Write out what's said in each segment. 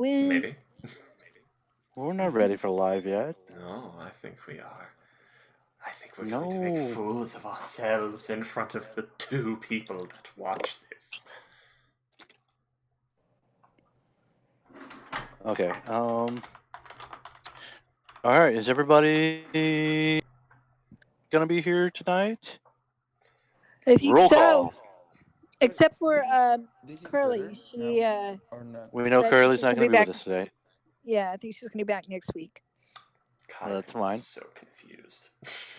Maybe. We're not ready for live yet. No, I think we are. I think we're No. going to make fools of ourselves in front of the 2 people that watch this. Okay. All right. Is everybody gonna be here tonight? I think Roll so. call. Except for This is Curly. better She now, or not? We know I think Curly's she's not gonna gonna be be with back. us today. Yeah, I think she's gonna be back next week. Kai's That's fine. so confused.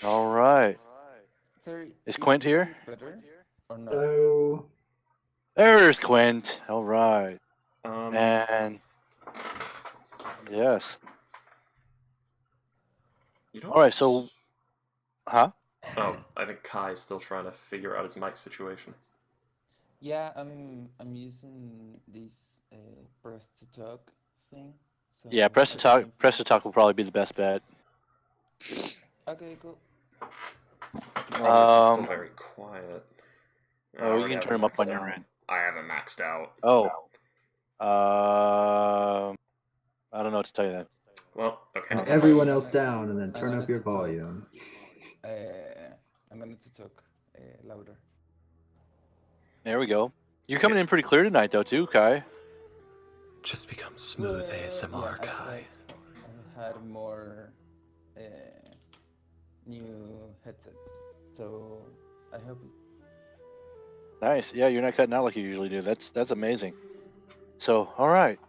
All right. Sorry, Is Quint this here? is better or not? Hello. There's Quint. All right. Um, And yes. you All right. So, huh? Oh, I think Kai's still trying to figure out his mic situation. Yeah, I'm using this press to talk thing. So Yeah. Press to I talk. can Press to fix talk will probably be the best bet. it. Okay, cool. The problem is he's still very quiet. I Oh, you already can have turn it him up on maxed your out. end. I have it maxed out. Oh. I don't know what to tell you then. Well, okay. Turn everyone else down and then turn up your volume. I'm going to talk louder. There we go. You're coming in pretty clear tonight, though, too, Kai. Just become smooth ASMR, yeah, Kai. I had more new headsets, so I hope it's... Nice. Yeah, you're not cutting out like you usually do. That's amazing. So, all right.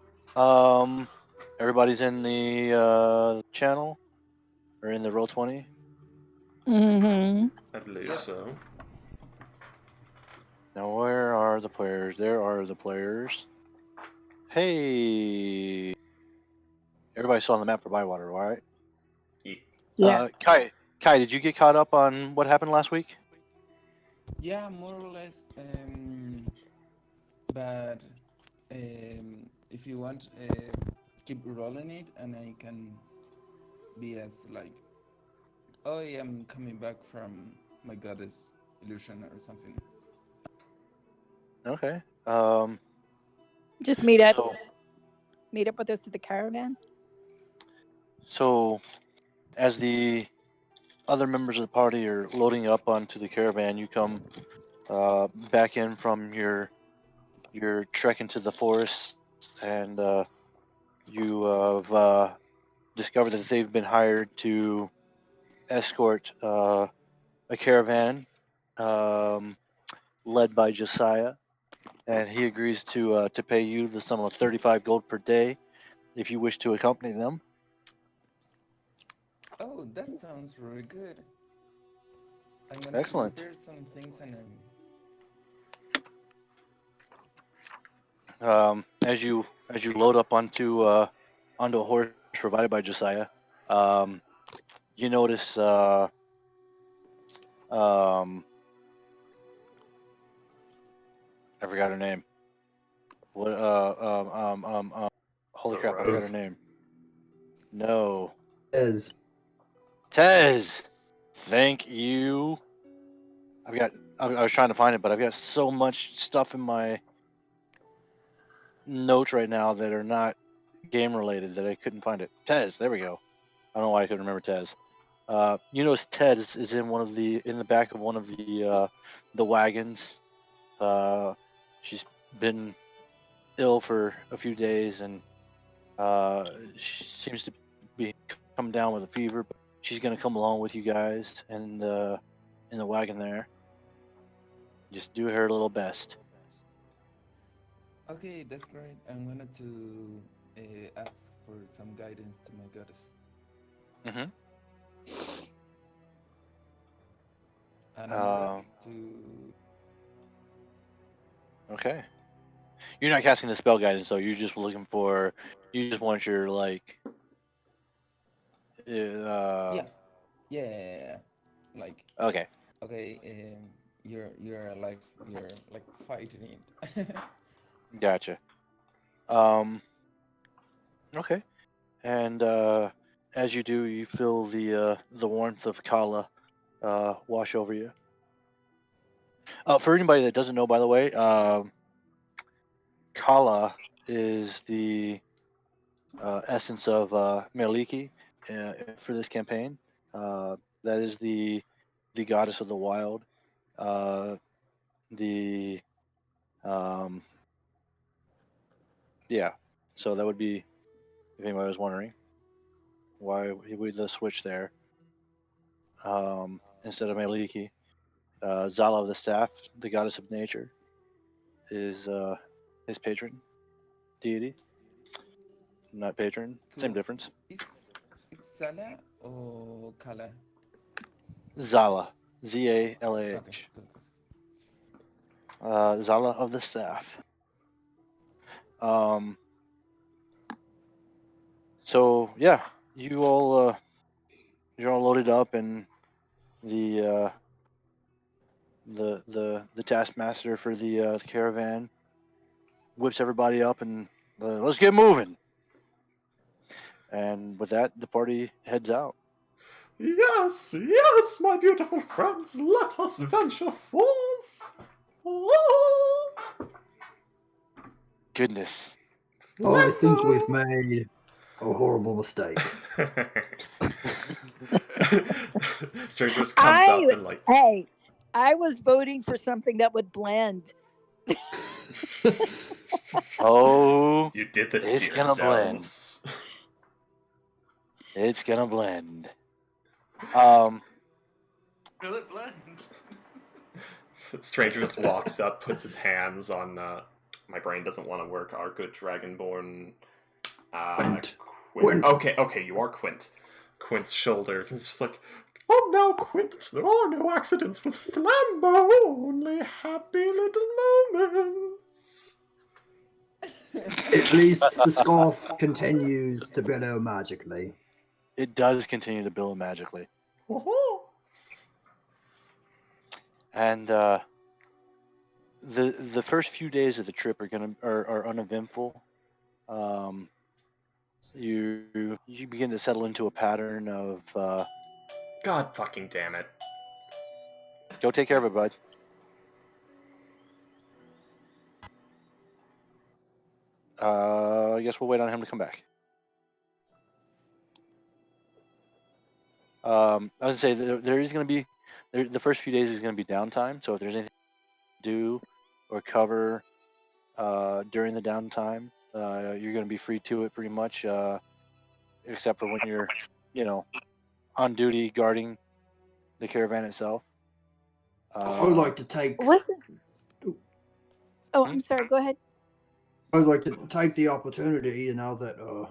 Everybody's in the channel or in the Roll20. Mm-hmm. I believe so. Now, where are the players? There are the players. Hey, everybody's still on the map for Bywater, all right? Yeah. Kai, did you get caught up on what happened last week? Yeah, more or less. But if you want, keep rolling it, and I can be as like, oh, yeah, I'm coming back from my goddess illusion or something. Okay. Just meet up. So, Meet up with us at the caravan. So, as the other members of the party are loading up onto the caravan, you come back in from your trek into the forest, and you have discovered that they've been hired to escort a caravan led by Josiah, and he agrees to pay you the sum of 35 gold per day if you wish to accompany them. Oh, that sounds really good. I'm going Excellent. to prepare some things and As you load up onto a horse provided by Josiah, you notice I forgot her name. What holy crap, I forgot her name. No. Tez. Thank you. I was trying to find it, but I've got so much stuff in my notes right now that are not game related that I couldn't find it. Tez, there we go. I don't know why I couldn't remember Tez. You notice Tez is in the back of one of the wagons. She's been ill for a few days, and she seems to be come down with a fever. But she's gonna come along with you guys in the wagon there. Just do her little best. okay, that's great. I'm going to ask for some guidance to my goddess. Mm-hmm. And I'm ready to... Okay. You're not casting the spell guidance, so you're just looking for. You just want your like. Yeah, like. Okay. Okay, you're like fighting it. Gotcha. Okay. And as you do, you feel the warmth of Kala wash over you. For anybody that doesn't know, by the way, Kala is the essence of Meliki for this campaign. That is the goddess of the wild. The yeah. So that would be, if anybody was wondering, why we the switch there. Instead of Meliki, Zala of the staff, the goddess of nature, is his patron deity. Not patron, same Cool. difference. It's Sala or Kala? Zala, Okay, Zalh. cool, cool. Zala of the staff. So yeah, you're all loaded up, and the taskmaster for the caravan whips everybody up, and let's get moving. And with that, the party heads out. Yes, yes, my beautiful friends, let us venture forth. Oh, Goodness. Oh, I think we've made a horrible mistake. Stranger just comes up and like, Hey, I was voting for something that would blend. Oh, you did this it's to gonna blend. yourselves. It's gonna blend. Will it blend? Stranger just walks up, puts his hands on. My brain doesn't want to work. Our good dragonborn. Quint. Quint. Okay, you are Quint. Quint's shoulders. It's just like, oh no, Quint, there are no accidents with Flambeau, only happy little moments. At least the scarf continues to billow magically. It does continue to billow magically. Oh. And the first few days of the trip are uneventful. You begin to settle into a pattern of God fucking damn it. go take care of it, bud. I guess we'll wait on him to come back. I was gonna say there is gonna be the first few days is gonna be downtime. So if there's anything to do or cover during the downtime, you're gonna be free to it pretty much, except for when you're, on duty guarding the caravan itself. I would like to take. Oh, I'm sorry. Go ahead. I would like to take the opportunity, now that our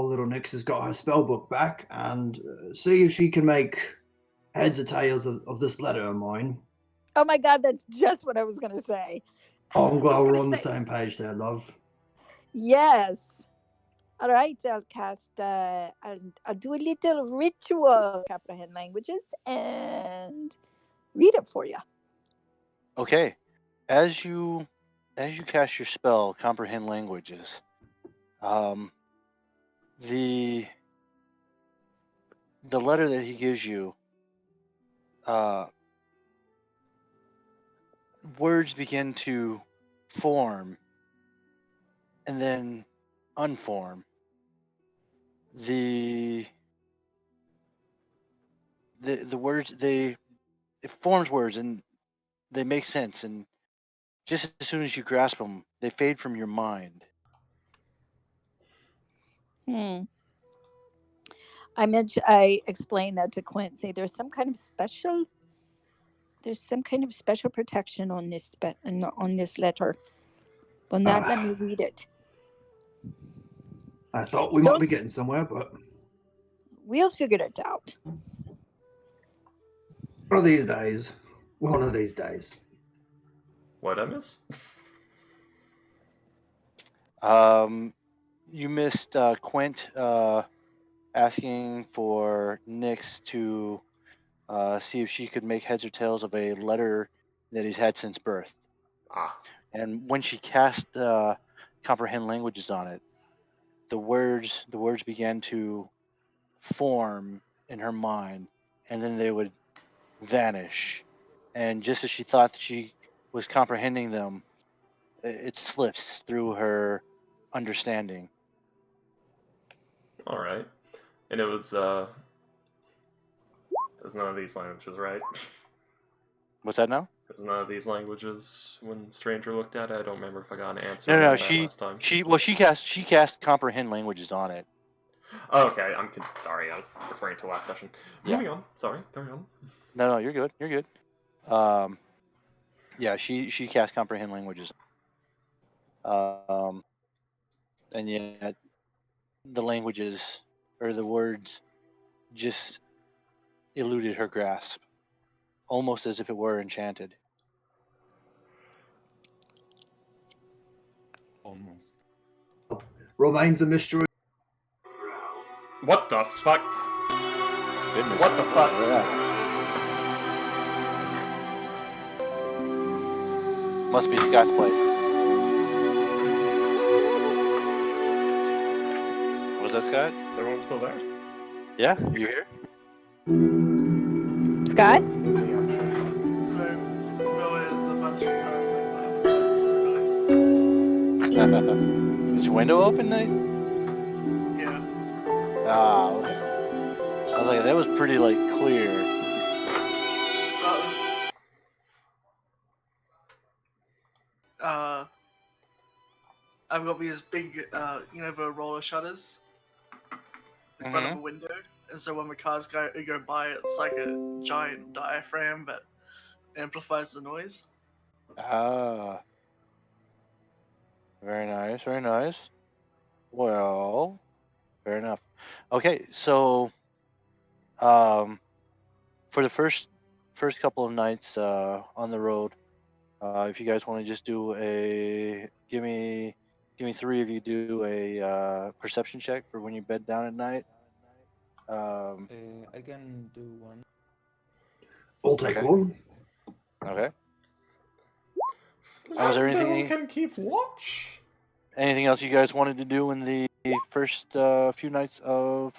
little Nyx has got her spell book back, and see if she can make heads or tails of this letter of mine. Oh my God, that's just what I was going to say. Oh, I'm glad I was we're gonna on the say- same page there, love. Yes. All right, I'll cast. I'll do a little ritual comprehend languages and read it for you. Okay, as you cast your spell, comprehend languages. The letter that he gives you, words begin to form and then unform. The words it forms words and they make sense, and just as soon as you grasp them, they fade from your mind. I explained that to Quincy. There's some kind of special protection on this on this letter. Will not let me read it. I thought we might be getting somewhere, but we'll figure it out. One of these days. What I miss? You missed Quint asking for Nyx to see if she could make heads or tails of a letter that he's had since birth. And when she cast comprehend languages on it, the words began to form in her mind, and then they would vanish. And just as she thought that she was comprehending them, it slips through her understanding. All right. And it was none of these languages, right? What's that now? It was none of these languages when Stranger looked at it. I don't remember if I got an answer No, on that last time. she cast comprehend languages on it. Oh, okay, sorry, I was referring to last session. Yeah. Moving on. Sorry, carry on. No, you're good. You're good. Yeah, she cast comprehend languages. And yet the languages or the words just eluded her grasp, almost as if it were enchanted. Almost. Remains a mystery. What the fuck? Goodness. What the fuck? Yeah. Must be Scott's place. Was that Scott? Is everyone still there? Yeah, you here? Scott? So, Will is a bunch of classmates. Nice. Is your window open, Nate? Yeah. Ah, okay. I was like, that was pretty clear. I've got these big, the roller shutters in front of a window, and so when the cars go by, it's like a giant diaphragm that amplifies the noise. Ah. Very nice, very nice. Well, fair enough. Okay, so for the first couple of nights on the road, if you guys want to just do give me three of you do a perception check for when you bed down at night. I can do one. I'll take Okay. one. Okay. Was there anything- can keep watch. Anything else you guys wanted to do in the first few nights of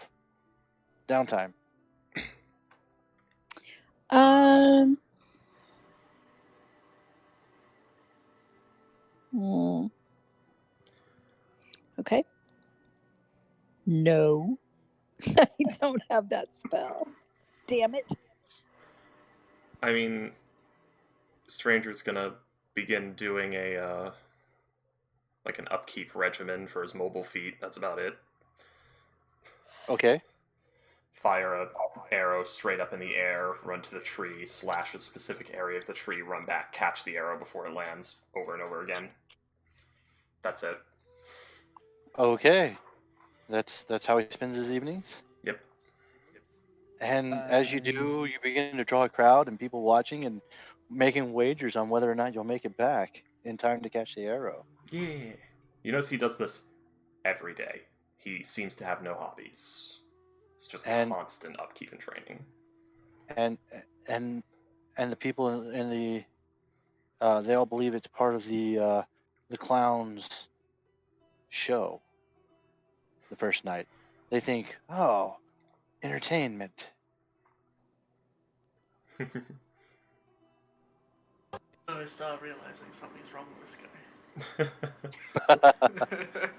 downtime? Okay. No. I don't have that spell. Damn it. I mean, Stranger's gonna begin doing a an upkeep regimen for his mobile feat. That's about it. Okay. Fire a arrow straight up in the air, run to the tree, slash a specific area of the tree, run back, catch the arrow before it lands, over and over again. That's it. Okay. That's how he spends his evenings? Yep. And as you do, you begin to draw a crowd and people watching and making wagers on whether or not you'll make it back in time to catch the arrow. Yeah. You notice he does this every day. He seems to have no hobbies. It's just constant upkeep and training. And the people in the they all believe it's part of the clown's show. The first night, they think, oh, entertainment. I start realizing something's wrong with this guy.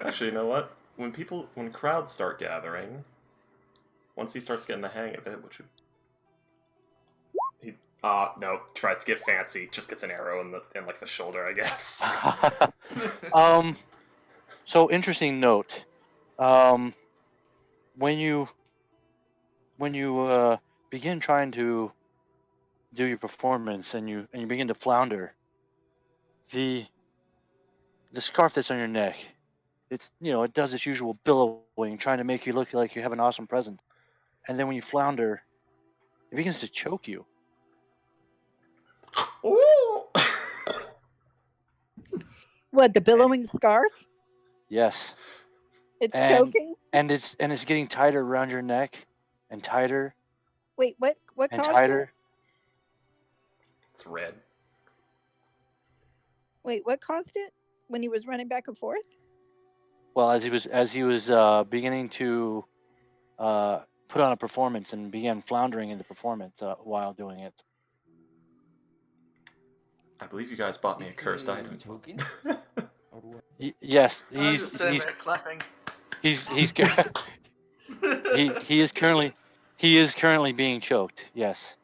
Actually, you know what? When crowds start gathering, once he starts getting the hang of it, no, tries to get fancy, just gets an arrow in the shoulder, I guess. So interesting note. When you begin trying to do your performance and you begin to flounder, the scarf that's on your neck, it does its usual billowing, trying to make you look like you have an awesome present, and then when you flounder, it begins to choke you. Ooh! What, the billowing scarf? Yes. It's choking? And it's getting tighter around your neck and tighter. Wait, what and caused tighter. it? It's red. Wait, what caused it when he was running back and forth? Well, as he was beginning to put on a performance and began floundering in the performance while doing it. I believe you guys bought me a Is cursed he item. choking? Or what? Yes, I'm just sitting there clapping. he's He is currently being choked. Yes.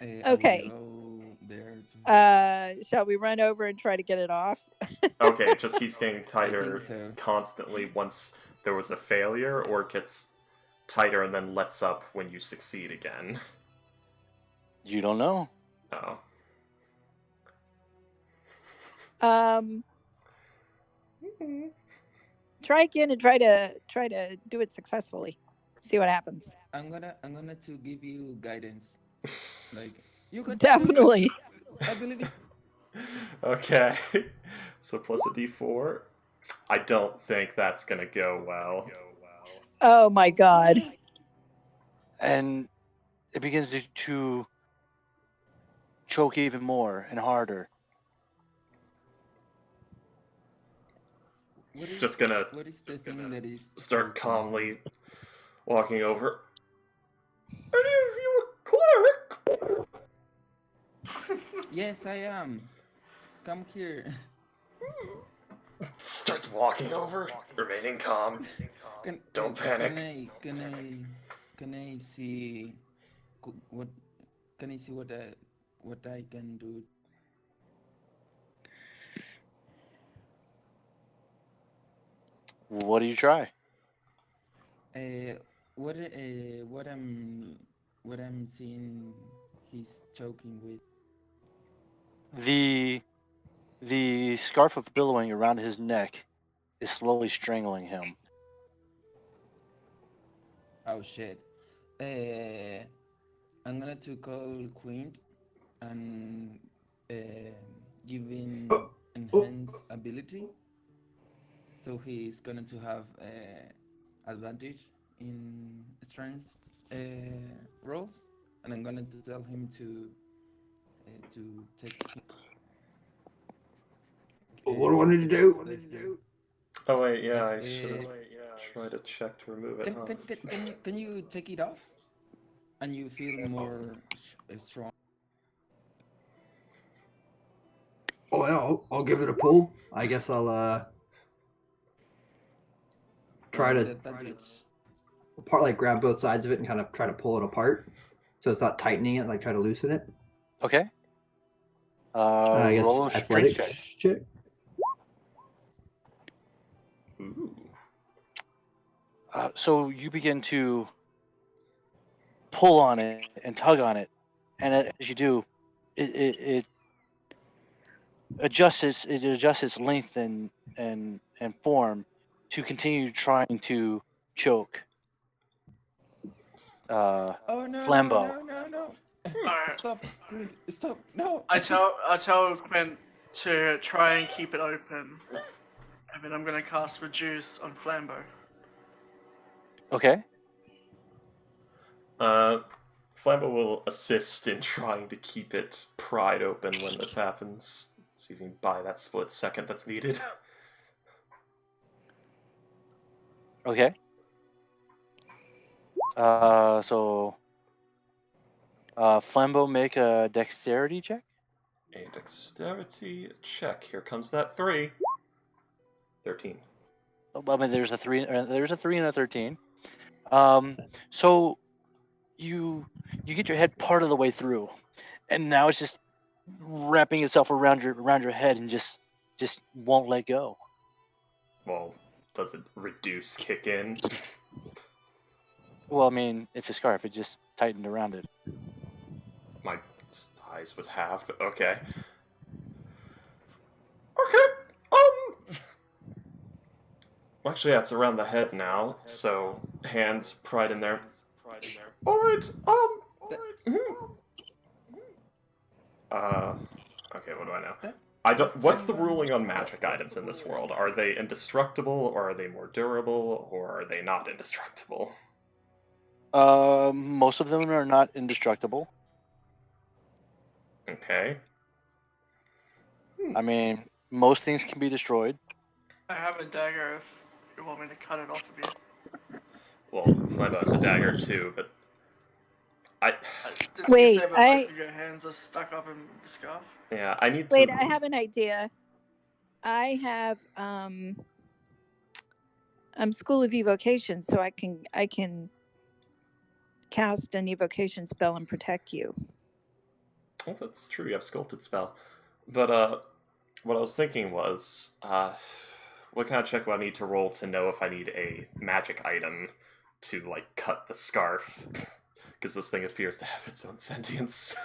I Okay. will go there. To... Shall we run over and try to get it off? Okay, it just keeps getting I tighter think so. constantly once there was a failure, or it gets tighter and then lets up when you succeed again. You don't know. Oh. Try again and try to do it successfully. See what happens. I'm gonna to give you guidance. Like you could Definitely. I believe you. Okay. So plus a d4. I don't think that's gonna go well. Oh my god. And it begins to choke even more and harder. What It's is just gonna what is the thing that is start choking? calmly walking over. Any of you a cleric? Yes, I am. Come here. Starts walking over, remaining calm. Don't panic. Can I see what can I see what I can do? What do you try? What I'm seeing he's choking with. The scarf of billowing around his neck is slowly strangling him. Oh shit. I'm gonna to call Queen and giving enhance ability. So he's going to have advantage in strength rolls, and I'm going to tell him to take. What do I need to do? Oh wait, yeah, Like, I should have tried to check to remove it. Can, Huh? can you take it off, and you feel more strong? Oh yeah, I'll give it a pull. I guess I'll try With to advantage. grab both sides of it and kind of try to pull it apart, so it's not tightening it. Like try to loosen it. Okay. I guess Roll a strength athletics check. Ooh. So you begin to pull on it and tug on it, and as you do, it adjusts its length and form to continue trying to choke Oh no Flambeau. no! Alright. Stop, Queen! Stop! No! I tell Quinn to try and keep it open, and then I'm gonna cast Reduce on Flambeau. Okay. Flambeau will assist in trying to keep it pried open when this happens, so you can buy that split second that's needed. Okay. So Flambeau, make a dexterity check. A dexterity check. Here comes that 3. 13. I mean, there's a 3. There's a 3 and a 13. So you get your head part of the way through, and now it's just wrapping itself around your head and just won't let go. Well, does it reduce kick in? Well, I mean, it's a scarf. It just tightened around it. My size was halved. Okay. Okay. Actually, yeah, it's around the head now. So hands pried in there. All right. Okay. What do I know? I don't. What's the ruling on magic items in this world? Are they indestructible, or are they more durable, or are they not indestructible? Most of them are not indestructible. Okay. I mean, most things can be destroyed. I have a dagger if you want me to cut it off of you. Well, Flambeau has a dagger too, but Didn't Wait, you say that both of your hands are stuck up in the scarf? yeah, I need Wait, to. I have an idea. I have I'm School of Evocation, so I can cast an evocation spell and protect you. Well, that's true. You have sculpted spell, but what I was thinking was, what kind of check would I need to roll to know if I need a magic item to like cut the scarf? Because this thing appears to have its own sentience.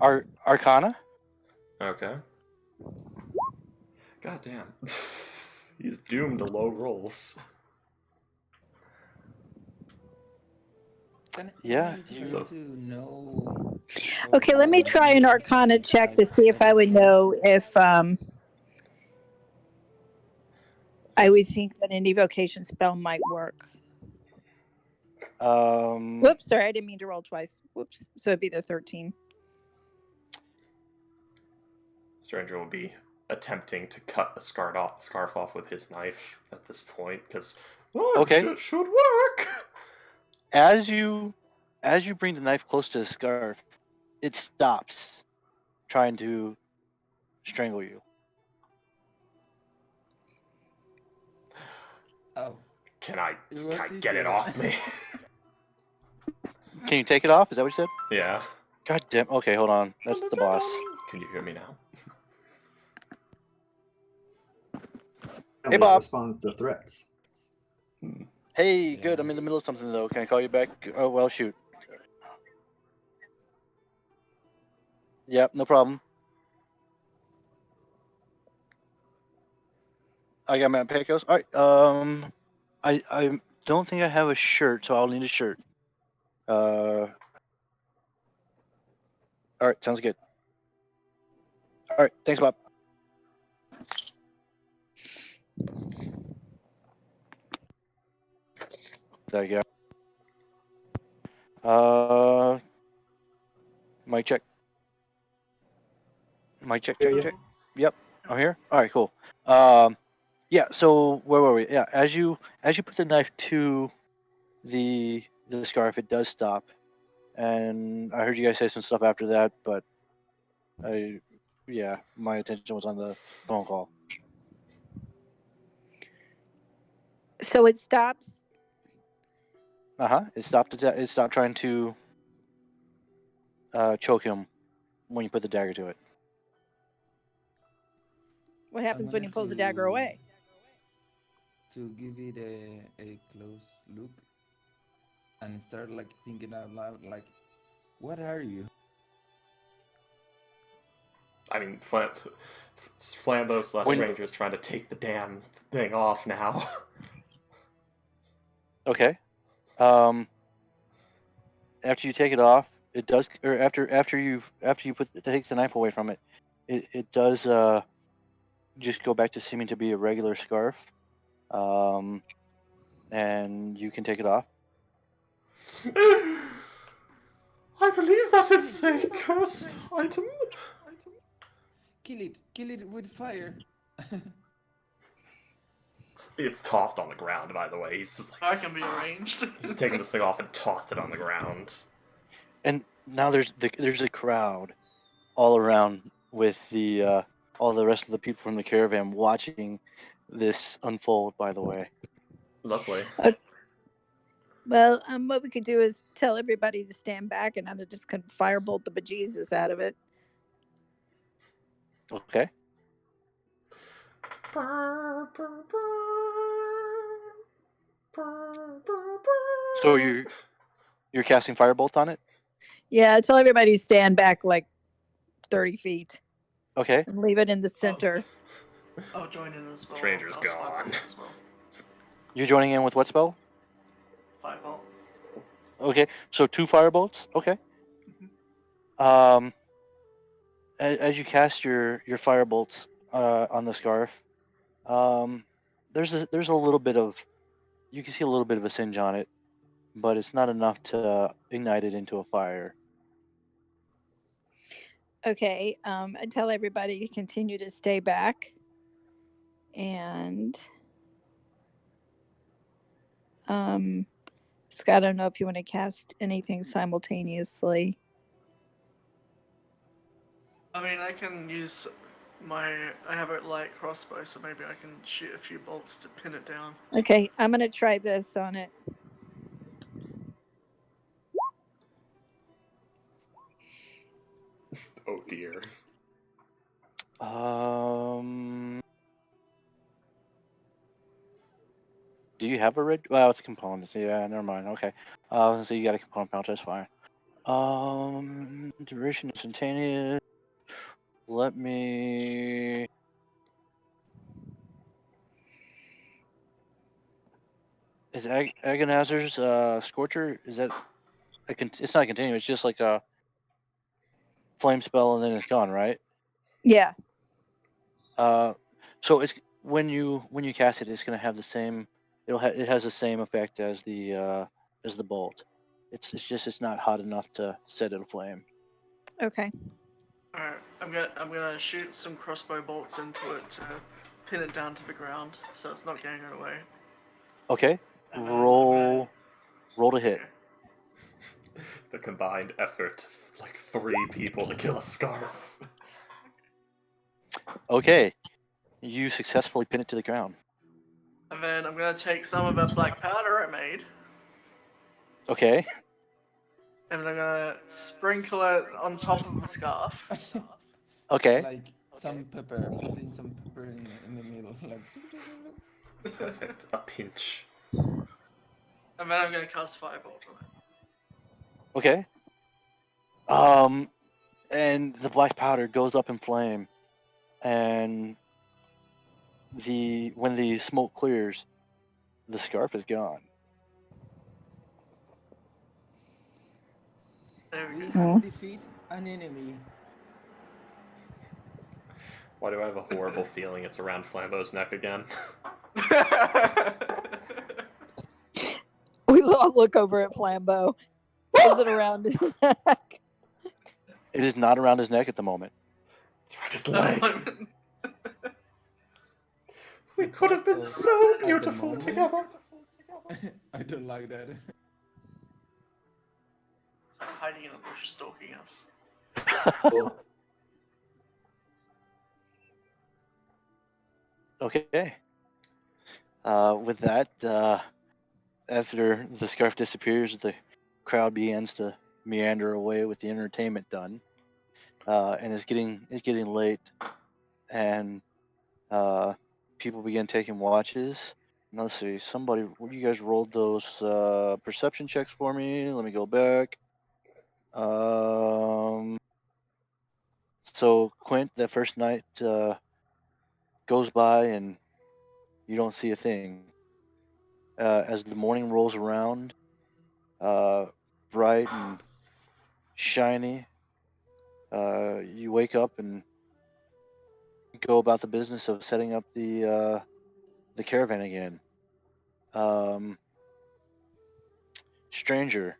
Arcana? Okay. God damn. He's doomed to low rolls. Yeah, Can you- try to know. Okay, let me try an Arcana check to see if I would know if I would think that an evocation spell might work. Whoops, sorry, I didn't mean to roll twice. Whoops. So it'd be the 13. Stranger will be attempting to cut the scarf off with his knife at this point, because Okay. it should work. As you bring the knife close to the scarf, it stops trying to strangle you. Oh, Can I It was get easier it off than- me? Can you take it off? Is that what you said? Yeah. God damn. Okay, hold on. That's the boss. Can you hear me now? Hey, Bob. Responds to threats. Hey, good. Yeah. I'm in the middle of something though. Can I call you back? Oh well, shoot. Yep, no problem. I got my pecos. All right. I don't think I have a shirt, so I'll need a shirt. All right, sounds good. All right, thanks, Bob. There you go. Mic check. Mic check. Check. Yep, I'm here. All right, cool. Yeah. So where were we? Yeah. As you put the knife to the scarf, it does stop. And I heard you guys say some stuff after that, but my attention was on the phone call. So it stops. It stopped. It stopped trying to choke him when you put the dagger to it. What happens when he pulls the dagger away? To give it a close look and start like thinking out loud, like, what are you? I mean, Flambeau / Stranger is trying to take the damn thing off now. Okay. After you take it off, it does, or after you take the knife away from it, it does just go back to seeming to be a regular scarf. And you can take it off. I believe that is a cursed item. Kill it with fire. It's tossed on the ground, by the way. He's just like, That can be arranged. he's taken this thing off and tossed it on the ground. And now there's a crowd all around with the all the rest of the people from the caravan watching this unfold. By the way, Lovely. Well, what we could do is tell everybody to stand back, and now they're just going to firebolt the bejesus out of it. okay. So you're casting firebolt on it. Yeah, tell everybody to stand back like 30 feet Okay. and leave it in the center. I'll join in as well. Stranger's I'll gone. spot as well. You're joining in with what spell? 5-volt. Okay. So 2 firebolts. Okay. As you cast your firebolts on the scarf, there's a little bit of, you can see a little bit of a singe on it, but it's not enough to ignite it into a fire. Okay, I tell everybody to continue to stay back. And Scott, I don't know if you want to cast anything simultaneously. I mean, I can use I have a light crossbow, so maybe I can shoot a few bolts to pin it down. Okay, I'm gonna try this on it. Oh dear. Do you have a red? Well, it's components. Yeah, never mind. Okay. So you got a component pouch. That's fine. Duration instantaneous. Let me. Is Agonazer's Scorcher? Is that? It's not continuous. It's just like a flame spell and then it's gone, right? Yeah. So it's when you cast it, it's gonna have the same. It has the same effect as the bolt. It's not hot enough to set it aflame. Okay. Alright, I'm gonna shoot some crossbow bolts into it to pin it down to the ground, so it's not getting away. Okay. And then Roll to hit. The combined effort of like 3 people to kill a scarf. Okay. You successfully pin it to the ground. And then I'm gonna take some of that black powder I made, Okay. and I'm gonna sprinkle it on top of the scarf. Okay. Like some pepper, putting some pepper in the middle, like. Perfect. A pinch. And then I'm gonna cast Firebolt on it. Okay. And the black powder goes up in flame, and when the smoke clears, the scarf is gone. There we We go. have defeated an enemy. Why do I have a horrible feeling it's around Flambeau's neck again? We all look over at Flambeau. Is it around his neck? It is not around his neck at the moment. It's around his leg. We could have been so beautiful together. I don't like that. It's like hiding in a bush, stalking us. Okay. With that, after the scarf disappears, the crowd begins to meander away with the entertainment done, and it's getting late, and people begin taking watches. Now, let's see, you guys rolled those perception checks for me. Let me go back. So Quint, that first night goes by and you don't see a thing. As the morning rolls around, bright and shiny, you wake up and go about the business of setting up the caravan again. Stranger,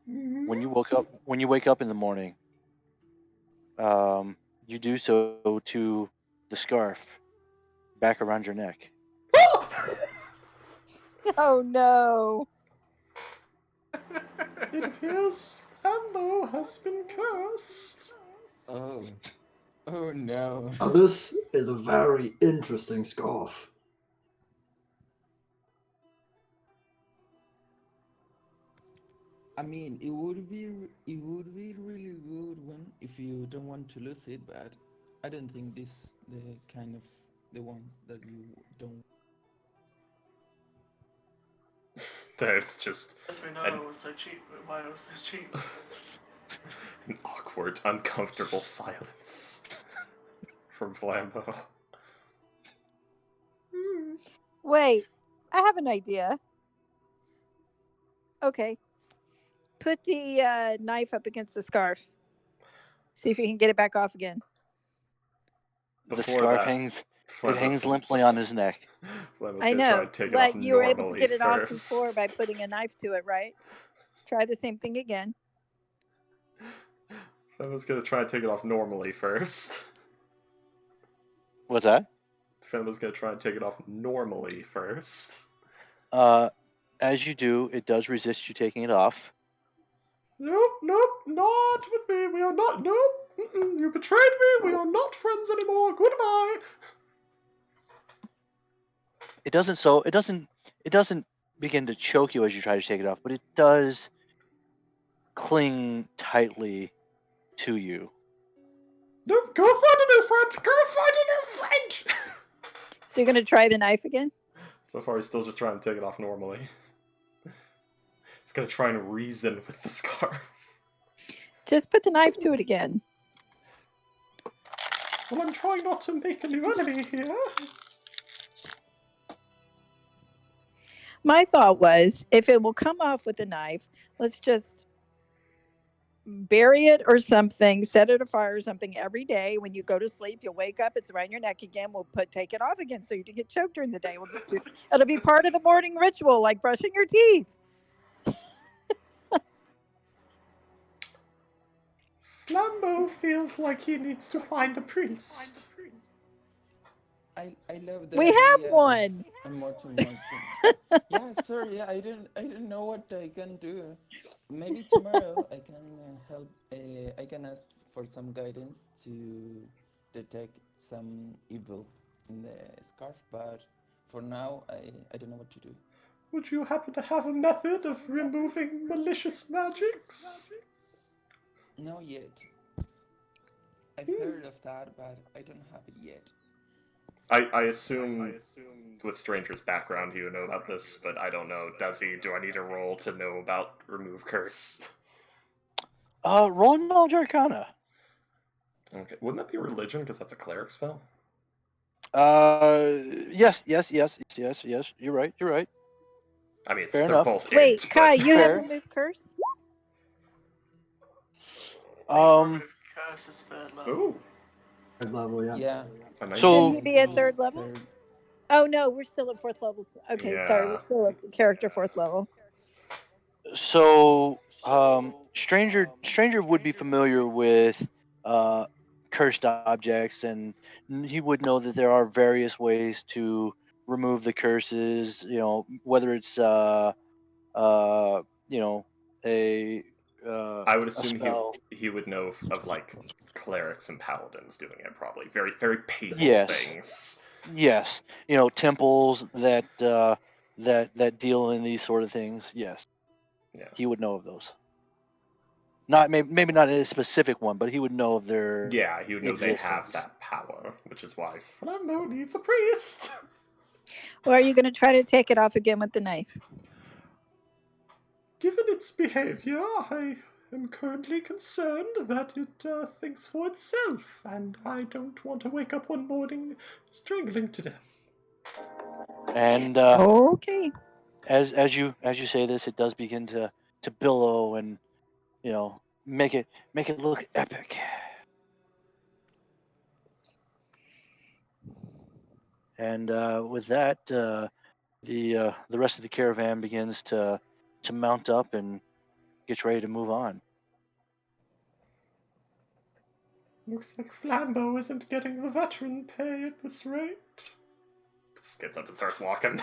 when you wake up in the morning, you do so to the scarf back around your neck. Oh no. It appears Flambeau has been cursed. Oh. Oh no. Now, this is a very interesting scarf. I mean, it would be really good one if you don't want to lose it, but I don't think this the kind of the ones that you don't. There's just Yes, we know it was so cheap, but why it was so cheap? an awkward, uncomfortable silence from Flambeau. Wait, I have an idea. Okay. Put the knife up against the scarf. See if you can get it back off again. The Before scarf that, hangs. It Flambeau's hangs gonna- limply on his neck. Flambeau's I gonna try know, and take it but off you were able to normally get it off first. before by putting a knife to it, right? Try the same thing again. Flambeau's gonna try and take it off normally first. What's that? Flambeau's gonna try and take it off normally first. As you do, it does resist you taking it off. Nope, nope. not with me. We are not. No, you betrayed me. We are not friends anymore. Goodbye. It doesn't begin to choke you as you try to take it off, but it does cling tightly to you. No, go find a new friend. Go find a new friend. So you're gonna try the knife again? So far, he's still just trying to take it off normally. He's gonna try and reason with the scarf. Just put the knife to it again. Well, I'm trying not to make a new enemy here. My thought was, if it will come off with a knife, let's just bury it or something, set it afire or something every day. When you go to sleep, you'll wake up, it's around your neck again. We'll take it off again so you don't get choked during the day. We'll just do it'll be part of the morning ritual, like brushing your teeth. Flambeau feels like he needs to find a priest. I love that. We have idea of one. Immortal motion. Yeah, sorry, I don't know what I can do. Maybe tomorrow I can help. I can ask for some guidance to detect some evil in the scarf, but for now I don't know what to do. Would you happen to have a method of removing malicious magics? No yet. I've heard of that, but I don't have it yet. I assume with Stranger's background he would know about this, but I don't know. Does he? Do I need a roll to know about remove curse? Roll knowledge arcana. Okay, wouldn't that be religion because that's a cleric spell? Yes. You're right. I mean, Fair they're enough. both Wait, int, Kai, but... you have Fair. remove curse? Remove curse is third level. Ooh, Third level, yeah. Yeah. a nice So- Should he be at third level? Third. Oh no, we're still at fourth level. Okay, sorry, Yeah. we're still at character fourth level. So, Stranger would be familiar with cursed objects, and he would know that there are various ways to remove the curses. You know, whether it's you know, I would a assume spell. he would know of like clerics and paladins doing it probably. Very, very papal Yes. things. Yes, you know, temples that that deal in these sort of things. Yes, Yeah. he would know of those. Not maybe not a specific one, but he would know of their. Yeah, he would know they have existence. that power, which is why Flambeau needs a priest. Or are you going to try to take it off again with the knife? Given its behavior, I am currently concerned that it thinks for itself, and I don't want to wake up one morning strangling to death. And Okay. as you say this, it does begin to billow and, you know, make it look epic. And with that, the rest of the caravan begins to mount up and gets ready to move on. Looks like Flambeau isn't getting the veteran pay at this rate. Just gets up and starts walking.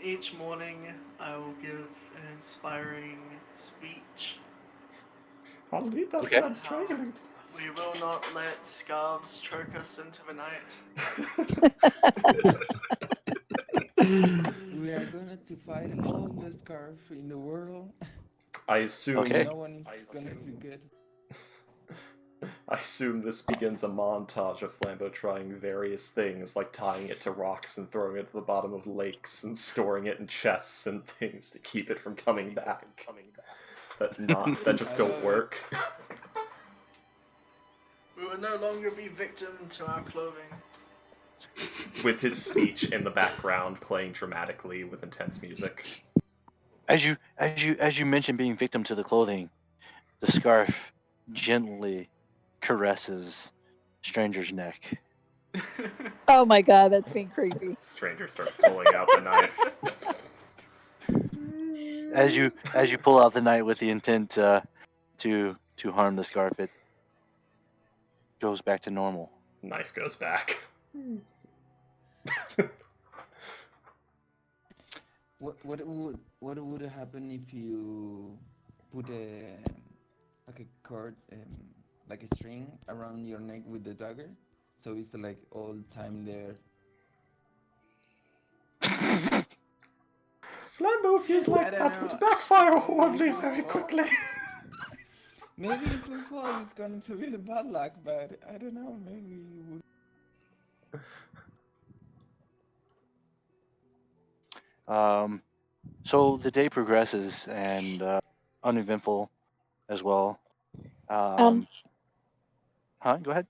Each morning I will give an inspiring speech. I'll need that Okay. for strangling. We will not let scarves choke us into the night. We are going to fight all the scarf in the world. I assume. Okay. No one is going to get. I assume this begins a montage of Flambeau trying various things, like tying it to rocks and throwing it to the bottom of lakes and storing it in chests and things to keep it from coming back. That just don't work. We will no longer be victim to our clothing. With his speech in the background playing dramatically with intense music. As you mentioned being victim to the clothing, the scarf gently caresses Stranger's neck. Oh my god, that's being creepy. Stranger starts pulling out the knife. As you pull out the knife with the intent to harm the scarf, it goes back to normal. Knife goes back. what would happen if you put a like a cord like a string around your neck with the dagger, so it's like all time there. Flambeau feels I like don't that would know. backfire Maybe horribly if we very fall, quickly. maybe if we fall, it's going to be the bad luck. But I don't know. Maybe it would. So the day progresses and uneventful as well. Um, Go ahead.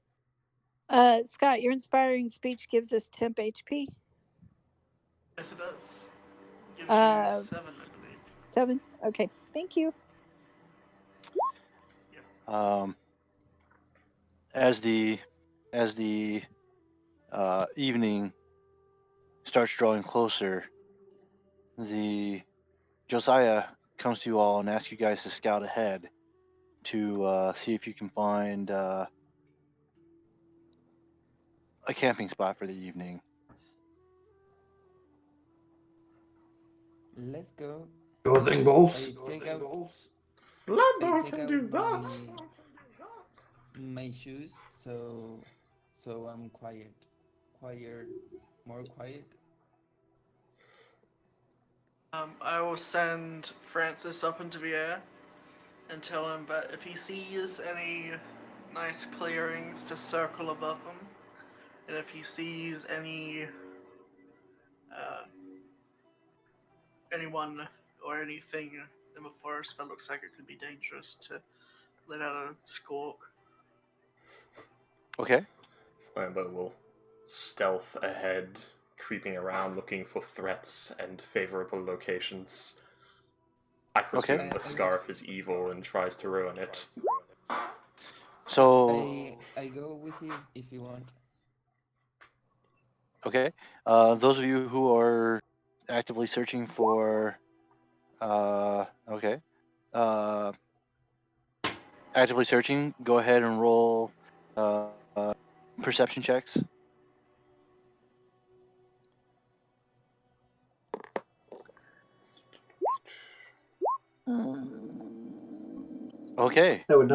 Scott, your inspiring speech gives us temp HP. Yes, it does. Gives Uh, you 7, I believe. 7. Okay, thank you. Um, as the evening starts drawing closer, the Josiah comes to you all and asks you guys to scout ahead to see if you can find a camping spot for the evening. Let's go. Sure thing, I boss. take out. I Flambeau take can out do that. my shoes, so I'm quiet, more quiet. I will send Francis up into the air and tell him that if he sees any nice clearings to circle above him, and if he sees anyone or anything in the forest that looks like it could be dangerous, to let out a squawk. Okay. Flambeau will stealth ahead, creeping around looking for threats and favorable locations. I presume Okay. the scarf is evil and tries to ruin it. So I go with you if you want. okay. Those of you who are actively searching for okay. Uh, actively searching, go ahead and roll perception checks. Okay. That would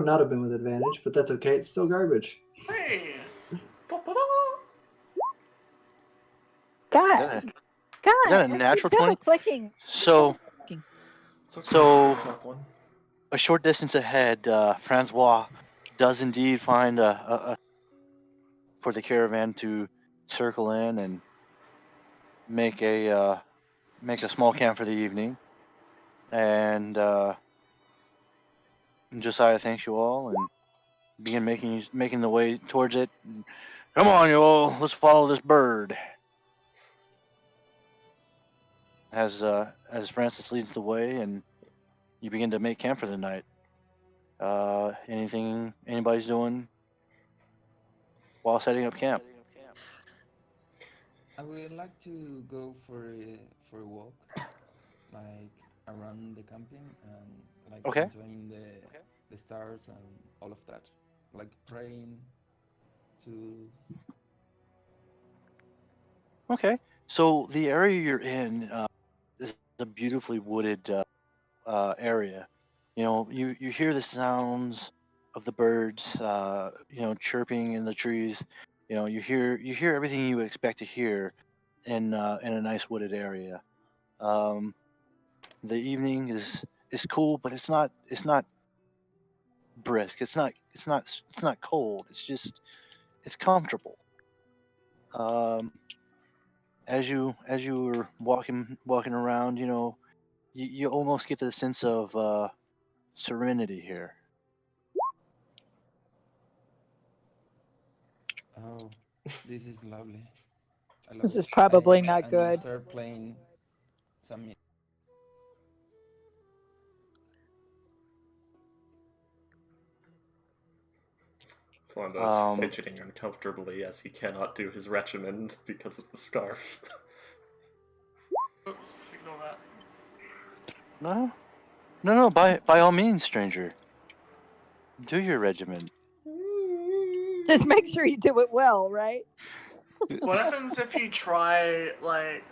not have been with advantage, but that's okay. It's still garbage. Hey! God, Is God, that a I keep natural double 20? clicking. So It's okay, So- it's a top one. a short distance ahead, Francois does indeed find for the caravan to circle in and make a small camp for the evening. And Josiah thanks you all and begin making the way towards it. And, come on, you all, let's follow this bird. As Francis leads the way, and you begin to make camp for the night. Anything anybody's doing while setting up camp? I would like to go for a walk, like around the camping and like Okay. enjoying the stars and all of that, like praying to. Okay. So the area you're in is a beautifully wooded area. You know, you hear the sounds of the birds, chirping in the trees. You know, you hear everything you would expect to hear in a nice wooded area. Um, the evening is cool, but it's not brisk. It's not cold. It's comfortable. Um, as you were walking around, you almost get the sense of serenity here. Oh, this is lovely. I love This it. is probably not I'm gonna good. start playing some music. Flambeau's Um, fidgeting uncomfortably as he cannot do his regimen because of the scarf. Oops, ignore that. no. By all means, stranger, do your regimen. Just make sure you do it well, right? What happens if you try, like,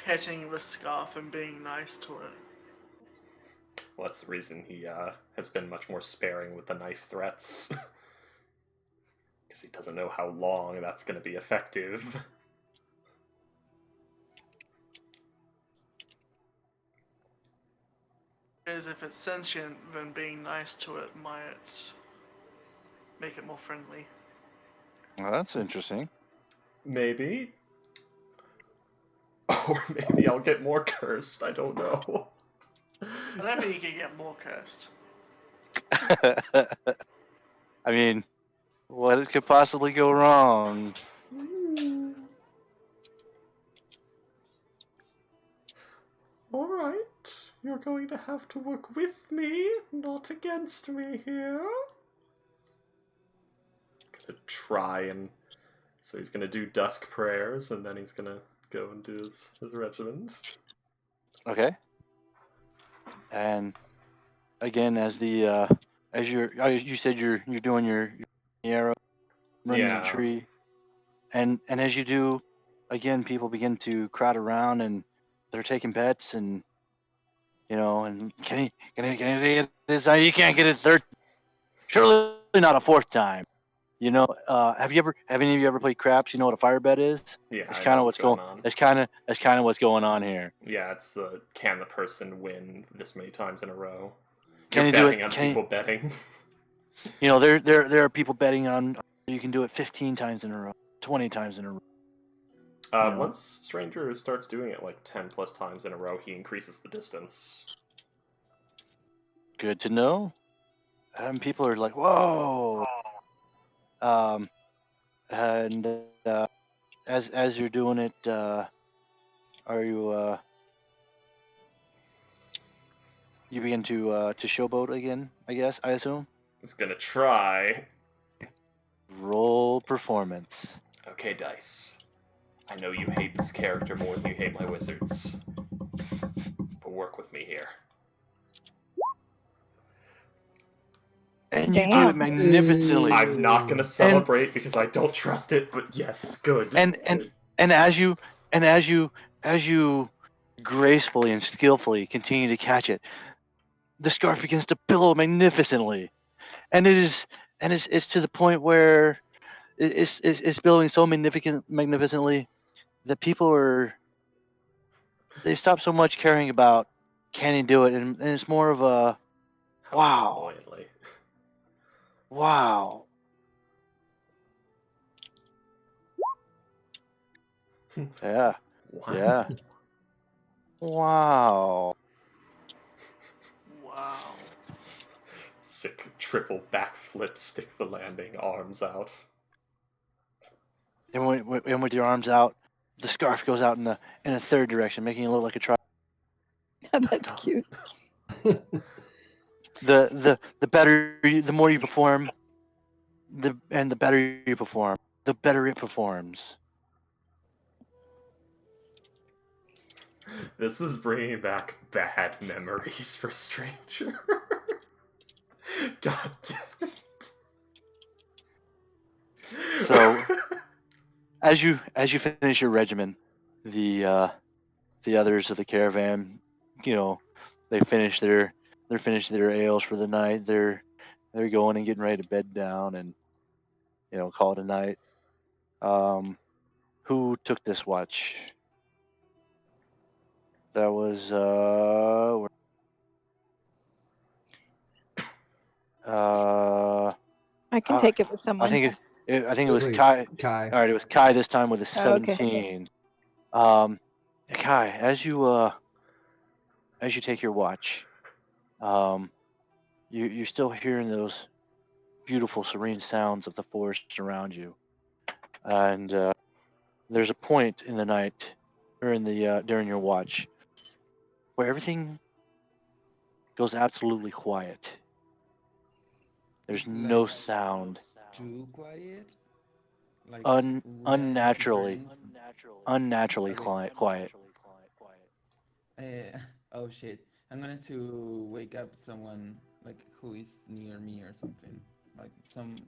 petting the scarf and being nice to it. Well, that's the reason he has been much more sparing with the knife threats. Because he doesn't know how long that's going to be effective. Because if it's sentient, then being nice to it might make it more friendly. Well, that's interesting. Maybe. Or maybe I'll get more cursed. I don't know. I don't think you can get more cursed. I mean, what could possibly go wrong? Alright, you're going to have to work with me, not against me here. Gonna try and... So he's gonna do dusk prayers, and then he's gonna go and do his regiment. Okay. And again, as the you said you're doing your arrow, running the Yeah. tree, and as you do, again, people begin to crowd around and they're taking bets, and and can you get this? You can't get it third, surely not a fourth time. Have any of you ever played craps? You know what a fire bet is? Yeah, It's I kind know of what's what's going. on. That's kind of what's going on here. Yeah, it's can the person win this many times in a row? Can You're you do it? betting on people betting. There are people betting on you can do it 15 times in a row, 20 times in a row. Yeah. Once Stranger starts doing it like 10 plus times in a row, he increases the distance. Good to know. And people are like, "Whoa!" And as you're doing it, are you you begin to showboat again? I guess I assume. He's gonna try. Roll performance. Okay, Dice. I know you hate this character more than you hate my wizards. But work with me here. And you do Damn. it magnificently. I'm not gonna celebrate because I don't trust it, but yes, good. And as you gracefully and skillfully continue to catch it, the scarf begins to billow magnificently, and it's to the point where it's billowing so magnificently that they stop so much caring about can he do it, and it's more of a How wow. flamboyantly. Wow. Yeah. Wow. Yeah. Wow. Wow. Sick triple backflip, stick the landing, arms out. And with your arms out, the scarf goes out in a third direction, making it look like a tri. That's cute. The better the more you perform, the better you perform, the better it performs. This is bringing back bad memories for Stranger. God damn it. So as you finish your regimen, the others of the caravan, they finish their ales for the night. They're going and getting ready to bed down and call it a night. Who took this watch? That was I can take it with someone. I think it was Wait, Kai. Kai. All right, it was Kai this time with a Oh, okay. 17. Kai, as you take your watch, you're still hearing those beautiful, serene sounds of the forest around you, and there's a point in the night, or in the during your watch, where everything goes absolutely quiet. There's It's no like sound. too quiet. Like Unnaturally Okay. quiet. Oh shit! I'm going to wake up someone like who is near me or something, like someone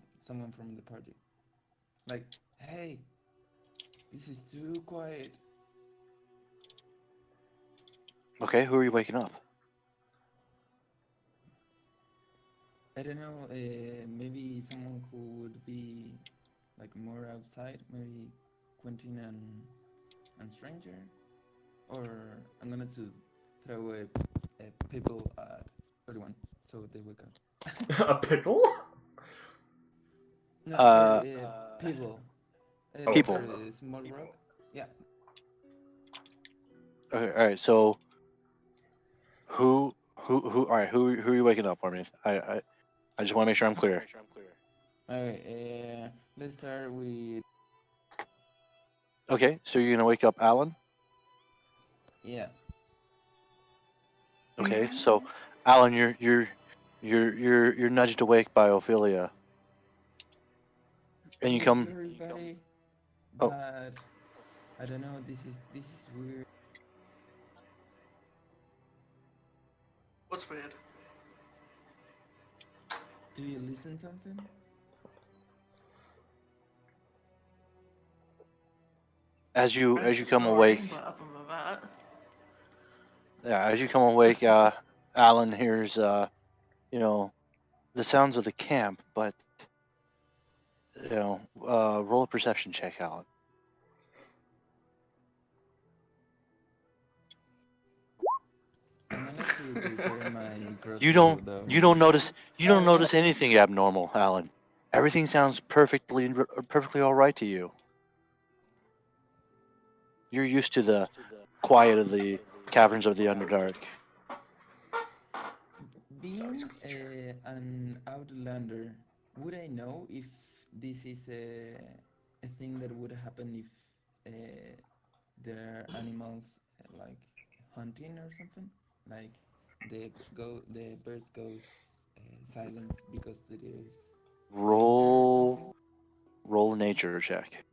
from the party. Like, hey, this is too quiet. Okay, who are you waking up? I don't know. Maybe someone who would be like more outside. Maybe Quentin and Stranger. Or I'm gonna to throw a people at everyone so they wake up. A pickle? No, Uh, sorry, people. Oh, People. Dr. Small Rock. Yeah. Okay, all right. So who? All right. Who are you waking up, Armin? I just want to make sure I'm clear. Alright, let's start with Okay, so you're gonna wake up Alan. yeah. Okay, so Alan, you're nudged awake by Ophelia, and you Okay, come. sorry, buddy, Oh, but I don't know. This is weird. What's weird? Do you listen something? as you It's come awake, snoring, but other than that, yeah, as you come awake, Alan hears you know, the sounds of the camp, but roll a perception check, Alan. I'm gonna to prepare my You crossbow don't though. you don't notice Oh no! anything abnormal, Alan. Everything sounds perfectly all right to you. You're used to the quiet of the caverns of the Underdark. Being an outlander, would I know if this is a thing that would happen if there are animals like hunting or something? Like the birds goes silent because there is danger or something? Roll a nature check.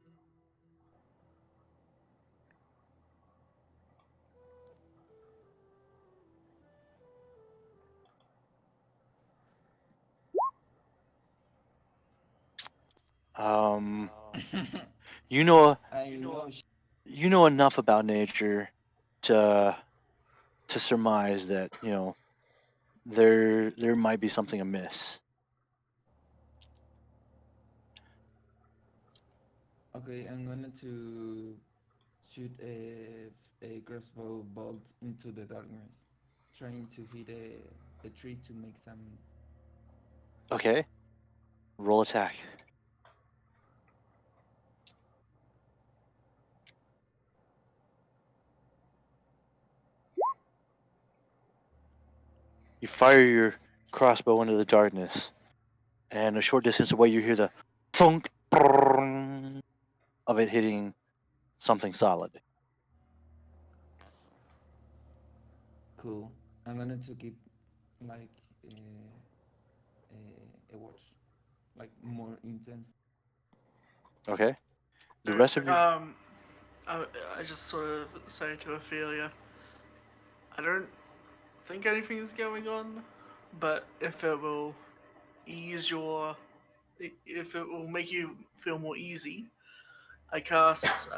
Um, you know I know. you know enough about nature to surmise that there might be something amiss. Okay, I'm going to shoot a crossbow bolt into the darkness, trying to hit a tree to make some. Okay, roll attack. You fire your crossbow into the darkness, and a short distance away you hear the thunk of it hitting something solid. Cool. I'm going to keep like a watch, like more intense. Okay, the rest of your I, I just sort of say to Ophelia, I don't think anything's going on, but if it will ease your, if it will make you feel more easy, I cast,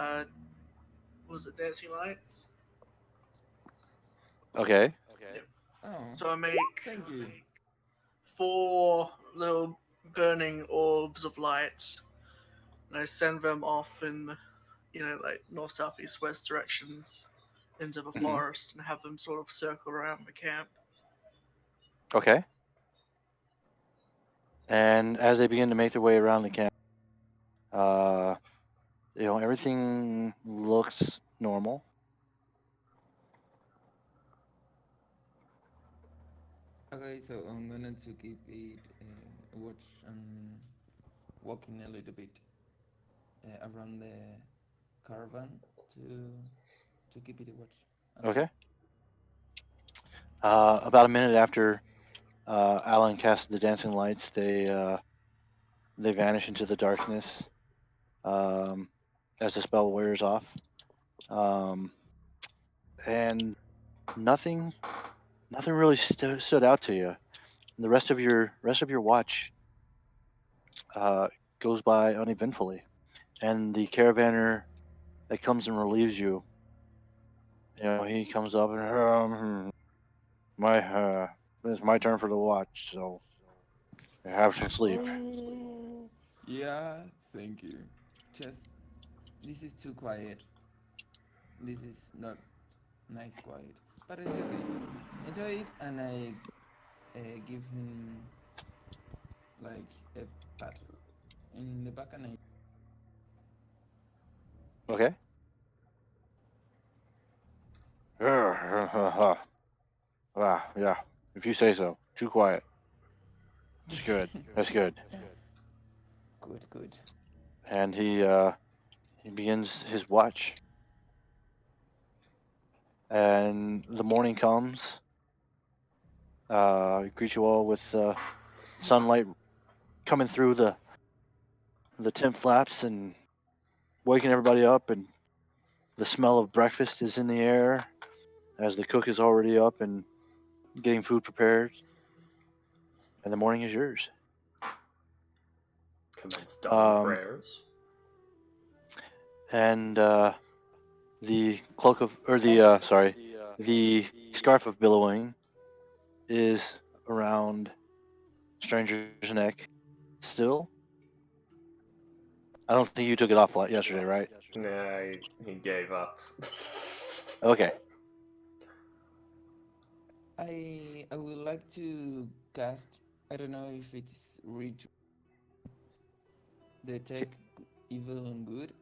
was it Dancing Lights? okay. Yep. Oh, So I make thank you. 4 little burning orbs of light, and I send them off in, like north, south, east, west directions into the Mhm. forest and have them sort of circle around the camp. Okay. And as they begin to make their way around the camp, uh, everything looks normal. Okay, so I'm going to keep it a watch and walking a little bit around the caravan to keep it a watch. Okay. About a minute after Alan casts the dancing lights, they vanish into the darkness um, as the spell wears off, um, and nothing really stood out to you. And the rest of your watch uh, goes by uneventfully, and the caravaner that comes and relieves you he comes up and it's my turn for the watch, so have some sleep. Oh, yeah, thank you. Just, this is too quiet. This is not nice quiet. But it's okay. Enjoy it, and I give him like a pat in the back, and I. Okay. Yeah. If you say so. Too quiet. It's good. That's good. Good, good. And he begins his watch. And the morning comes. Greet you all with sunlight coming through the tent flaps and waking everybody up, and the smell of breakfast is in the air as the cook is already up and getting food prepared. And the morning is yours. Commence dawn Um, prayers. And the cloak of, or the the scarf of billowing is around Stranger's neck still. I don't think you took it off yesterday, right? Nah, he gave up. Okay. I would like to cast. I don't know if it's reach detect evil and good.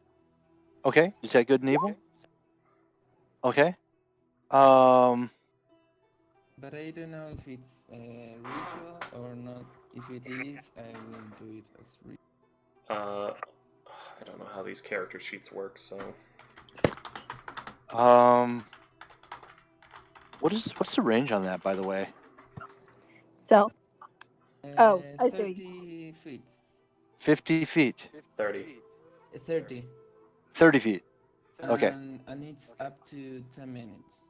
Okay. Detect good and evil. Okay. Um. But I don't know if it's a ritual or not. If it is, I will do it as ritual. I don't know how these character sheets work, so What's the range on that, by the way? So, oh, I see. 30 feet. 50 feet. 30. 30. 30 feet. Okay. And it's up to 10 minutes.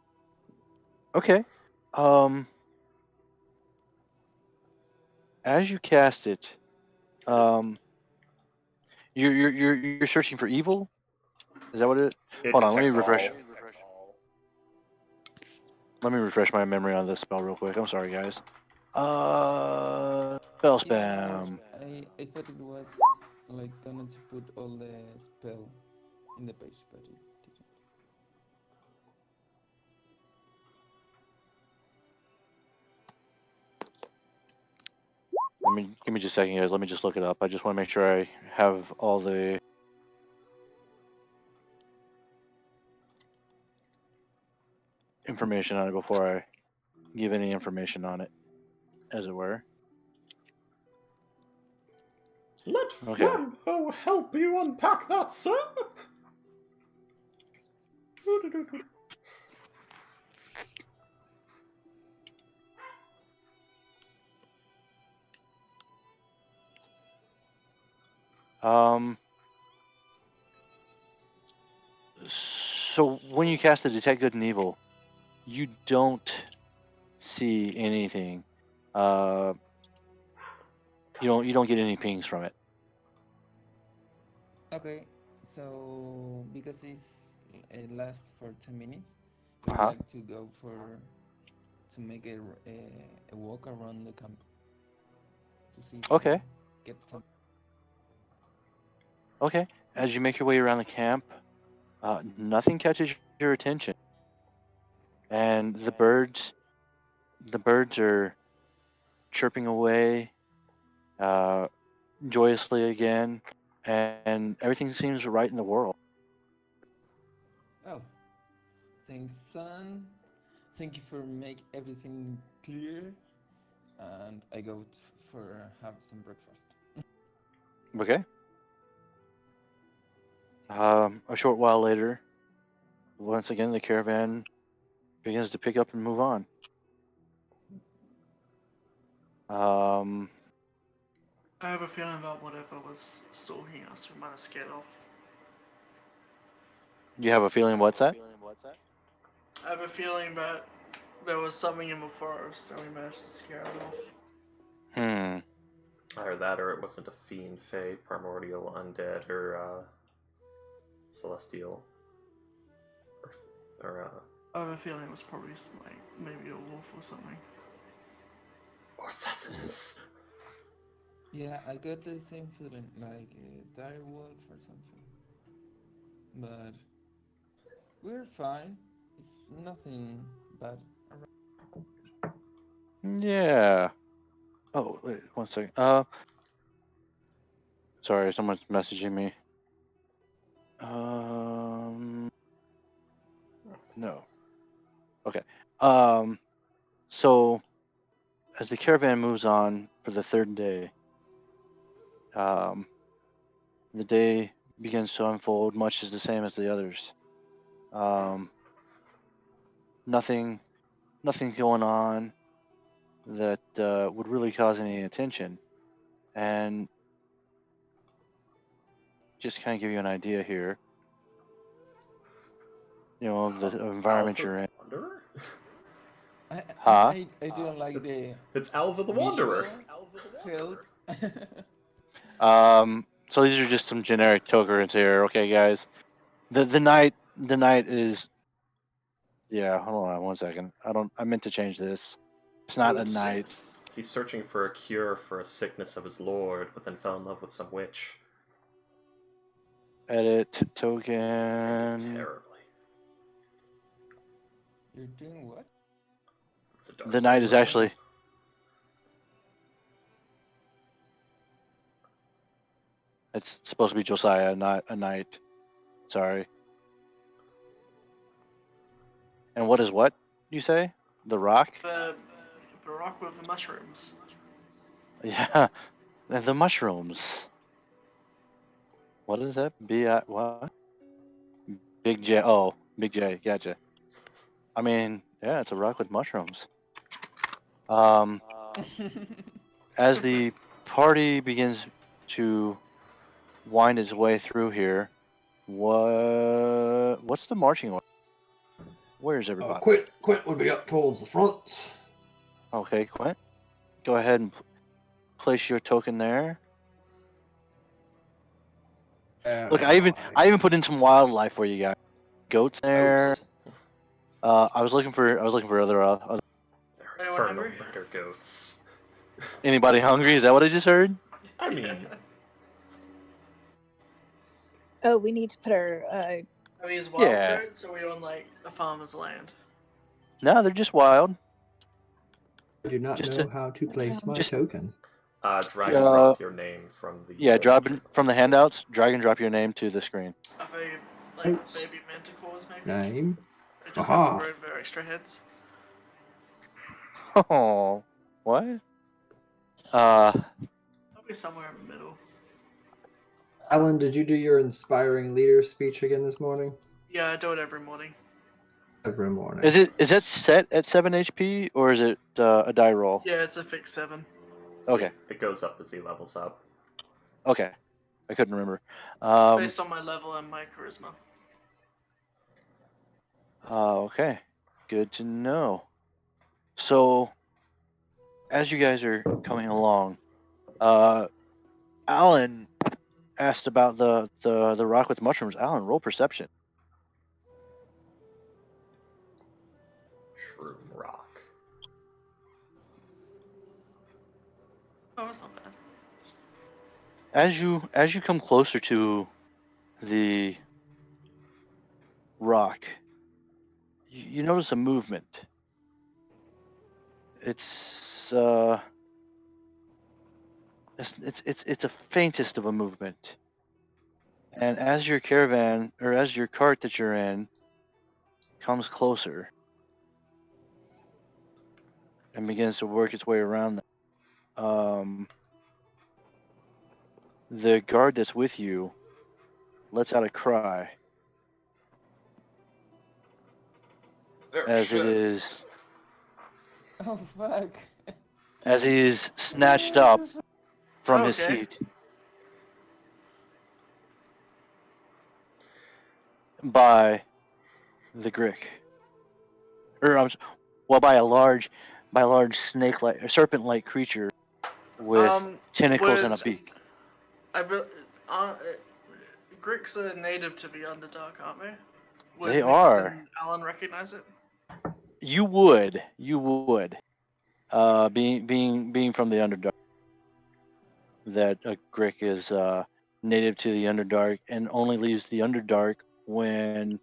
Okay. As you cast it, you're searching for evil. Is that what it? It Hold on. Let me detects refresh. all. Let me refresh my memory on this spell real quick. I'm sorry, guys. Spell Yeah, no spam. worries. I thought it was like gonna to put all the spell in the page, but it didn't. Give me just a second, guys. Let me just look it up. I just want to make sure I have all the information on it before I give any information on it, as it were. Let Okay. Flambeau help you unpack that, sir. So when you cast the detect good and evil, you don't see anything. You don't get any pings from it. Okay, so because it lasts for 10 minutes, I would Uh-huh. like to go to make a walk around the camp to see if I Okay. get some. Okay. As you make your way around the camp, nothing catches your attention, and the birds are chirping away joyously again, and everything seems right in the world. Oh, thanks, son. Thank you for make everything clear. And I go for have some breakfast. Okay. A short while later, once again, the caravan begins to pick up and move on. I have a feeling about whatever was stalking us, we might have scared off. You have a feeling what's that? I have a feeling that there was something in the forest and we managed to scare it off. Either that or it wasn't a fiend, fey, primordial, undead, or celestial. Or I have a feeling it was probably like maybe a wolf or something. Or assassins. Yeah, I got the same feeling, like a dire wolf or something. But we're fine. It's nothing bad. Yeah. Oh, wait, 1 second. Sorry, someone's messaging me. No. Okay. So as the caravan moves on for the third day, the day begins to unfold much as the same as the others. Nothing going on that would really cause any attention. And just kind of give you an idea here, of the environment Alva you're the in. Wanderer? Huh? I didn't like the It's Alva the Wanderer. visual help. So these are just some generic tokens here. Okay, guys. The night is. Yeah, hold on 1 second. I meant to change this. It's not a night. He's searching for a cure for a sickness of his lord, but then fell in love with some witch. Edit Ended token. terribly. You're doing what? It's a Dark The Souls night is reference. actually. It's supposed to be Josiah, not a knight. Sorry. And what is what you say? The rock? The rock with the mushrooms. Yeah, the mushrooms. What is that? What? Big J. Oh, Big J. Gotcha. I mean, yeah, it's a rock with mushrooms. As the party begins to wind its way through here, what's the marching order? Where's everybody? Quint would be up towards the front. Okay, Quint, go ahead and place your token there. Look, I even put in some wildlife for you guys. Goats there. Oops. I was looking for other. They're infernal murder goats. Anybody hungry? Is that what I just heard? I mean, Oh, we need to put our. Are these wild Yeah. goats, or are we on like a farmer's land? No, they're just wild. I do not Just know a- how to place my just- token. drag and drop your name from the. Yeah, from the handouts. Drag and drop your name to the screen. Are they like Oops. baby manticores, maybe? Name. They just Aha. have grown their extra heads. Oh, what? Probably somewhere in the middle. Alan, did you do your inspiring leader speech again this morning? Yeah, I do it every morning. Every morning. is that set at 7 HP or is it a die roll? Yeah, it's a fixed 7. Okay, It goes up as he levels up. okay. I couldn't remember. Based on my level and my charisma. Okay, good to know. So, as you guys are coming along, Alan asked about the rock with mushrooms. Alan, roll perception. Shroom Rock. Oh, that's not bad. As you come closer to the rock, you notice a movement. It's a faintest of a movement. And as your caravan or as your cart that you're in comes closer and begins to work its way around them, the guard that's with you lets out a cry as it is Oh fuck! as he is snatched up from his Okay. seat by the Grick, or by a large snake-like or serpent-like creature with tentacles and a would- beak. Gricks are native to the Underdark, aren't they? Would They Nix are. and Alan recognize it? You would. Being from the Underdark, that a Grick is native to the Underdark and only leaves the Underdark when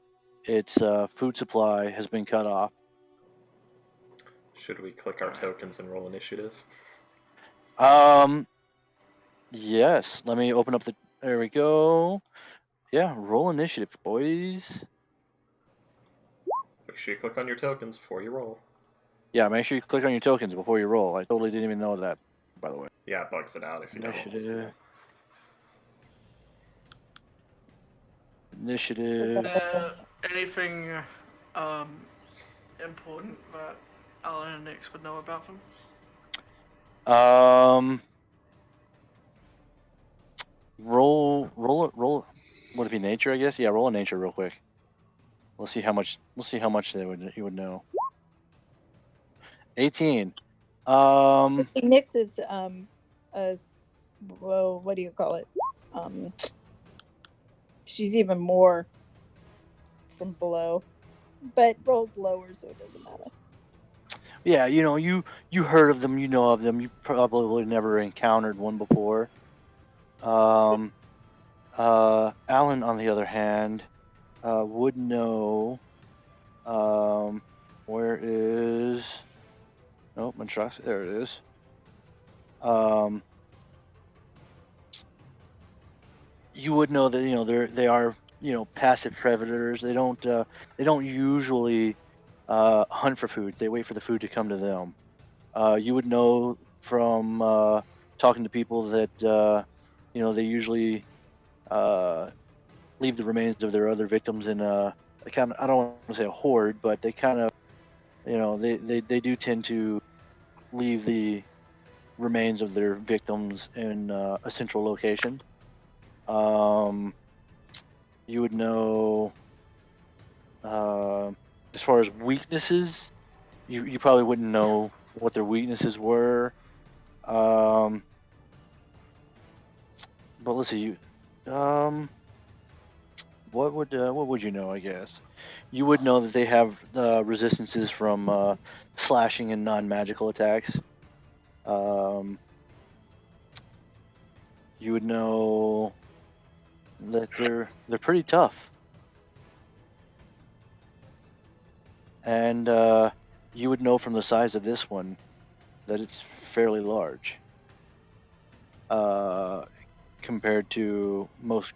its food supply has been cut off. Should we click our tokens and roll initiative? Yes. Let me open up the. There we go. Yeah, roll initiative, boys. Make sure you click on your tokens before you roll. Yeah, make sure you click on your tokens before you roll. I totally didn't even know that, by the way. Yeah, it bugs it out if you Initiative. don't. Initiative. Anything important that Alan and Nix would know about them? Roll. Would it be nature? I guess. Yeah, roll a nature real quick. We'll see how much he would know. 18. Nix is well, what do you call it? She's even more from below, but rolled lower, so it doesn't matter. Yeah, you heard of them, you know of them. You probably never encountered one before. Alan, on the other hand, would know. Where is? Nope, monstrosity. There it is. You would know that they are passive predators. They don't usually hunt for food. They wait for the food to come to them. You would know from talking to people that they usually leave the remains of their other victims in a kind of, I don't want to say a horde, but they kind of they do tend to leave the remains of their victims in a central location. You would know as far as weaknesses, you probably wouldn't know what their weaknesses were. But let's see. What would you know? I guess you would know that they have resistances from slashing and non-magical attacks. You would know that they're pretty tough, and you would know from the size of this one that it's fairly large compared to most.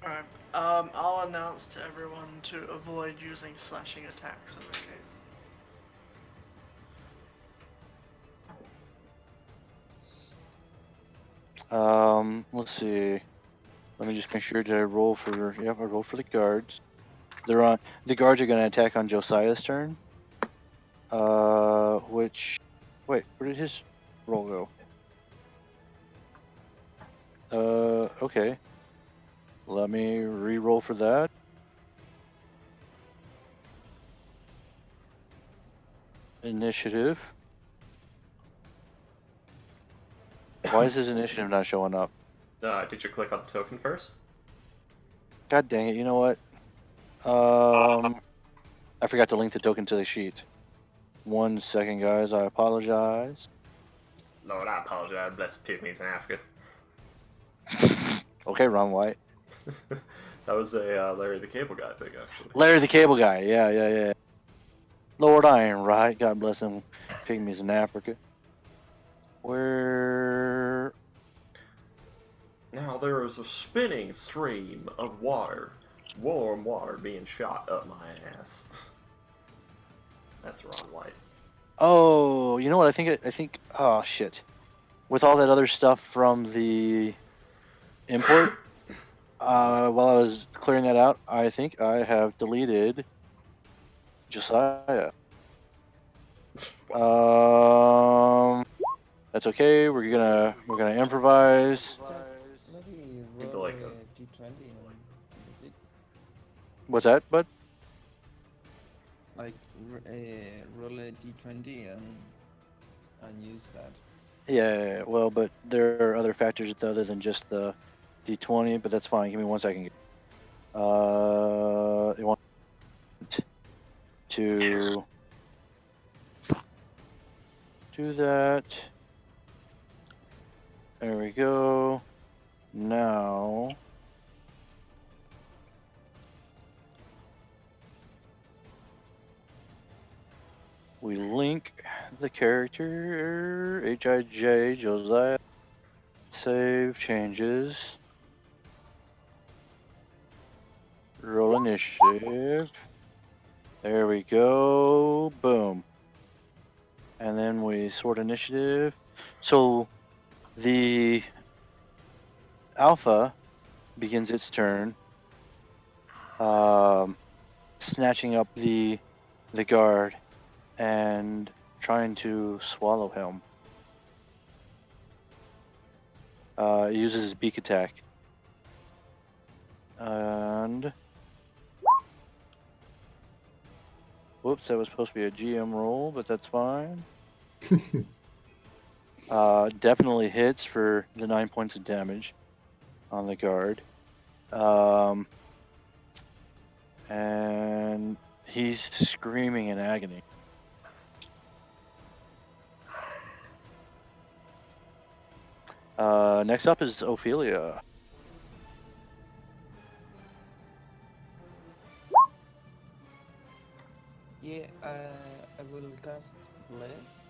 Alright. I'll announce to everyone to avoid using slashing attacks in this case. Let's see. Let me just make sure. Did I roll for? Yep, I rolled for the guards. They're on. The guards are going to attack on Josiah's turn. Which, wait, where did his roll go? Okay. Let me re-roll for that. Initiative. Why is his initiative not showing up? Did you click on the token first? God dang it! You know what? I forgot to link the token to the sheet. 1 second, guys. I apologize. Lord, I apologize. Bless the pygmies in Africa. Okay, Ron White. That was a Larry the Cable Guy thing, actually. Larry the Cable Guy. Yeah. Lord Iron, right? God bless them pygmies in Africa. Where? Now there is a spinning stream of water, warm water being shot up my ass. That's Ron White. Oh, you know what? I think. Oh shit! With all that other stuff from the import, while I was clearing that out, I think I have deleted Josiah. That's okay. We're gonna improvise. Maybe Into roll like a a- d20 and that's it. What's that, bud? Like roll a d20 and use that. Yeah. Well, but there are other factors other than just the D20, but that's fine. Give me 1 second. You want to do that. There we go. Now we link the character Hij Josiah. Save changes. Roll initiative. There we go. Boom. And then we sort initiative. So the alpha begins its turn, snatching up the guard and trying to swallow him. It uses his beak attack. And whoops, that was supposed to be a GM roll, but that's fine. Definitely hits for the 9 points of damage on the guard. And he's screaming in agony. Next up is Ophelia. Yeah, I will cast Bless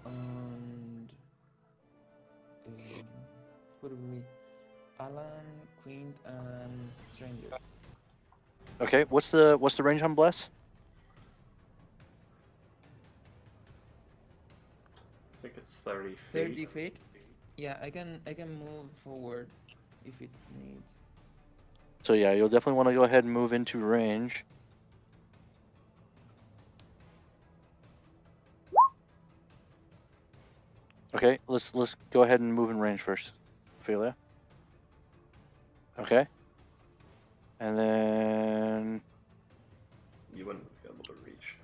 and what do we? Alan, Queen, and Stranger. Okay, what's the range on Bless? I think it's 30 feet. 30 feet. Yeah, I can move forward if it needs. So yeah, you'll definitely want to go ahead and move into range. Okay, let's go ahead and move in range first, Ophelia. Okay. And then You wouldn't be able to reach.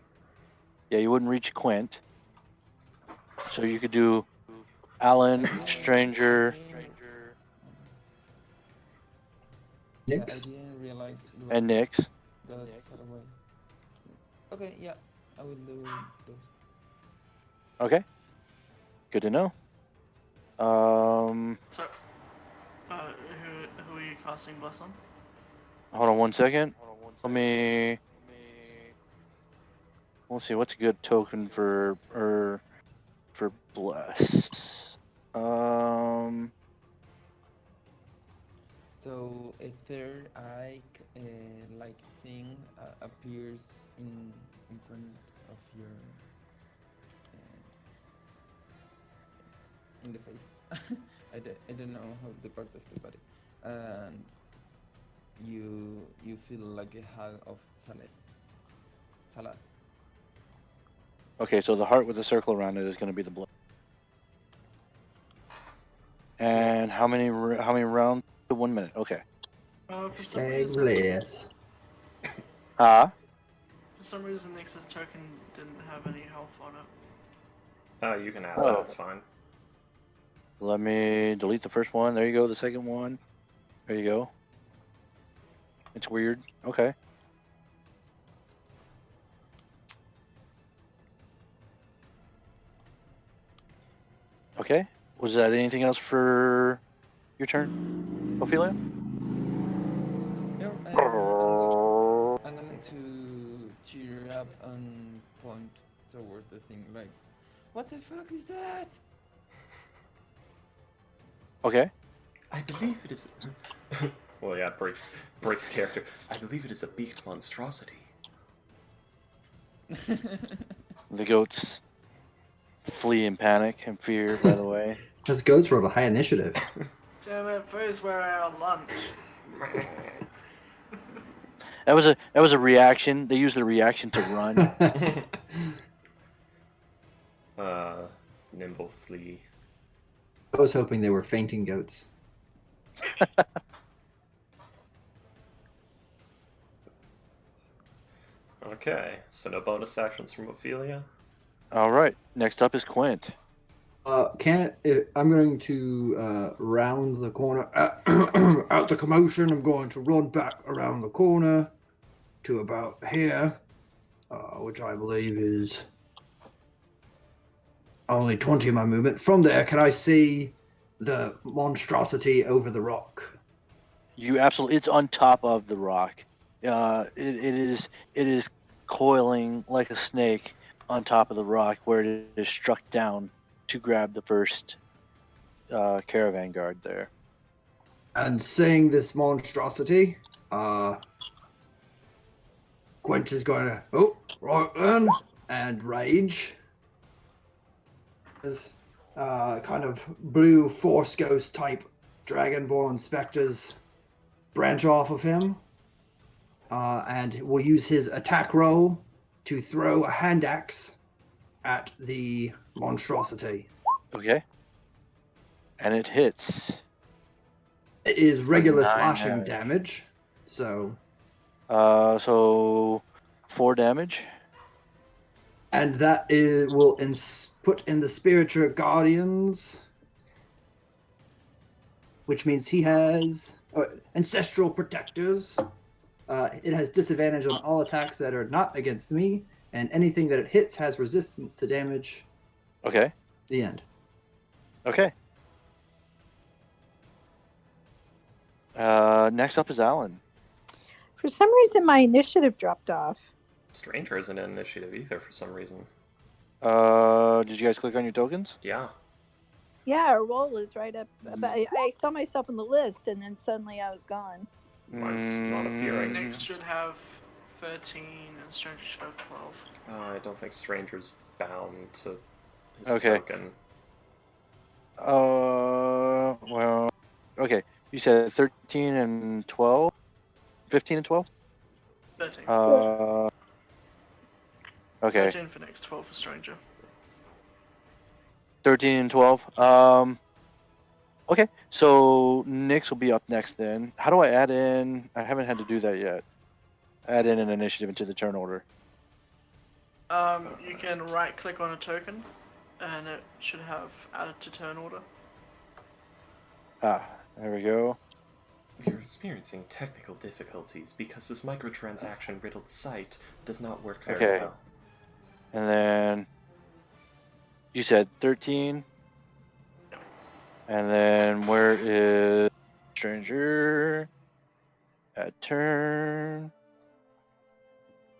yeah, you wouldn't reach Quint. So you could do Alan, Stranger, Yeah, I Nix? didn't realize it and was Nyx. that far away. Okay, yeah, I will do those. Okay. Good to know. So, who are you casting Bless on? Hold on one second. Let's see what's a good token for Bless. So a third eye like thing appears in front of your in the face. I don't know how the part of the body, and you feel like a hug of salad. Okay, so the heart with a circle around it is going to be the blood. And how many rounds? 1 minute. Okay. For some Stay reason, bless. Ah. for some reason, Nyx's token didn't have any health on it. You can add Oh. that, it's fine. Let me delete the first one. There you go. The second one. There you go. It's weird. Okay. Okay. Was that anything else for your turn, Ophelia? No, I'm going to cheer up and point toward the thing like, what the fuck is that? Okay. I believe it is. Well, yeah, breaks character. I believe it is a beaked monstrosity. The goats flee in panic and fear, by the way. Those goats rolled a high initiative. Damn it, Foe's where I on lunch. That was a reaction. They used the reaction to run. Nimble flee. I was hoping they were fainting goats. Okay, so no bonus actions from Ophelia. All right. Next up is Quint. I'm going to round the corner out the commotion. I'm going to run back around the corner to about here, which I believe is only 20 of my movement. From there, can I see the monstrosity over the rock? You absolutely. It's on top of the rock. It is coiling like a snake on top of the rock, where it is struck down to grab the first caravan guard there. And seeing this monstrosity, Gwent is going to, oh, right then, and rage. As kind of blue force ghost type dragonborn specters branch off of him, and will use his attack roll to throw a hand axe at the monstrosity. Okay. And it hits. It is regular 9 slashing damage, so. So 4 damage. And that will put in the spiritual guardians, which means he has ancestral protectors. It has disadvantage on all attacks that are not against me, and anything that it hits has resistance to damage. Okay. The end. Okay. Next up is Alan. For some reason, my initiative dropped off. Stranger isn't in initiative either for some reason. Did you guys click on your tokens? Yeah. Yeah, our roll is right up. But I saw myself on the list, and then suddenly I was gone. Mine's not appearing. Nick should have 13 and Stranger should have 12. I don't think Stranger's bound to his Okay. token. Well, okay. You said 13 and 12? 15 and 12? 13. Okay. 13 for Nick's, 12 for Stranger. 13 and 12. Okay, so Nyx will be up next then. How do I add in? I haven't had to do that yet. Add in an initiative into the turn order. You can right click on a token and it should have added to turn order. Ah, there we go. We are experiencing technical difficulties because this microtransaction riddled site does not work very Okay. well. And then you said 13. And then where is Stranger? At turn.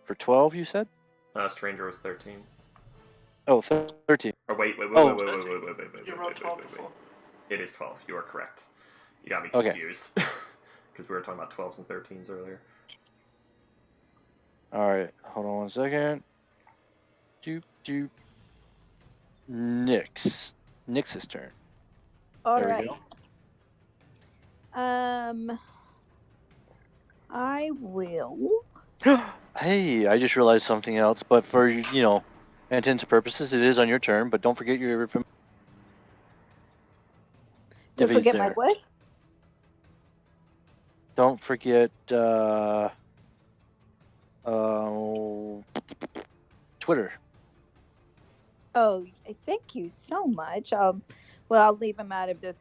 For 12, you said? Stranger was 13. Oh, 13. Or wait. You rolled 12 before. It is 12. You are correct. You got me Okay. confused. Because we were talking about 12s and 13s earlier. Alright, hold on one second. Doop. Nyx's turn. All There we right. I will. Hey, I just realized something else, but for, intents and purposes, it is on your turn, but don't forget your... Don't David's forget my there. what? Don't forget, Twitter. Oh, thank you so much. Well, I'll leave him out of this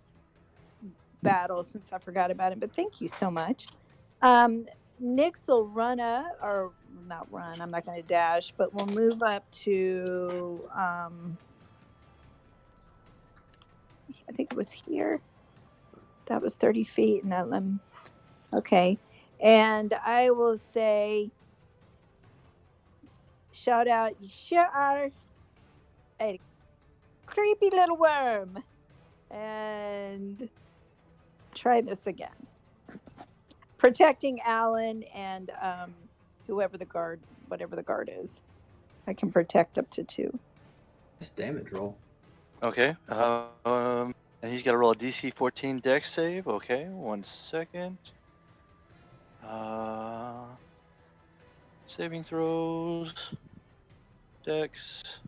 battle since I forgot about him, but thank you so much. Nyx will run up, or not run, I'm not going to dash, but we'll move up to, I think it was here. That was 30 feet, and that okay. And I will say, shout out, you sure are a creepy little worm. And try this again. Protecting Alan and whatever the guard is. I can protect up to 2. This damage roll. Okay. And he's got to roll a DC 14 Dex save. Okay, 1 second. Saving throws. Dex.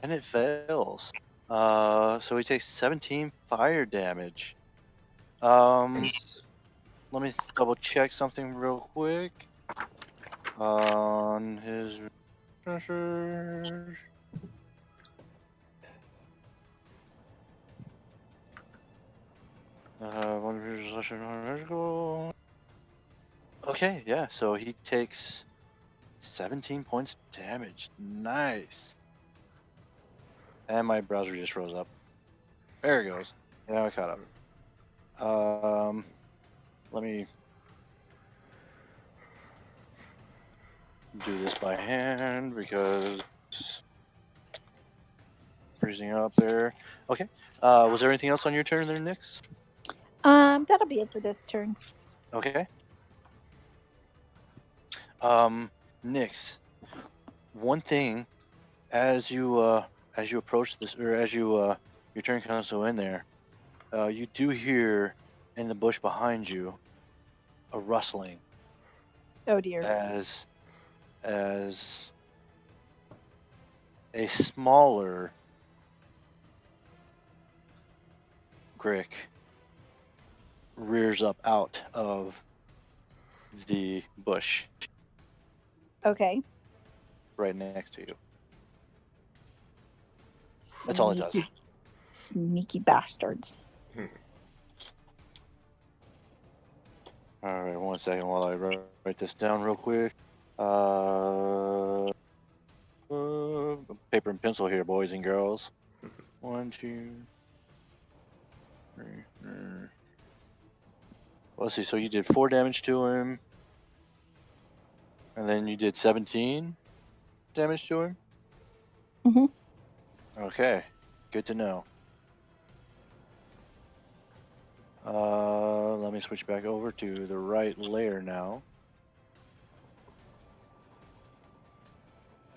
And it fails. So he takes 17 fire damage. Let me double check something real quick. On his treasures. One magical. Okay, yeah. So he takes 17 points damage. Nice. And my browser just froze up. There it goes. Yeah, I caught up. Let me do this by hand because freezing up there. Okay. Was there anything else on your turn there, Nix? That'll be it for this turn. Okay. Nix, one thing as you approach this, or as your turn comes to in there, you do hear in the bush behind you a rustling Oh dear. as a smaller Grick rears up out of the bush Okay. right next to you. That's all it does. Sneaky bastards. All right, 1 second while I write this down real quick. Paper and pencil here, boys and girls. 1, 2, 3, 4. Let's see. So you did 4 damage to him, and then you did 17 damage to him. Mhm. Okay, good to know. Let me switch back over to the right layer now.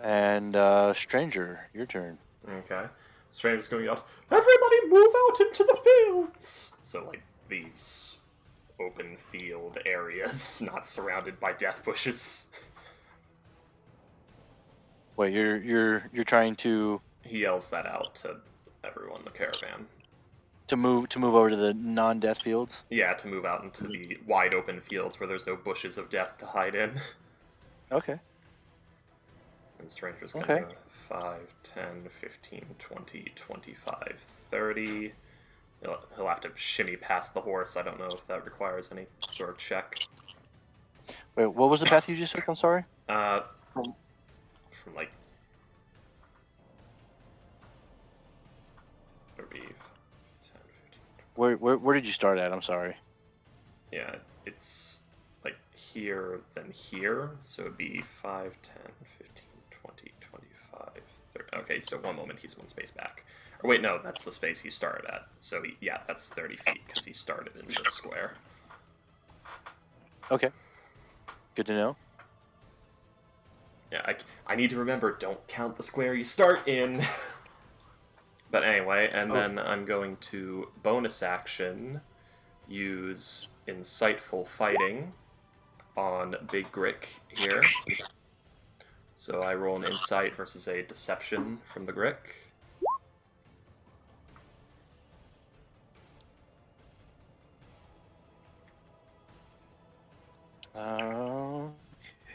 And Stranger, your turn. Okay. Stranger's going out. Everybody move out into the fields! So, like, these open field areas, not surrounded by death bushes. Wait, you're trying to He yells that out to everyone in the caravan. move over to the non-death fields? Yeah, to move out into the wide open fields where there's no bushes of death to hide in. Okay. And Stranger's gonna Okay. go 5, 10, 15, 20, 25, 30. He'll have to shimmy past the horse. I don't know if that requires any sort of check. Wait, what was the path you just took? I'm sorry. From like 30, 10, 15. Where did you start at? I'm sorry. Yeah, it's like here, then here. So it'd be 5, 10, 15, 20, 25, 30. Okay, so one moment, he's one space back. Or wait, no, that's the space he started at. So yeah, that's 30 feet because he started in this square. Okay. Good to know. Yeah, I need to remember, don't count the square you start in. But anyway, and then I'm going to bonus action use Insightful Fighting on Big Grick here. So I roll an Insight versus a Deception from the Grick.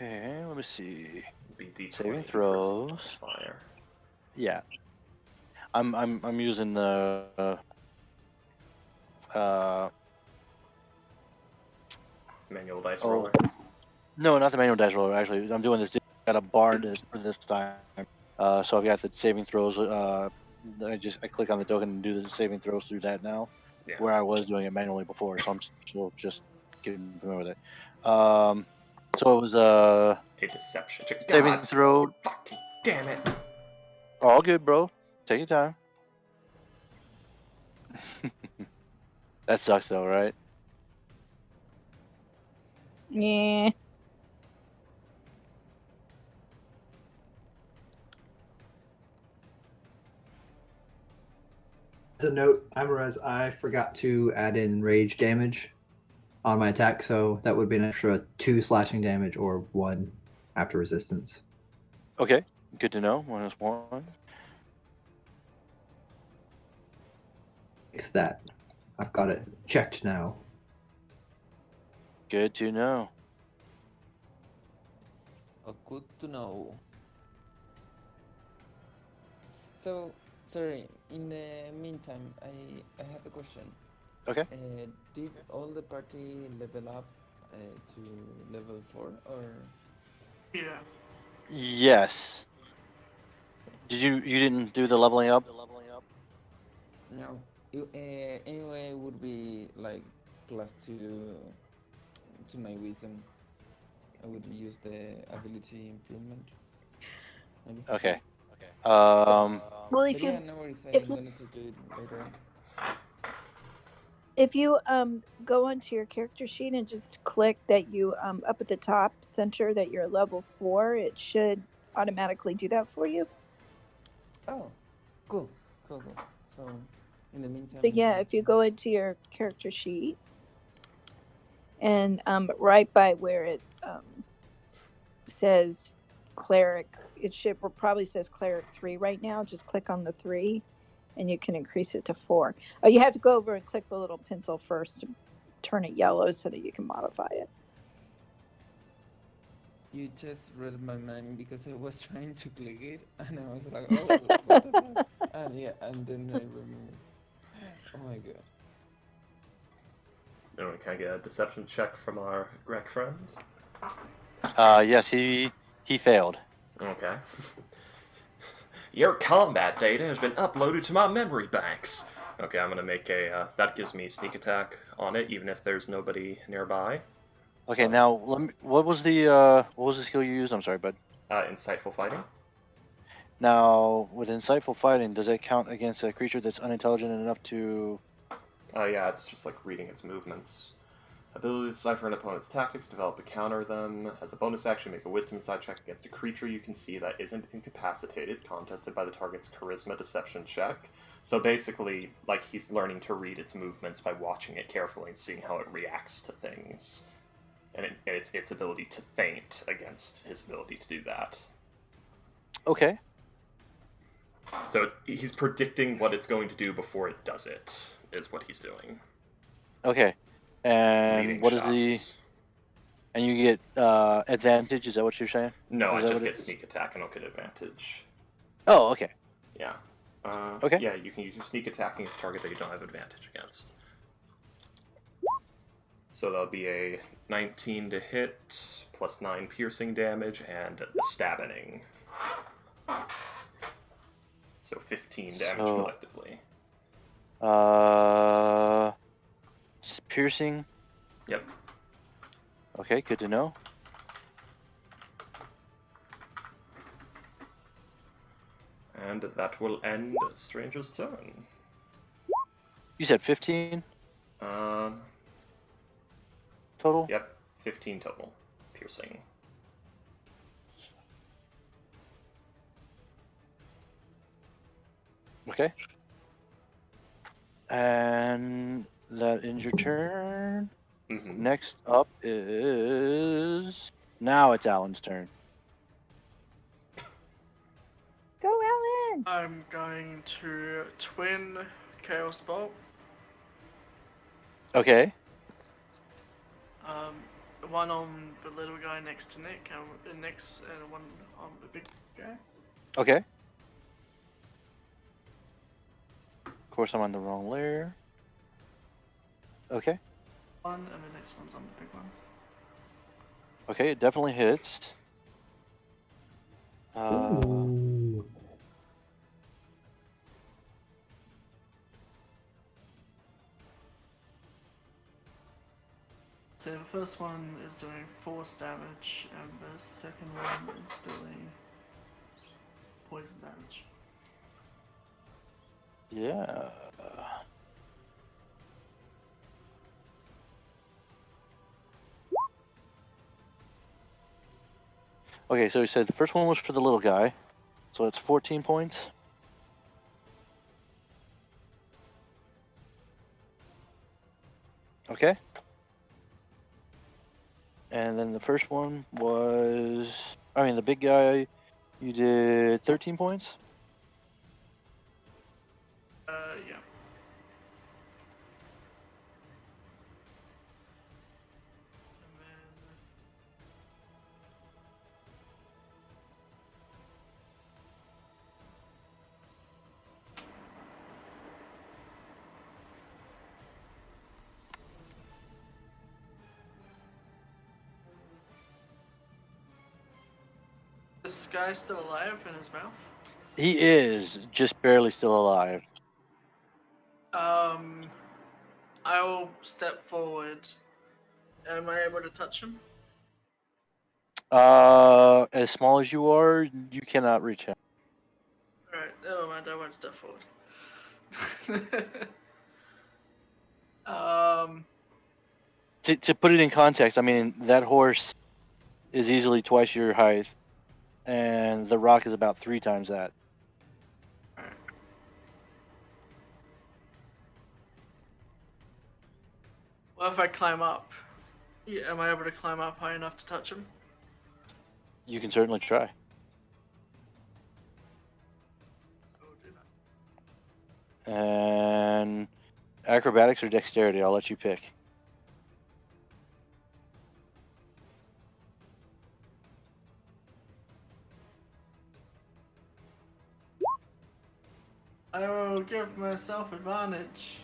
Okay, let me see. Be D20 Saving for throws. Fire. Yeah. I'm using the Manual dice roller. No, not the manual dice roller. Actually, I'm doing this. Got a bar for this time. So I've got the saving throws. I click on the token and do the saving throws through that now. Yeah. Where I was doing it manually before, so I'm still just getting familiar with it. So it was A Deception. saving God throw. fucking damn it. All good, bro. Take your time. That sucks though, right? Yeah. As a note, Amaraz, I forgot to add in rage damage on my attack, so that would be an extra 2 slashing damage or 1 after resistance. Okay, good to know. -1. Fix that. I've got it checked now. Good to know. Oh, good to know. So, sorry. In the meantime, I have a question. Okay. Did all the party level up to level 4 or Yeah. Yes. You didn't do the leveling up? no? Anyway, it would be like +2 to my wisdom. I would use the ability improvement. Maybe. Okay. Well, But yeah, no worries. if I'm you gonna do it later on. if you go onto your character sheet and just click that you up at the top center that you're level 4, it should automatically do that for you. Oh, cool. So, in the So meantime, yeah, if you go into your character sheet and right by where it says cleric, it should probably says cleric 3 right now. Just click on the 3 and you can increase it to 4. Oh, you have to go over and click the little pencil first to turn it yellow so that you can modify it. you just read my mind because I was trying to click it and I was like, oh, what the fuck? And yeah, and then I remember. Oh my god. Anyone can I get a deception check from our Greg friend? Yes, he failed. Okay. Your combat data has been uploaded to my memory banks. Okay, I'm gonna make a. That gives me sneak attack on it, even if there's nobody nearby. Okay, So, now what was the skill you used? I'm sorry, bud. insightful fighting. Now, with insightful fighting, does it count against a creature that's unintelligent enough to? Yeah, it's just like reading its movements. Ability to decipher an opponent's tactics, develop to counter them. As a bonus action, make a wisdom insight check against a creature you can see that isn't incapacitated, contested by the target's charisma deception check. So basically, like, he's learning to read its movements by watching it carefully and seeing how it reacts to things. And its ability to feint against his ability to do that. Okay. So he's predicting what it's going to do before it does it, is what he's doing. Okay. And Leading what is shots. the? And you get advantage. Is that what you're saying? No, I Is that just what it get is? sneak attack and don't get advantage. Oh, okay. Yeah. Okay. Yeah, you can use your sneak attack against a target that you don't have advantage against. So that'll be a 19 to hit, plus 9 piercing damage, and the stabbening. So 15 damage So- collectively. Piercing. Yep. Okay, good to know. And that will end Stranger's turn. You said 15 total. Yep, 15 total piercing. Okay. And that ends your turn. Mm-hmm. Next up is now it's Alan's turn. Go, Alan! I'm going to twin Chaos Bolt. Okay. One on the little guy next to Nick, and one on the big guy. Okay. Of course, I'm on the wrong layer. Okay. One, and the next one's on the big one. Okay, it definitely hits. Ooh. So the first one is doing force damage, and the second one is doing poison damage. Yeah. Okay, so he said the first one was for the little guy, so it's 14 points. Okay. And then the first one was, the big guy, you did 13 points? Yeah. And then This guy still alive in his mouth? He is just barely still alive. I will step forward. Am I able to touch him? As small as you are, you cannot reach him. Alright, never mind, I won't step forward. To put it in context, I mean, that horse is easily twice your height, and the rock is about 3 times that. Alright. Well, if I climb up, am I able to climb up high enough to touch him? You can certainly try. I will do that. And acrobatics or dexterity, I'll let you pick. I will give myself advantage.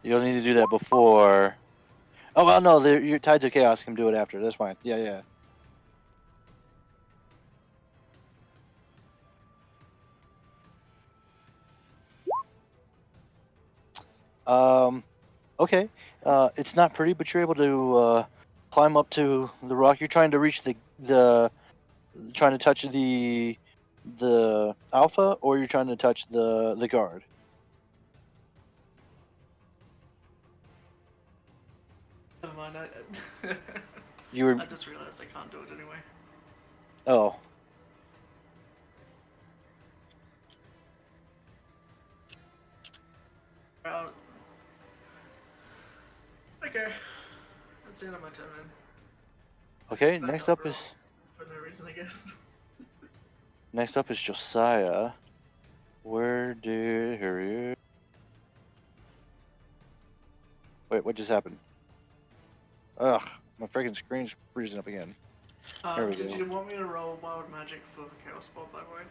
You'll need to do that before. Oh, well, no, your Tides of Chaos can do it after. That's fine. Yeah. Okay. It's not pretty, but you're able to climb up to the rock. You're trying to reach trying to touch the alpha, or you're trying to touch the guard. Never mind, You were I just realized I can't do it anyway. oh. Well, okay. That's the end of my turn then. Okay. Since I Next got up is rolled for no reason, I guess. Josiah. Where did you? Wait, what just happened? Ugh, my freaking screen's freezing up again. There we Did go. you want me to roll wild magic for the chaos ball, by the way?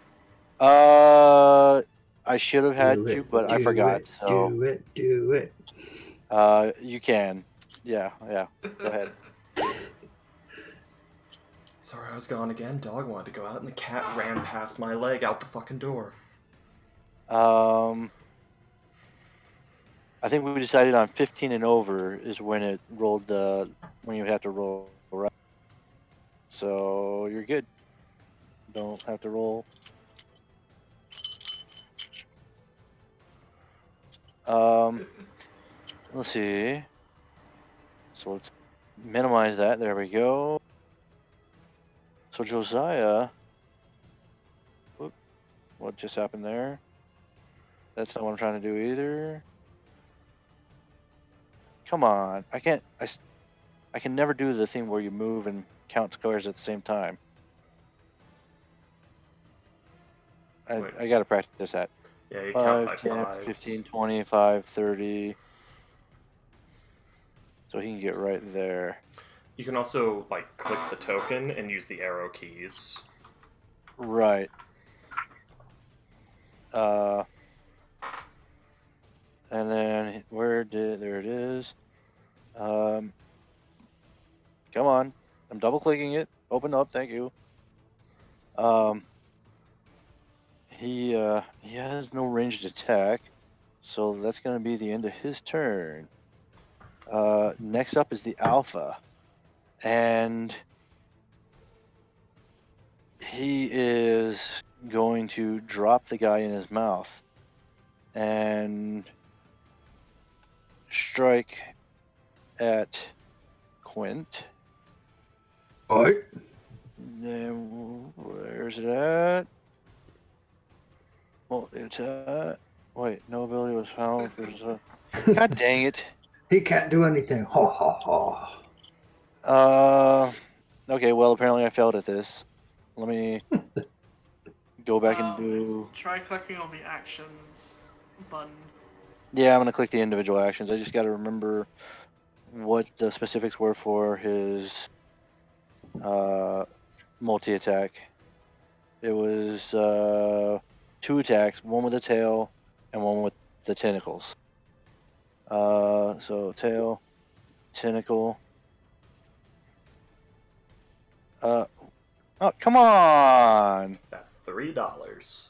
I should have had Do you, it, but I do forgot. it, So, do it. you can. Yeah. Go ahead. Sorry, I was gone again. Dog wanted to go out, and the cat ran past my leg out the fucking door. I think we decided on 15 and over is when it rolled. When you have to roll, right? So you're good. Don't have to roll. Let's see. So let's minimize that. There we go. So Josiah, whoop, what just happened there? That's not what I'm trying to do either. Come on, I can't. I can never do the thing where you move and count squares at the same time. Wait. I gotta practice that. Yeah, you count by 5, 10, fives. 15, 25, 30. So he can get right there. You can also, like, click the token and use the arrow keys. Right. And then there it is. Come on. I'm double clicking it. Open up, thank you. He has no ranged attack, so that's gonna be the end of his turn. Next up is the alpha. And he is going to drop the guy in his mouth and strike at Quint. Alright. Then where's it at? Well, it's wait, no ability was found for God dang it. He can't do anything. Ha ha ha. Okay, well apparently I failed at this. Let me go back and do. Try clicking on the actions button. Yeah, I'm gonna click the individual actions. I just gotta remember what the specifics were for his multi-attack. It was 2 attacks, one with a tail and one with the tentacles. So tail, tentacle. Oh, come on! That's $3.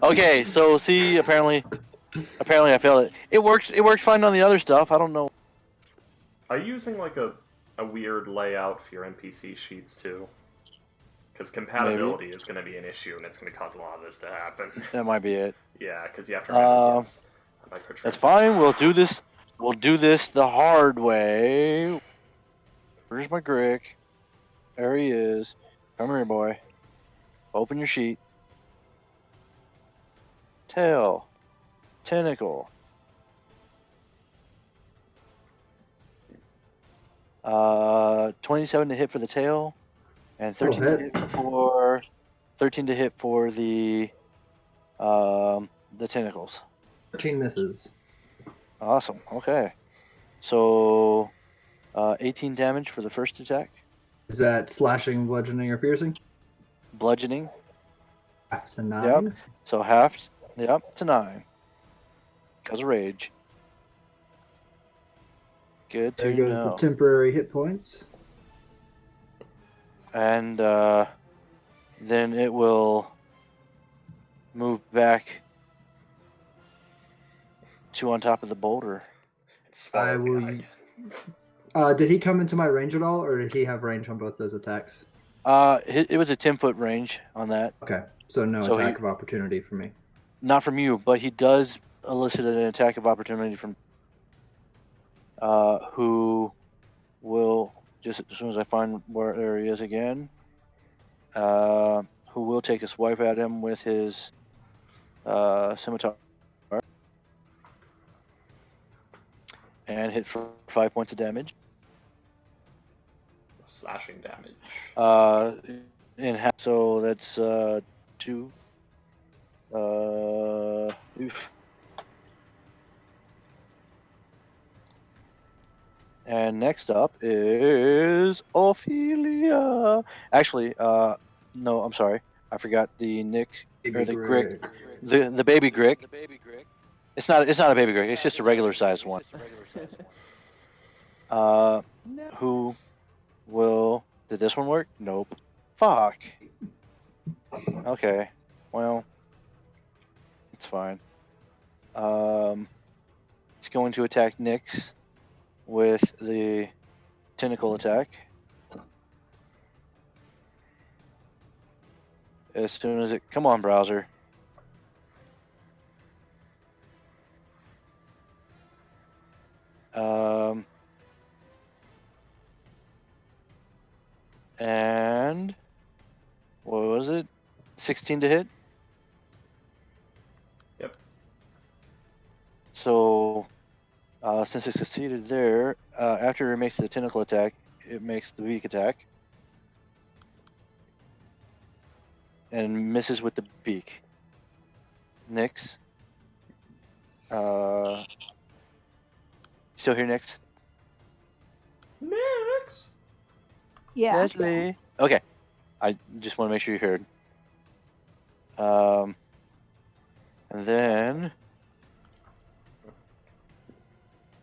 Okay, so see, apparently I failed it. It works fine on the other stuff. I don't know. Are you using like a weird layout for your NPC sheets too? Because compatibility is going to be an issue, and it's going to cause a lot of this to happen. That might be it. Yeah, because you have to remember this is a microtransaction. That's fine. We'll do this. We'll do this the hard way. Where's my Grick? There he is. Come here, boy. Open your sheet. Tail. Tentacle. 27 to hit for the tail, and 13 to hit for 13 to hit for the tentacles. 13 misses. Awesome. Okay. So 18 damage for the first attack. Is that slashing, bludgeoning, or piercing? Bludgeoning. Half to 9. Yep. So halved. Yep, to 9. Because of rage. Good to There goes know. the temporary hit points. And then it will move back to on top of the boulder. It's I swallowed will. guy. Did he come into my range at all, or did he have range on both those attacks? It was a 10-foot range on that. Okay, so no So attack of opportunity for me. Not from you, but he does elicit an attack of opportunity from who will, just as soon as I find where he is again, who will take a swipe at him with his scimitar and hit for 5 points of damage. Slashing damage. In half, so that's 2. Oof. And next up is Ophelia. Actually, no, I'm sorry. I forgot the Nick or the Grick. The baby Grick. It's not a baby Grick. It's just a regular sized one. Who will? Did this one work? Nope. Fuck. Okay. Well, it's fine. It's going to attack Nyx with the tentacle attack. As soon as it... Come on, browser. And... What was it? 16 to hit? Yep. So... since it succeeded there, after it makes the tentacle attack, it makes the beak attack. And misses with the beak. Nyx. Still here, Nyx? Next. Yeah. Leslie. Okay. I just want to make sure you heard. And then...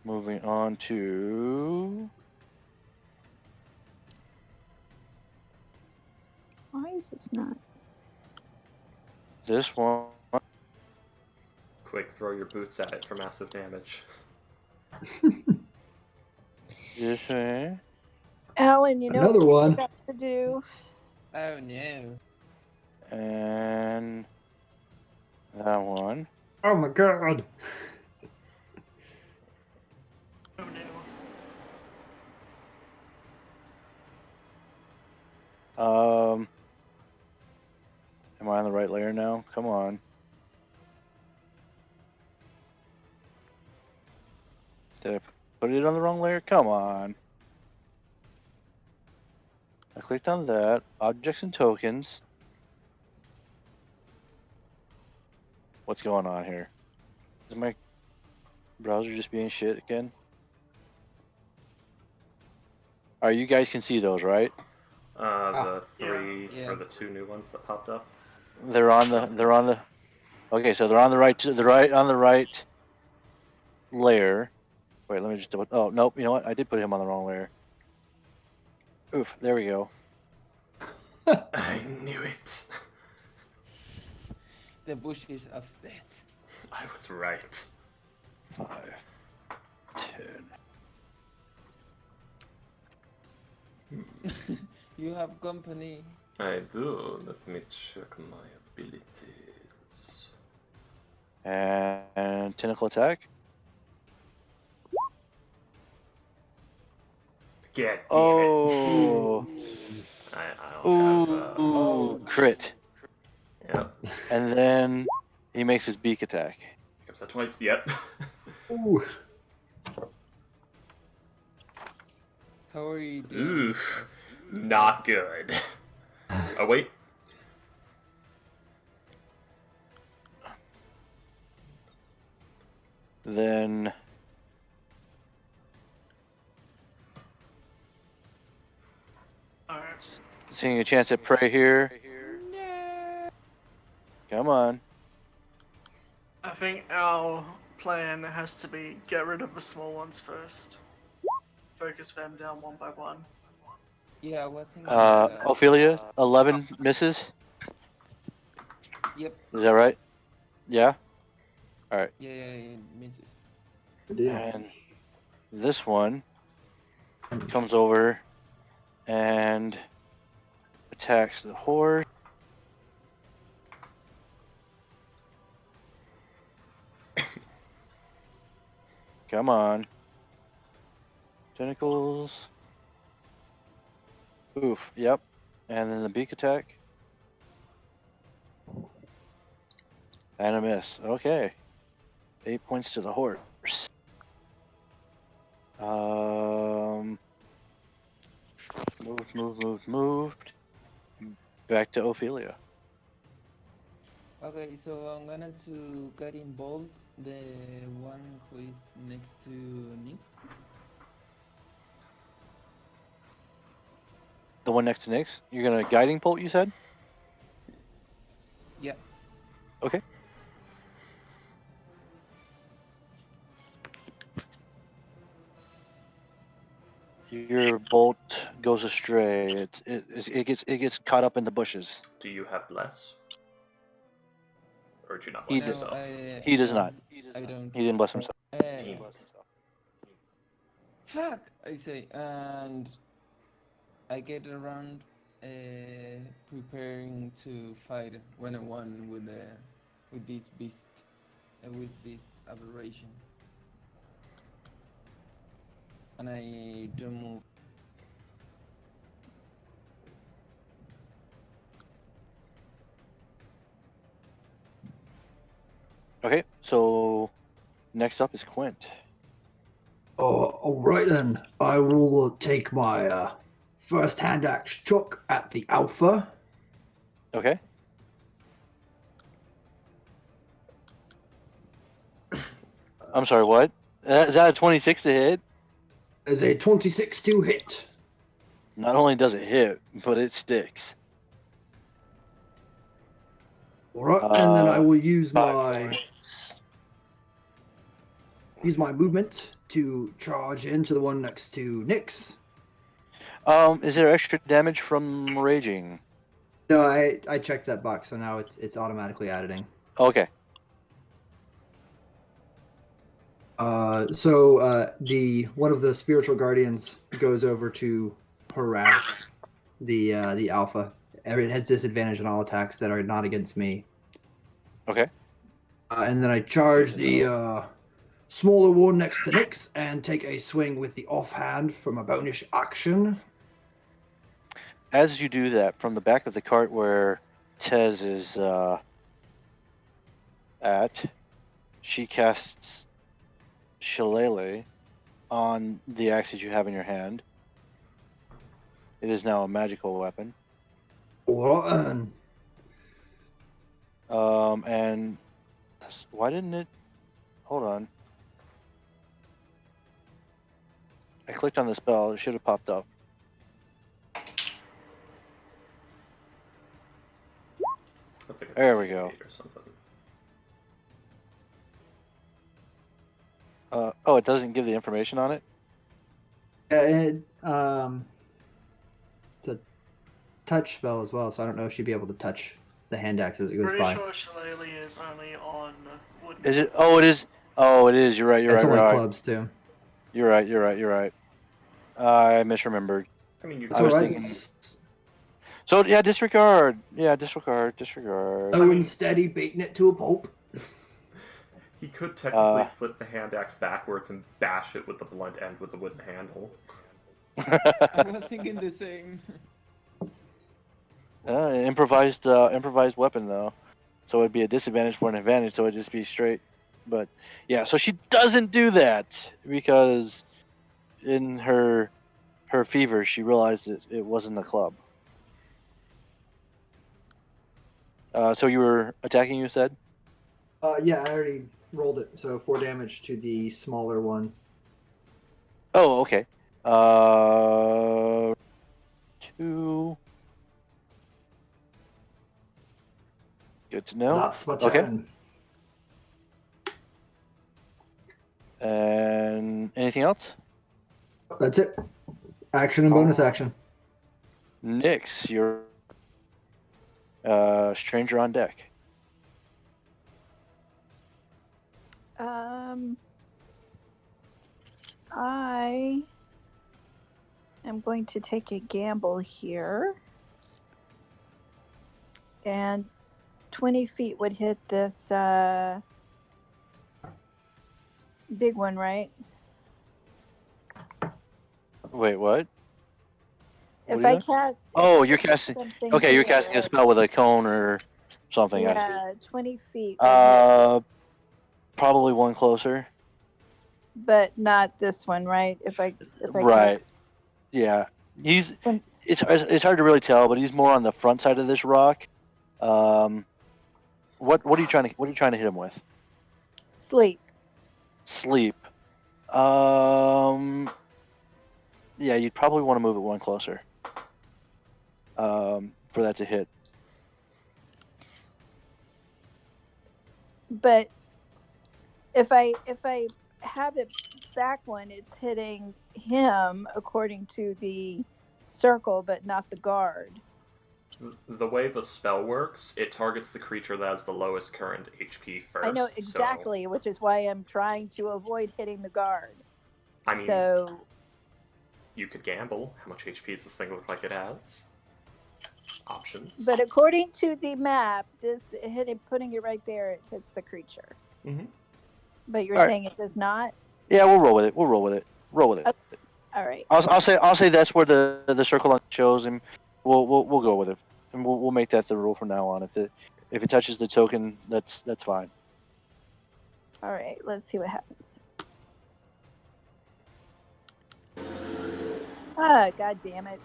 Moving on to... Why is this not? This one. Quick, throw your boots at it for massive damage. This way. Alan, you know Another what one. you got to do? Oh no. And that one. Oh my god. Oh no. Am I on the right layer now? Come on. Did I put it on the wrong layer? Come on. I clicked on that. Objects and tokens. What's going on here? Is my browser just being shit again? Alright, you guys can see those, right? The 3 yeah. or the 2 new ones that popped up. They're on the okay, so they're on the right layer. Wait, let me just double. Oh nope, you know what? I did put him on the wrong layer. Oof, there we go. I knew it. The bushes of death. I was right. 5, 10. You have company. I do. Let me check my abilities. And tentacle attack. God damn Oh. it. I don't Ooh, have. Oh. crit. Yep. And then he makes his beak attack. Comes that 20. Yep. Ooh. How are you doing? Oof. Not good. Oh, wait. Then Alright. seeing a chance at prey here. Come on. I think our plan has to be get rid of the small ones first. Focus them down one by one. Yeah, I was thinking that. Ophelia, 11 misses. Yep. Is that right? Yeah. Yeah, it misses. Good deal. And this one comes over and attacks the horse. Come on. Tentacles. Oof, yep. And then the beak attack. And a miss. Okay. 8 points to the horse. Moved. Back to Ophelia. Okay, so I'm gonna to guiding bolt the one who is next to Nix. The one next to Nyx. You're gonna guiding bolt, you said? Yeah. Okay. Your bolt goes astray. It gets caught up in the bushes. Do you have bless? Or did you not He bless does- yourself? He does no, not. I don't. He didn't bless himself. Damn it. Fuck! I say, and I get around preparing to fight one-on-one with this beast, with this aberration, and I don't move. Okay, so next up is Quint. All right then. I will take my first hand axe chuck at the alpha. Okay. I'm sorry, what? Is that a 26 to hit? As a 26 to hit. Not only does it hit, but it sticks. All right, and then I will use 5 my movement to charge into the one next to Nyx. Is there extra damage from raging? No, I checked that box, so now it's automatically editing. Okay. So the one of the spiritual guardians goes over to harass the alpha. It has disadvantage on all attacks that are not against me. Okay. And then I charge the smaller one next to Nyx and take a swing with the offhand from a bonus action. As you do that, from the back of the cart where Tez is at, she casts Shillelagh on the axe that you have in your hand. It is now a magical weapon. Rotten. And why didn't it? Hold on. I clicked on the spell. It should have popped up. That's like a There we go. 28 or something. Oh, it doesn't give the information on it? And touch spell as well, so I don't know if she'd be able to touch the hand axe as it goes Pretty by. sure Shillelagh is only on wood. Is it? Oh, it is. Oh, it is. You're right. You're It's right. only You're right. clubs too. You're right. You're right. You're right. I misremembered. I mean, you It's I was alright. thinking- So yeah, disregard. Yeah, disregard. Disregard. Oh, instead he beating it to a pulp. he could technically flip the hand axe backwards and bash it with the blunt end with the wooden handle. I was thinking the same. Improvised weapon though, so it'd be a disadvantage for an advantage. So it'd just be straight. But yeah, so she doesn't do that because in her fever, she realized it wasn't a club. So you were attacking, you said? Yeah, I already rolled it. So 4 damage to the smaller one. Oh, okay. 2. Good to know. That's my Okay. turn. And anything else? That's it. Action and bonus action. Nyx, you're stranger on deck. I am going to take a gamble here. And 20 feet would hit this big one, right? Wait, what? If are I you doing? cast. Oh, if you're I do casting. something Okay, you're here, casting a spell with a cone or something. I see. Yeah, 20 feet. would hit, Probably one closer. but not this one, right? If I Right. cast. Yeah. He's. When- It's hard to really tell, but he's more on the front side of this rock. What are you trying to hit him with? Sleep. Sleep. Yeah, you'd probably want to move it one closer. For that to hit. But if I have it back one, it's hitting him according to the circle, but not the guard. The way the spell works, it targets the creature that has the lowest current HP first. I know so- exactly, which is why I'm trying to avoid hitting the guard. I mean, So you could gamble. How much HP does this thing look like it has? Options. but according to the map, putting it right there, it hits the creature. Mhm. But you're All right. saying it does not? Yeah, we'll roll with it. Roll with it. Okay. All right. I'll say that's where the circle shows, and we'll go with it, and we'll make that the rule from now on. If it touches the token, that's fine. All right. Let's see what happens. Ah, god damn it.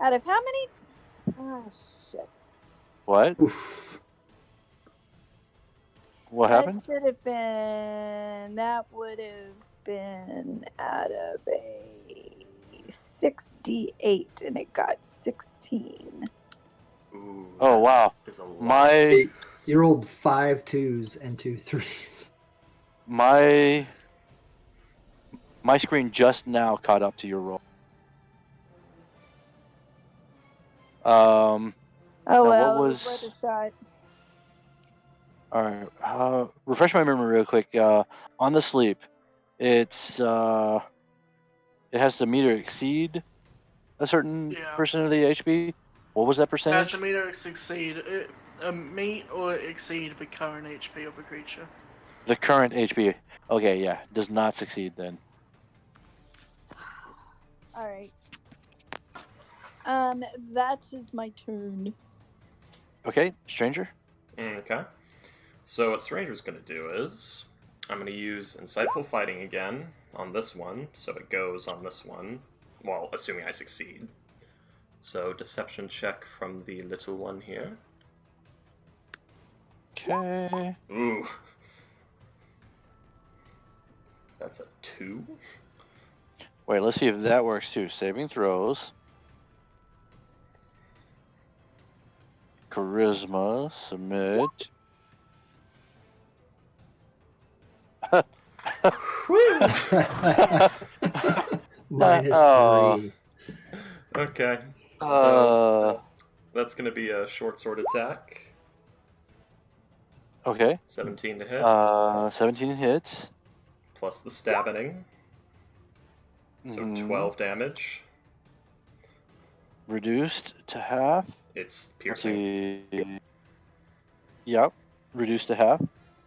Out of how many? Oh, shit. What? Oof. What happened? That would have been out of a 6d8, and it got 16. Ooh, Oh that wow. is a lot. My You rolled 5 2s and 2 3s. my screen just now caught up to your roll. Oh, Now, well, what it was was- worth a shot. All right. Refresh my memory real quick. On the sleep, it's it has to meet or exceed a certain Yeah. percent of the HP. What was that Has percentage? to meet or succeed. Meet or exceed the current HP of a creature. The current HP. Okay, yeah, does not succeed then. All right. That is my turn. Okay, stranger. Okay. So what Stranger's going to do is, I'm going to use Insightful Fighting again on this one, so it goes on this one, well, assuming I succeed. So Deception check from the little one here. Okay. Ooh. That's a 2. Wait, let's see if that works too. Saving throws. Charisma, submit. Minus Oh. 3. Okay. So That's going to be a short sword attack. Okay. 17 to hit, 17 hits. plus the stabbing. So Mhm. 12 damage. Reduced to half. It's Let's piercing. see. Yep. Reduced to half.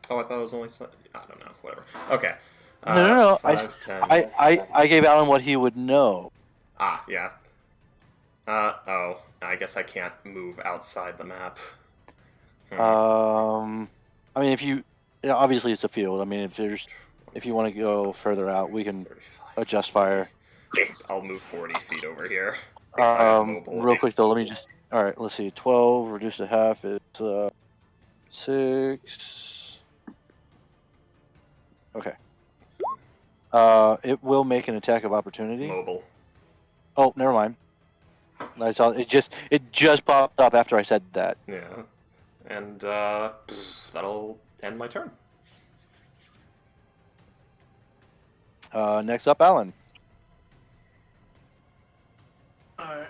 Oh, I thought it was only... I don't know. Whatever. Okay. No. 5, 10... I gave Alan what he would know. Ah, yeah. Oh. I guess I can't move outside the map. I mean, if you... yeah, obviously, it's a field. I mean, if you want to go further out, we can 35, adjust fire. I'll move 40 feet over here. I have mobile. Real quick, though, let me just... All right, let's see. 12 reduced to half is 6... Okay. It will make an attack of opportunity. Mobile. Oh, never mind. I saw it just popped up after I said that. Yeah. And that'll end my turn. Next up, Alan. Alright.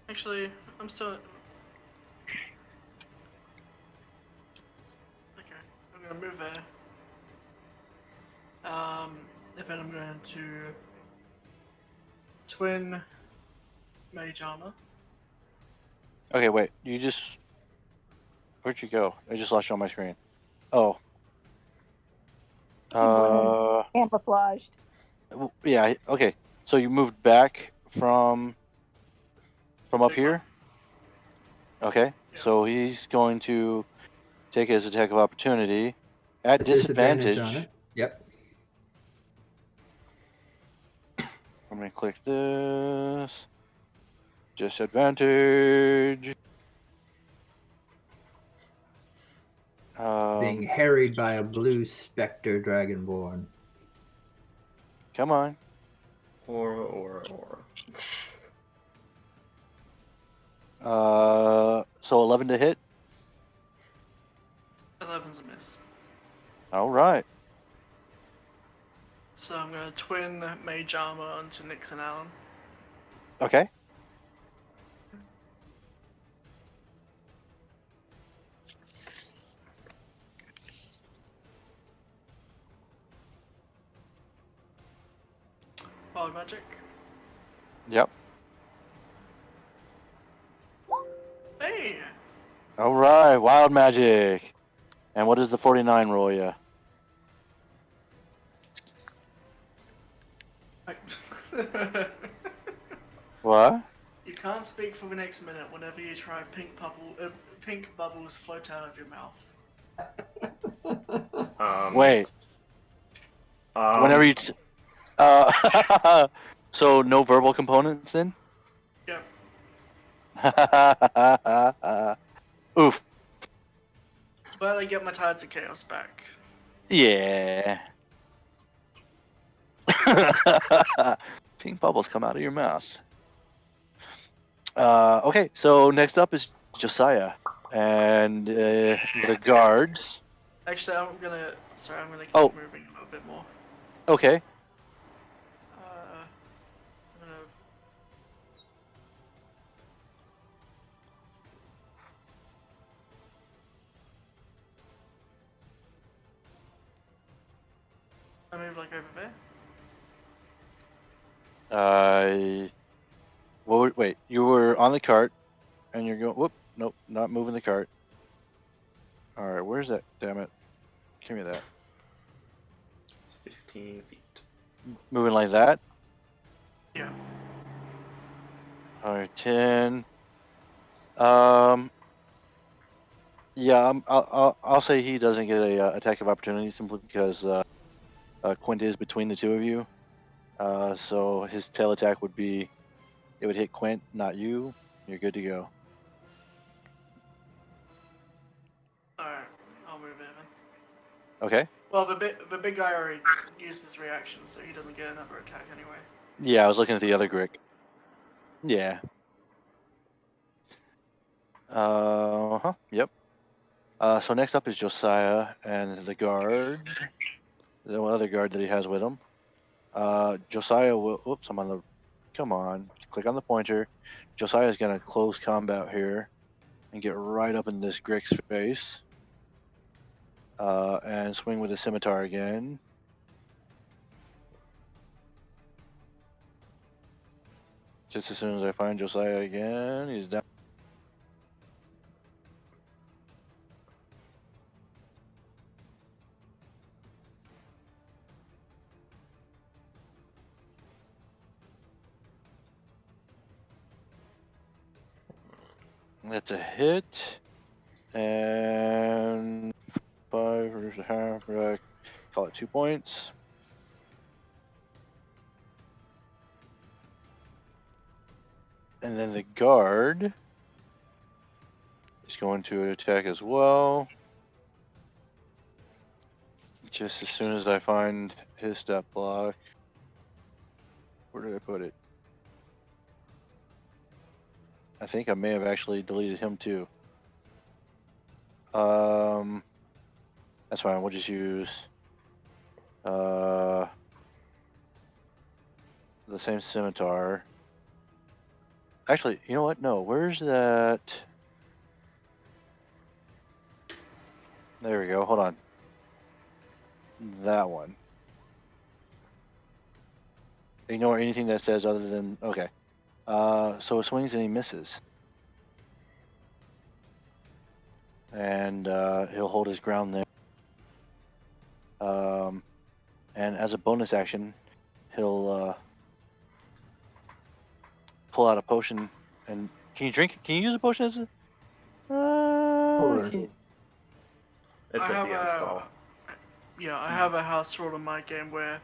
Actually, I'm still. Okay, I'm gonna move there. And then I'm going to twin mage armor. Okay, wait. You just... Where'd you go? I just lost you on my screen. Oh. Camouflaged. Yeah, okay. So you moved back from up Big here? Okay. Yeah. So he's going to take his attack of opportunity at Disadvantage disadvantage. on it. Yep. I'm going to click this. Disadvantage. Being harried by a blue specter dragonborn. Come on. Or. So 11 to hit. 11's a miss. All right. So I'm gonna twin mage armor onto Nix and Allen. Okay. Wild magic. Yep. Hey! All right. Wild magic. And what does the 49 roll you? What? You can't speak for the next minute whenever you try pink bubbles float out of your mouth. Wait. Whenever you... so no verbal components then? Yep. Oof. But I get my Tides of Chaos back. Yeah. Pink bubbles come out of your mouth. Okay, so next up is Josiah and the guards. Actually, I'm gonna keep moving a little bit more. Okay. I'm gonna... I move like over there. Well, wait. You were on the cart, and you're going. Whoop. Nope. Not moving the cart. All right. Where's that? Damn it. Give me that. It's 15 feet. Moving like that. Yeah. All right. 10. Yeah. I'll say he doesn't get a attack of opportunity simply because Quint is between the two of you. So his tail attack would be, it would hit Quint, not you. You're good to go. Alright, I'll move in. Okay. Well, the big guy already used his reaction, so he doesn't get another attack anyway. Yeah, I was looking at the other Grick. Yeah. Yep. So next up is Josiah and the guard. The other guard that he has with him. Josiah will. Oops, I'm on the. Come on. Click on the pointer. Josiah's gonna close combat here and get right up in this Grick's face. And swing with the scimitar again. Just as soon as I find Josiah again, he's down. That's a hit. And 5 or a half, call it 2 points. And then the guard is going to attack as well. Just as soon as I find his step block. Where did I put it? I think I may have actually deleted him too. That's fine. We'll just use the same scimitar. Actually, you know what? No, where's that? There we go. Hold on. That one. Ignore anything that says other than okay. So it swings and he misses. And he'll hold his ground there. And as a bonus action, he'll pull out a potion. And can you drink? Can you use a potion as a? Sure. It's I a have DM's call. Yeah, I have a house rule in my game where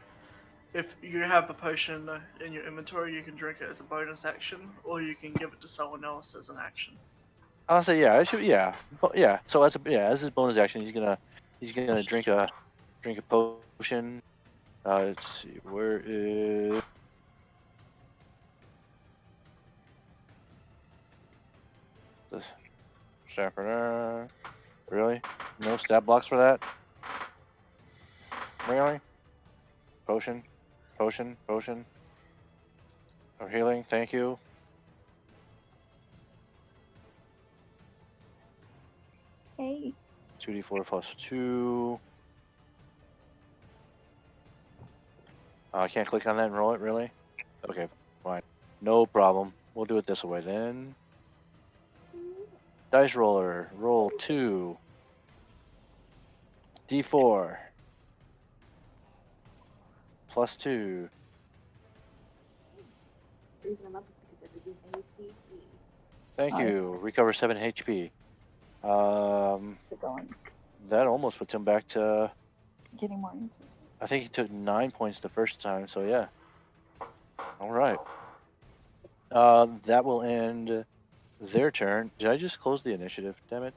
if you have a potion in your inventory, you can drink it as a bonus action, or you can give it to someone else as an action. I'll say yeah. I should yeah. So as his bonus action, he's gonna drink a potion. Let's see, where is the sharpener? Really? No stat blocks for that? Really? Potion. Or healing, thank you. Hey. 2d4 plus 2. I can't click on that and roll it, really? Okay, fine. No problem. We'll do it this way then. Dice roller, roll 2. D4. Plus 2. The reason I'm up is because I did ACT. Thank Nice. you. Recover 7 HP. Keep going. That almost puts him back to. Getting more answers. I think he took 9 points the first time, so yeah. All right. That will end their turn. Did I just close the initiative? Damn it.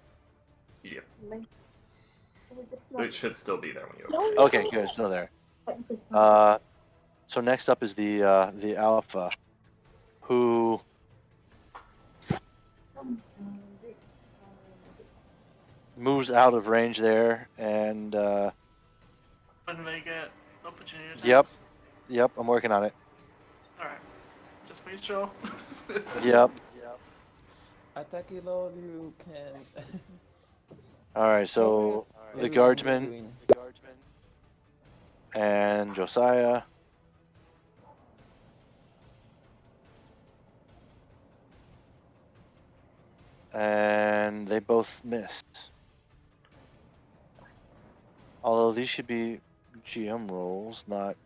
Yep. Like, It should still be there when you No, open it. no. Okay, good. Still there. So next up is the alpha, who moves out of range there, and When they get opportunity attacks. Yep. Yep, I'm working on it. Alright. Just make sure. Yep. Attack it all you can. All right, so the guardsman and Josiah. And they both missed. Although these should be GM rolls, not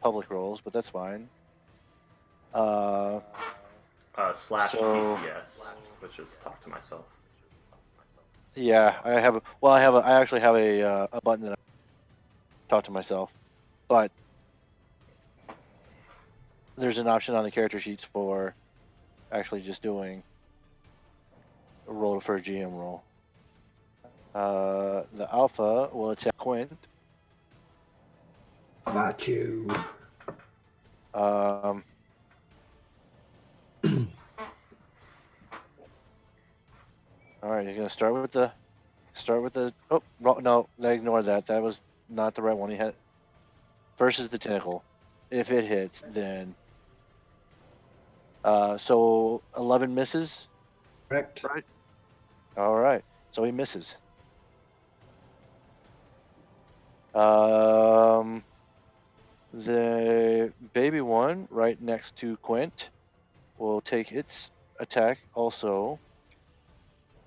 public rolls, but that's fine. Slash So- TTS, which is talk to myself. Yeah, I have. I actually have a button that I talk to myself, but there's an option on the character sheets for actually just doing a roll for a GM roll. The Alpha will attack Quint. Machu. Um, all right, he's gonna start with the. Oh no, ignore that. That was not the right one. He had. First is the tentacle. If it hits, then. So 11 misses. Correct. Right. All right. So he misses. The baby one right next to Quint will take its attack also.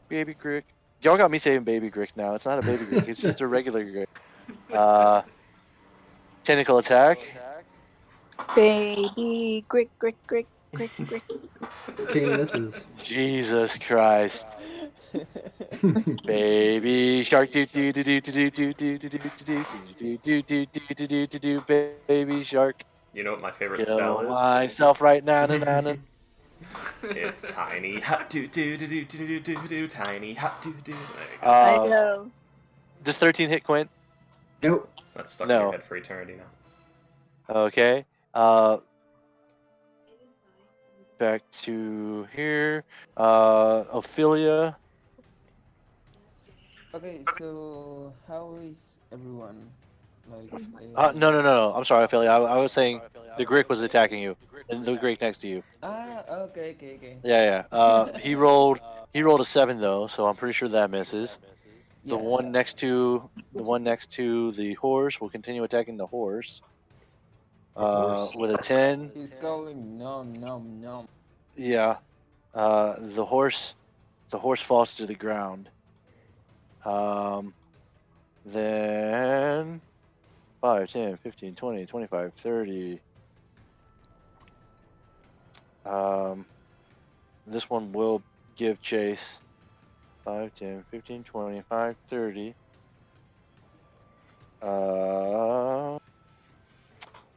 Baby Grick. Y'all got me saying baby Grick now. It's not a baby Grick. It's just a regular Grick. Tentacle attack. Baby, grick, grick, grick, grick, grick. 13 misses. Jesus Christ. Baby shark do do do do do do do do do do do do do do do do do baby shark. You know what my favorite spell Kill is? myself right now, na. It's tiny hot do do do do do do do tiny hot do do. There you go. I know. Does 13 hit Quint? Nope. That's stuck in No. your head for eternity now. Okay. Back to here. Ophelia. Okay, so how is everyone? No. I'm sorry, Ophelia. I was saying the Grick was attacking you. And the Grick next to you. Okay. Yeah. He rolled a 7 though, so I'm pretty sure that misses. The Yeah. one next to the horse will continue attacking the horse. Horse. With a 10. He's going nom. Yeah. The horse falls to the ground. Then 5, 10, 15, 20, 25, 30. This one will give chase. 5, 10, 15, 25, 30.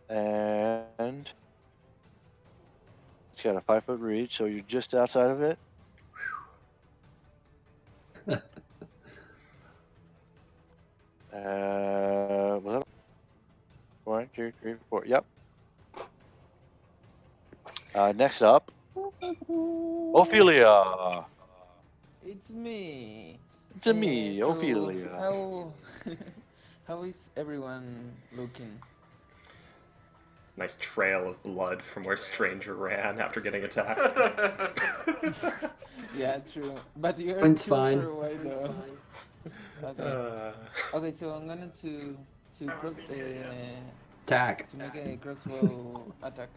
And it's got a 5-foot reach, so you're just outside of it. Was that 1, 2, 3, 4? Yep. Next up, Ophelia. It's me. It's a me, So Ophelia. how is everyone looking? Nice trail of blood from where Stranger ran after getting attacked. Yeah, true. But you're Quint's too fine. far away though. Okay. Okay, so I'm gonna to cross Attack. to make a crossbow attack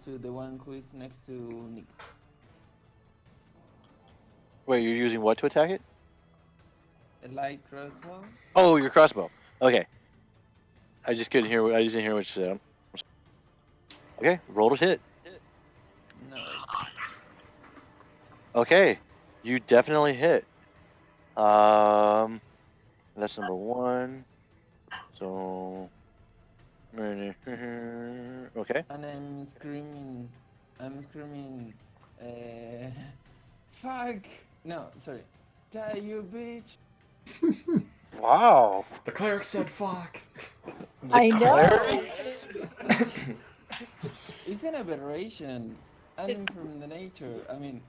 to the one who is next to Nix. Wait, you're using what to attack it? A light crossbow. Oh, your crossbow. Okay. I just couldn't hear. I just didn't hear what you said. Okay, roll to hit. No. Okay, you definitely hit. That's number 1. So, okay. And I'm screaming. Fuck! No, sorry. Die, you bitch! Wow. The cleric said fuck. I know. It's an aberration. And from the nature. I mean,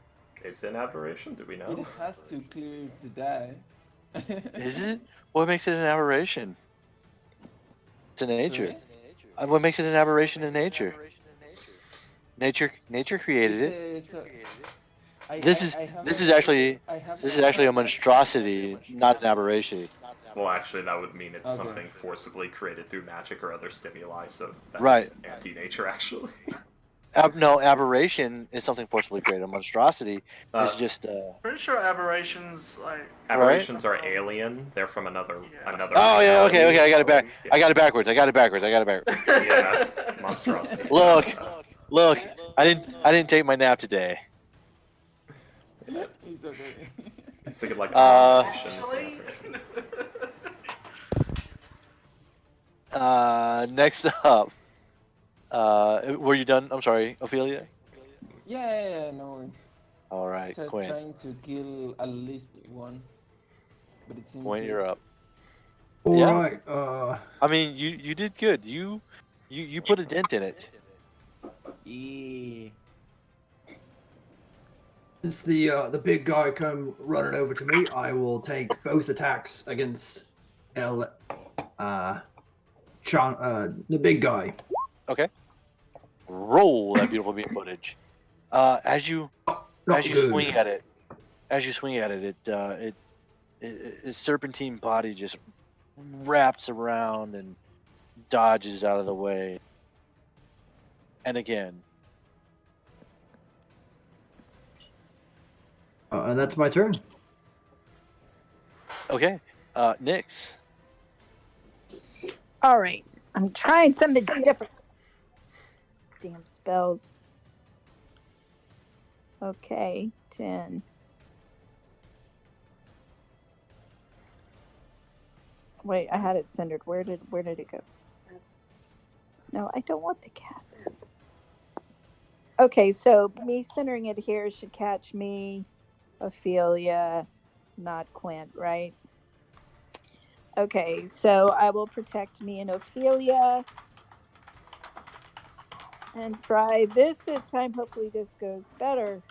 Is it an aberration? Do we know? it has to clear to die. Is it? What makes it an aberration? To nature. Sorry? What makes it an aberration in nature? Nature created it. This is actually a monstrosity, not an aberration. Well, actually, that would mean it's Okay. something forcibly created through magic or other stimuli, so that's Right. anti-nature, actually. No, aberration is something forcibly created. A monstrosity is just. Pretty sure aberrations Aberrations are alien. They're from another. Oh yeah, okay. reality. I got it back. Yeah. I got it backwards. Yeah, monstrosity. Look. I didn't take my nap today. It's okay. He's thinking like actually. Next up. Were you done? I'm sorry, Ophelia. Yeah, no worries. All right, Just Quinn. trying to kill at least one. But it seems Point, you're up. All Yeah. right. I mean, you did good. You put a dent in it. Yeah. Since the big guy come running over to me, I will take both attacks against the big guy. Okay. Roll that beautiful beam footage. As you Not good. swing at it, its serpentine body just wraps around and dodges out of the way. And again, And that's my turn. okay. Nyx. All right. I'm trying something different. Damn spells. Okay, 10. Wait, I had it centered. Where did it go? No, I don't want the cat. Okay, so me centering it here should catch me, Ophelia, not Quint, right? Okay, so I will protect me and Ophelia and try this time. Hopefully this goes better.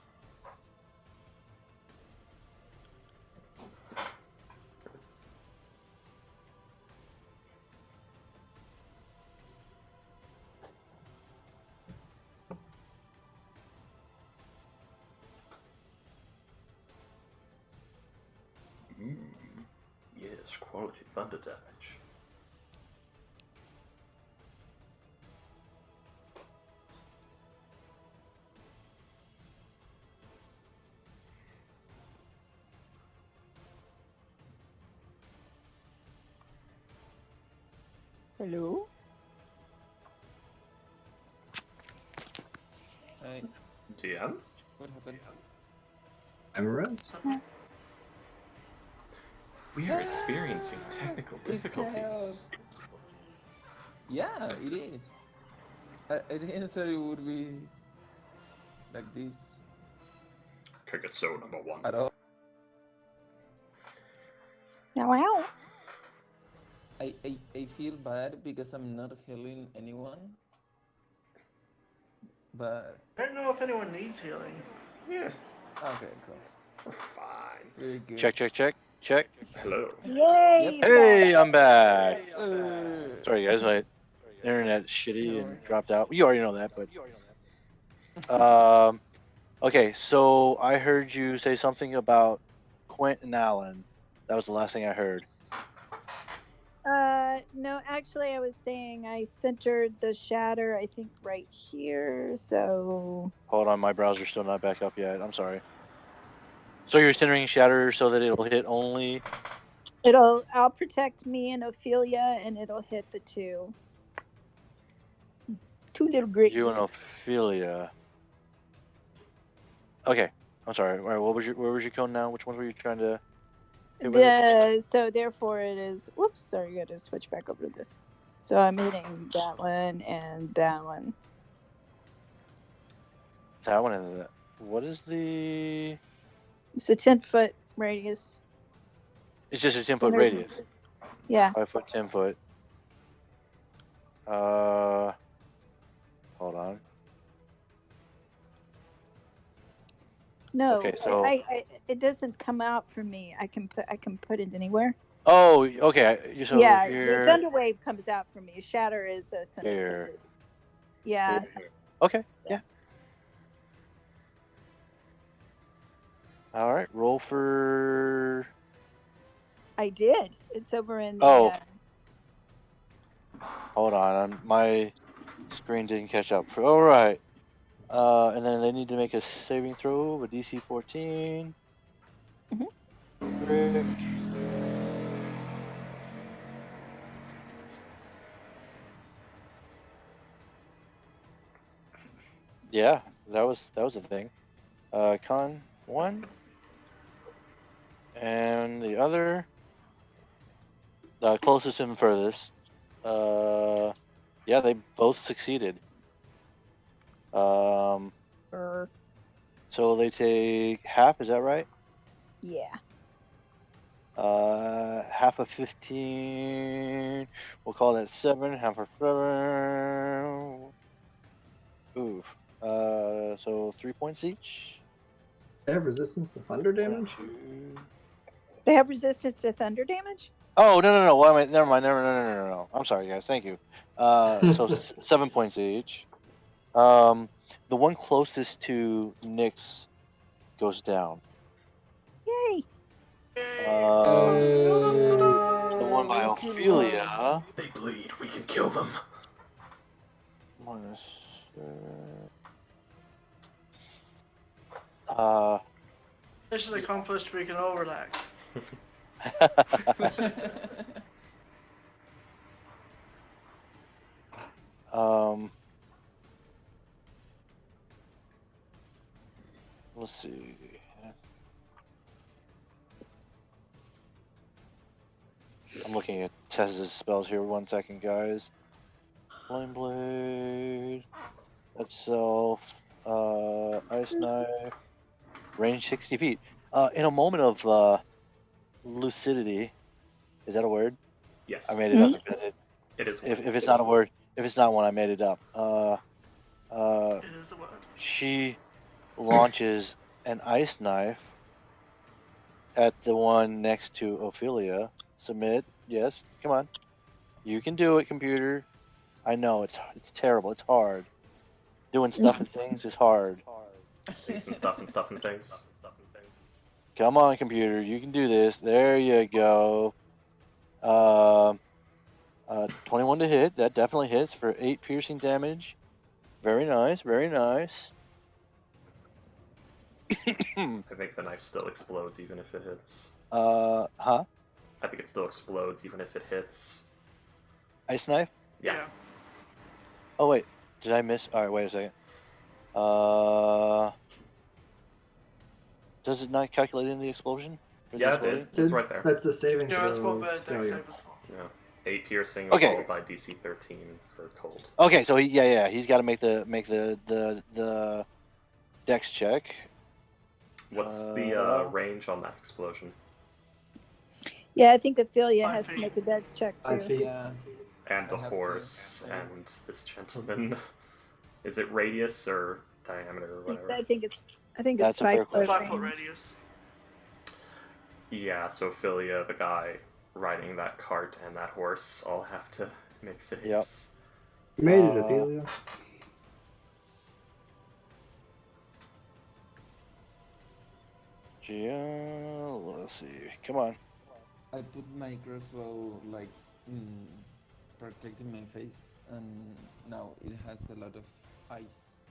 Yes, quality thunder damage. Hello? Hey, DM? what happened? Emeralds? We are experiencing technical It's difficulties. chaos. Yeah, it is. I didn't thought it would be like this Kirkatso number 1. at all. Wow. I feel bad because I'm not healing anyone. But I don't know if anyone needs healing. Yeah, okay, cool. we're fine. Very good. Check. Hello. Yay! Yep. Hey, I'm back. Uh, Sorry guys, my internet's shitty No and worries. dropped out. You already know that, but okay, so I heard you say something about Quint and Allen. That was the last thing I heard. No, actually, I was saying I centered the shatter, I think, right here. So, Hold on, my browser's still not back up yet. I'm sorry. So you're centering Shatter so that it'll hit only. I'll protect me and Ophelia, and it'll hit the two little grits. You and Ophelia. Okay, I'm sorry. All right, where was your cone now? Which ones were you trying to hit with it? So therefore it is. Whoops, sorry, I got to switch back over to this. So I'm hitting that one and that one. That one and that. What is the? It's a 10-foot radius. It's just a 10-foot radius. Yeah. 5 foot, 10 foot. Hold on. No, Okay, so- I it doesn't come out for me. I can put it anywhere. Oh, okay. So yeah, here. the thunder wave comes out for me. Shatter is a center. Here. Yeah. Here. Okay. Yeah. All right. Roll for. I did. It's over in the. Oh. Hold on. My screen didn't catch up. All right. And then they need to make a saving throw with DC 14. Rick. Yeah, that was a thing. Con 1. And the other, the closest and furthest. Yeah, they both succeeded. So they take half. Is that right? Yeah. Half of 15. We'll call that 7. Half of 7. Oof. So 3 points each. They have resistance to thunder 1, damage? 2. They have resistance to thunder damage? Oh, no. What am I? Never mind. No. I'm sorry, guys. Thank you. So 7 points each. The one closest to Nyx goes down. Yay! The one by Ophelia. They bleed. We can kill them. Minus. Mission accomplished. We can all relax. Let's see. I'm looking at Tez's spells here. 1 second, guys. Flame Blade. Itself. Ice Knife. Range 60 feet. In a moment of lucidity. Is that a word? Yes. I made it up. It is. If it's not a word, if it's not one, I made it up. It is a word. She launches an ice knife at the one next to Ophelia. Submit. Yes. Come on. You can do it, computer. I know it's terrible. It's hard. Doing stuff and things is hard. Things and stuff and stuff and things. Come on, computer. You can do this. There you go. 21 to hit. That definitely hits for 8 piercing damage. Very nice. Very nice. I think the knife still explodes even if it hits. Huh? I think it still explodes even if it hits. Ice knife? Yeah. Oh wait, did I miss? All right, wait a second. Does it not calculate in the explosion? Yeah, it did. It's right there. That's the saving Yeah, throw. that's what the deck failure. save is for. Yeah. 8 piercing Okay. followed by DC 13 for cold. Okay, so he's got to make the dex check. What's the range on that explosion? Yeah, I think Ophelia 5 has to feet. make a dex check 5 too. feet. Yeah. And the I have to, horse yeah. and this gentleman. Is it radius or diameter or whatever? I think it's That's a fair 5 foot 5 foot range. radius. Yeah, so Philia, the guy riding that cart and that horse, all have to make saves. Yep. You made it, Ophelia. Let's see. Come on. I put my crossbow like protecting my face, and now it has a lot of ice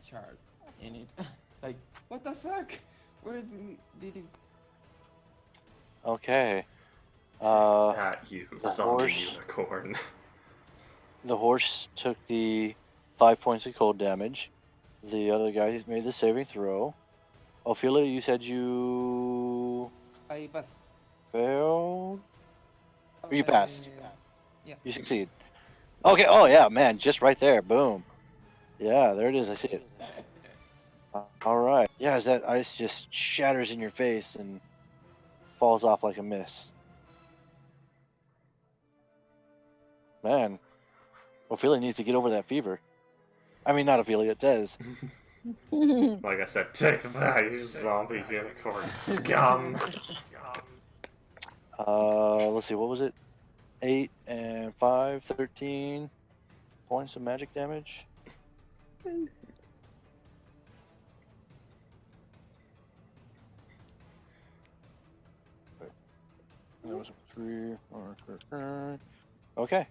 shards in it. Like, what the fuck? Where did it? Okay. Take that, you the zombie horse. unicorn. The horse took the 5 points of cold damage. The other guy made the saving throw. Ophelia, you said you I pass. failed? Or you passed? Yeah. You succeed. Okay, oh yeah, man, just right there, boom. Yeah, there it is, I see it. Alright. Yeah, as that ice just shatters in your face and falls off like a mist. Man, Ophelia needs to get over that fever. I mean, not Ophelia, Tez. Like I said, take that, you zombie unicorn scum. Let's see, what was it? 8 and 5, 13 points of magic damage. That was 3. Okay.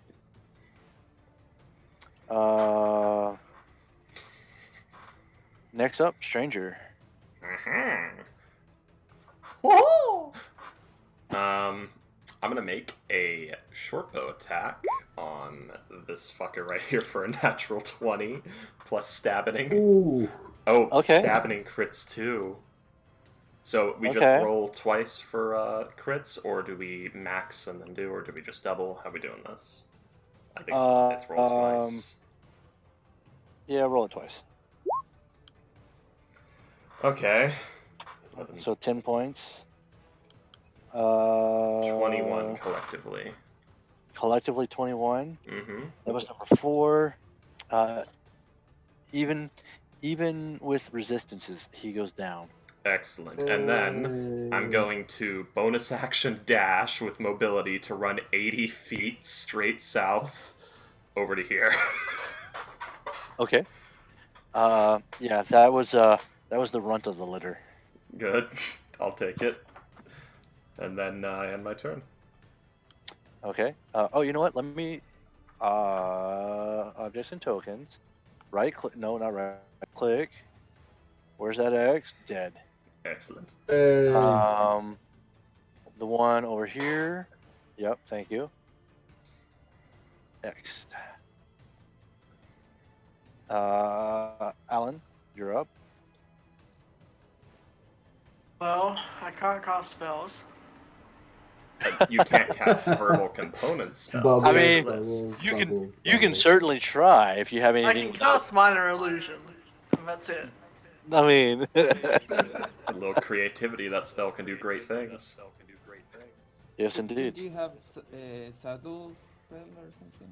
Next up, stranger. I'm gonna make a short bow attack on this fucker right here for a natural 20 plus stabbing. Ooh. Oh, Okay. stabbing crits too. So we just Okay. roll twice for crits, or do we max and then do, or do we just double? How are we doing this? I think it's roll twice. Yeah, roll it twice. Okay. So 10 points. 21 collectively. Collectively 21. Mm-hmm. That was number 4. Even with resistances, he goes down. Excellent. And then I'm going to bonus action dash with mobility to run 80 feet straight south over to here. Okay. Yeah, that was the runt of the litter. Good. I'll take it. And then end my turn. Okay. Oh, you know what? Let me objects and tokens. Right click. No, not right click. Where's that X? Dead. Excellent. The one over here. Yep. Thank you. X. Alan, you're up. Well, I can't cast spells. You can't cast verbal component spells. Bubbles, I mean, bubbles, you can bubbles, you can bubbles. certainly try if you have I anything. can cast minor illusion. And that's it. I mean, A little creativity, that spell can do great things. yes, Don't indeed. you have a saddle spell or something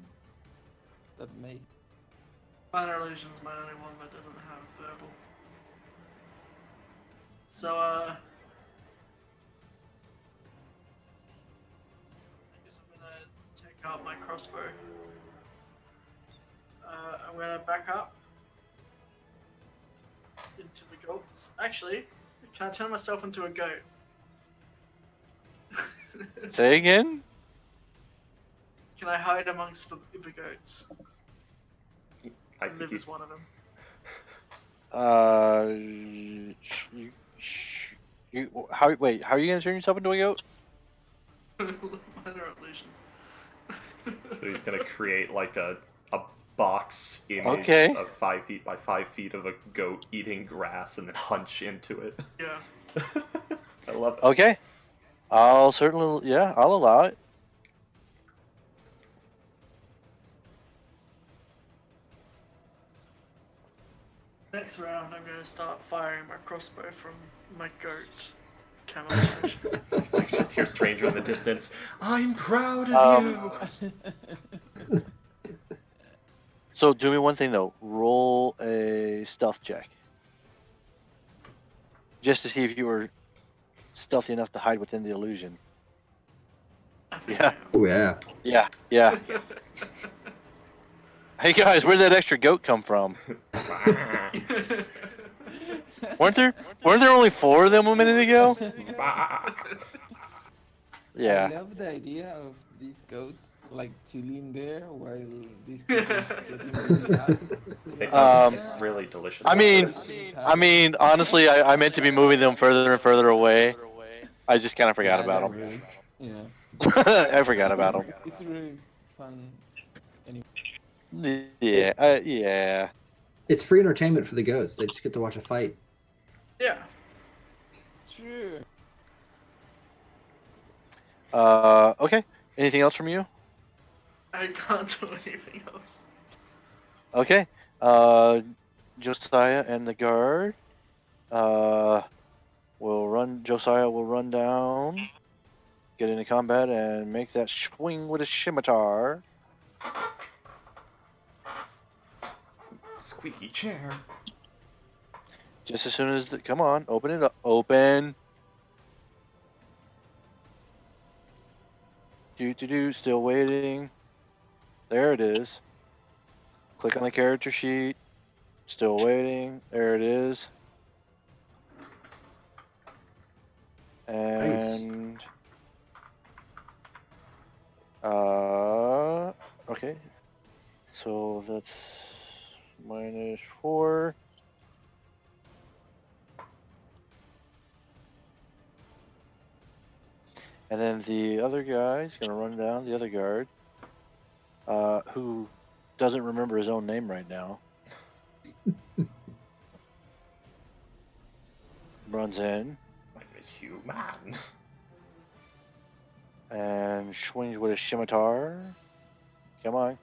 that may? Minor illusion's my only one that doesn't have verbal. So, I guess I'm gonna take out my crossbow. I'm gonna back up into the goats. Actually, can I turn myself into a goat? Say again. Can I hide amongst the goats? I think Liv he's is one of them. Wait, how are you gonna turn yourself into a goat? Minor illusion. So he's gonna create like a box image Okay. of 5 feet by 5 feet of a goat eating grass and then hunch into it. Yeah. I love it. Okay. I'll certainly, yeah, I'll allow it. Next round, I'm gonna start firing my crossbow from my goat camouflage. You just hear stranger in the distance. I'm proud of you. So do me one thing though. Roll a stealth check, just to see if you were stealthy enough to hide within the illusion. I think Yeah. Oh yeah. Yeah. Hey guys, where'd that extra goat come from? Weren't there only 4 of them a minute ago? Yeah. I love the idea of these goats like chilling there while these people getting really hot. They Like, found yeah, really delicious. I mean, peppers. honestly, I meant to be moving them further and further away. I just kind of forgot yeah, about they're them. really- Yeah. I forgot about them. It's really fun. Yeah, yeah. It's free entertainment for the goats. They just get to watch a fight. Yeah. Sure. Okay. Anything else from you? I can't do anything else. Okay. Josiah and the guard. Josiah will run down, get into combat, and make that swing with his scimitar. Squeaky chair. Just as soon as come on, open it up. Open. Still waiting. There it is. Click on the character sheet. Still waiting. There it is. And okay. So that's -4. And then the other guy's gonna run down, the other guard, who doesn't remember his own name right now. Runs in My name is Human. and swings with his scimitar. Come on.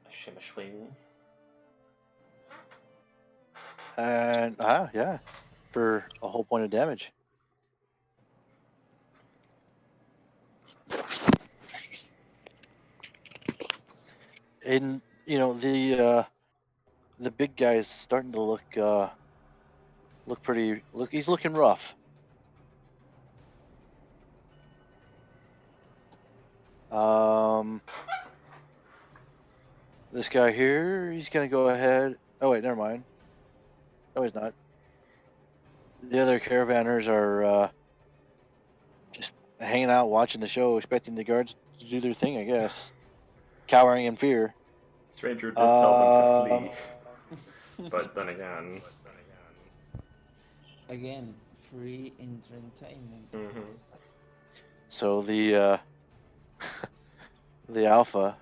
Shimmer swing. And yeah. for a whole point of damage. And the big guy is starting to look pretty. He's looking rough. This guy here, he's gonna go ahead. Oh wait, never mind. No, he's not. The other caravanners are just hanging out, watching the show, expecting the guards to do their thing, I guess. Cowering in fear. Stranger did tell them to flee, but then again. Again, free entertainment. Mm-hmm. So the the alpha.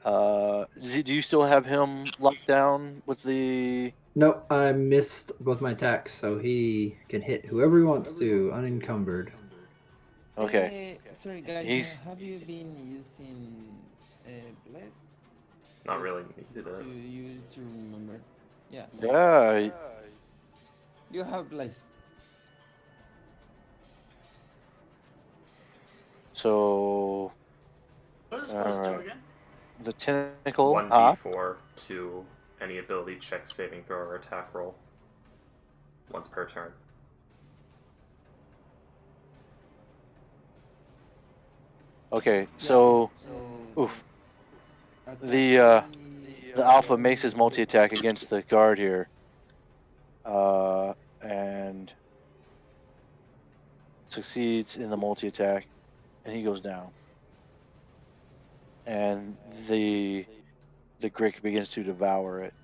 Do you still have him locked down with the? Nope, I missed both my attacks, so he can hit whoever he wants to, unencumbered. Okay. Sorry guys, He's- have you been using Bless? Not really Just needed To it. you to remember. Yeah. Yeah. You have Bless. So What is supposed to do Alright. again? the tentacle. 1d4 to any ability check, saving throw, or attack roll. Once per turn. Okay. So oof. The alpha makes his multi attack against the guard here. And succeeds in the multi attack, and he goes down. And the Grick begins to devour it,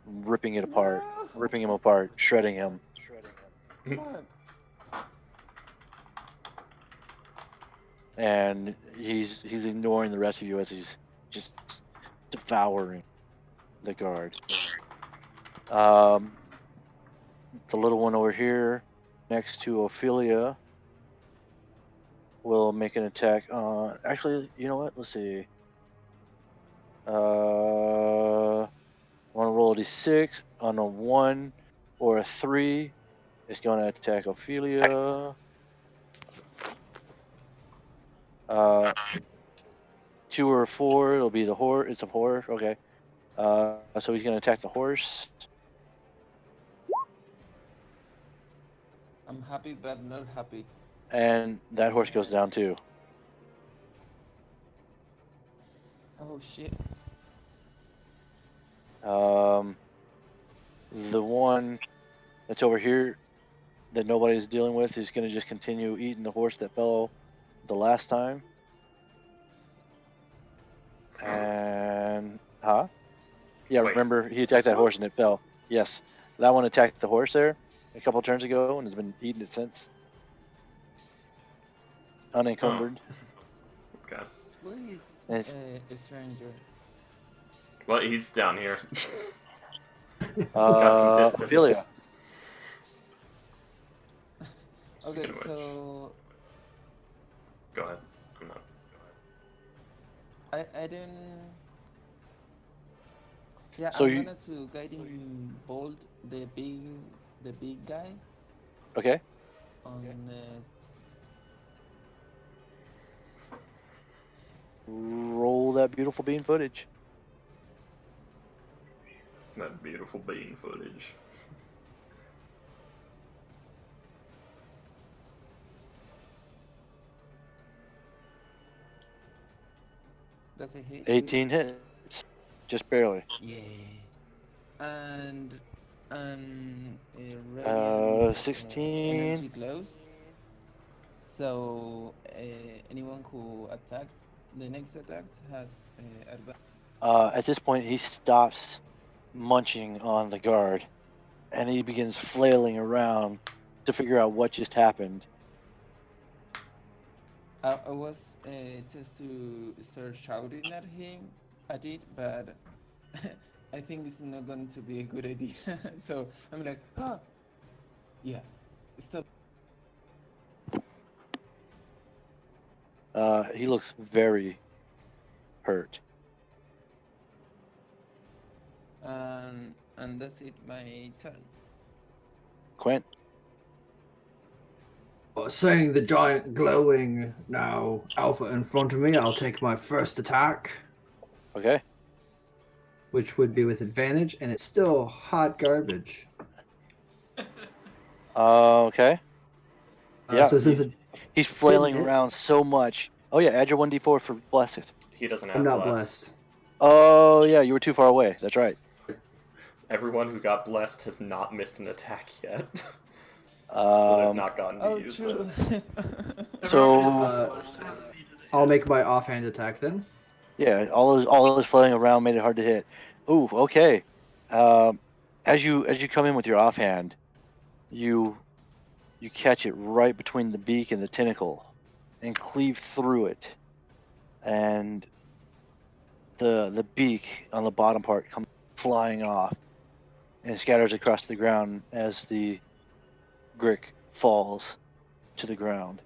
ripping it apart, ripping him apart, shredding him. Fuck. And he's ignoring the rest of you as he's just devouring the guard. The little one over here, next to Ophelia, will make an attack on. Actually, you know what? Let's see. Want to roll a d6 on a 1 or a 3. It's going to attack Ophelia. 2 or a 4, it'll be the horse. It's a horse. Okay. So he's going to attack the horse. I'm happy but not happy. And that horse goes down too. Oh shit. The one that's over here that nobody's dealing with is going to just continue eating the horse that fell the last time. And yeah, Wait, remember he attacked this that one? horse and it fell. Yes, that one attacked the horse there a couple turns ago and has been eating it since. Unencumbered. Okay. Where is It's- a stranger? Well, he's down here. Got some distance. Ophelia. Speaking Okay, of which, so go ahead. I'm not. I didn't. Yeah, So I'm you- gonna to guiding bolt the big guy Okay. on Roll that beautiful bean footage. That beautiful bean footage. does it hit? 18 hits. Just barely. Yeah. And radiant, 16. energy glows. So anyone who attacks the next attacks has advantage. At this point, he stops munching on the guard, and he begins flailing around to figure out what just happened. I was just to start shouting at it, but I think it's not going to be a good idea. So I'm like, yeah, stop. He looks very hurt. And that's it, my turn. Quint. Seeing the giant glowing now alpha in front of me, I'll take my first attack, Okay. which would be with advantage, and it's still hot garbage. Okay. Yeah, So since he's flailing hit. around so much. Oh yeah, add your 1d4 for blessed. He doesn't have I'm not blessed. blessed. Oh yeah, you were too far away. That's right. Everyone who got blessed has not missed an attack yet. So they've not gotten to Oh, use true. it. So- Everyone who's got blessed hasn't needed it I'll yet. make my offhand attack then. Yeah, all those flailing around made it hard to hit. Ooh, okay. As you come in with your offhand, you catch it right between the beak and the tentacle, and cleave through it, and the beak on the bottom part comes flying off, and scatters across the ground as the Grick falls to the ground.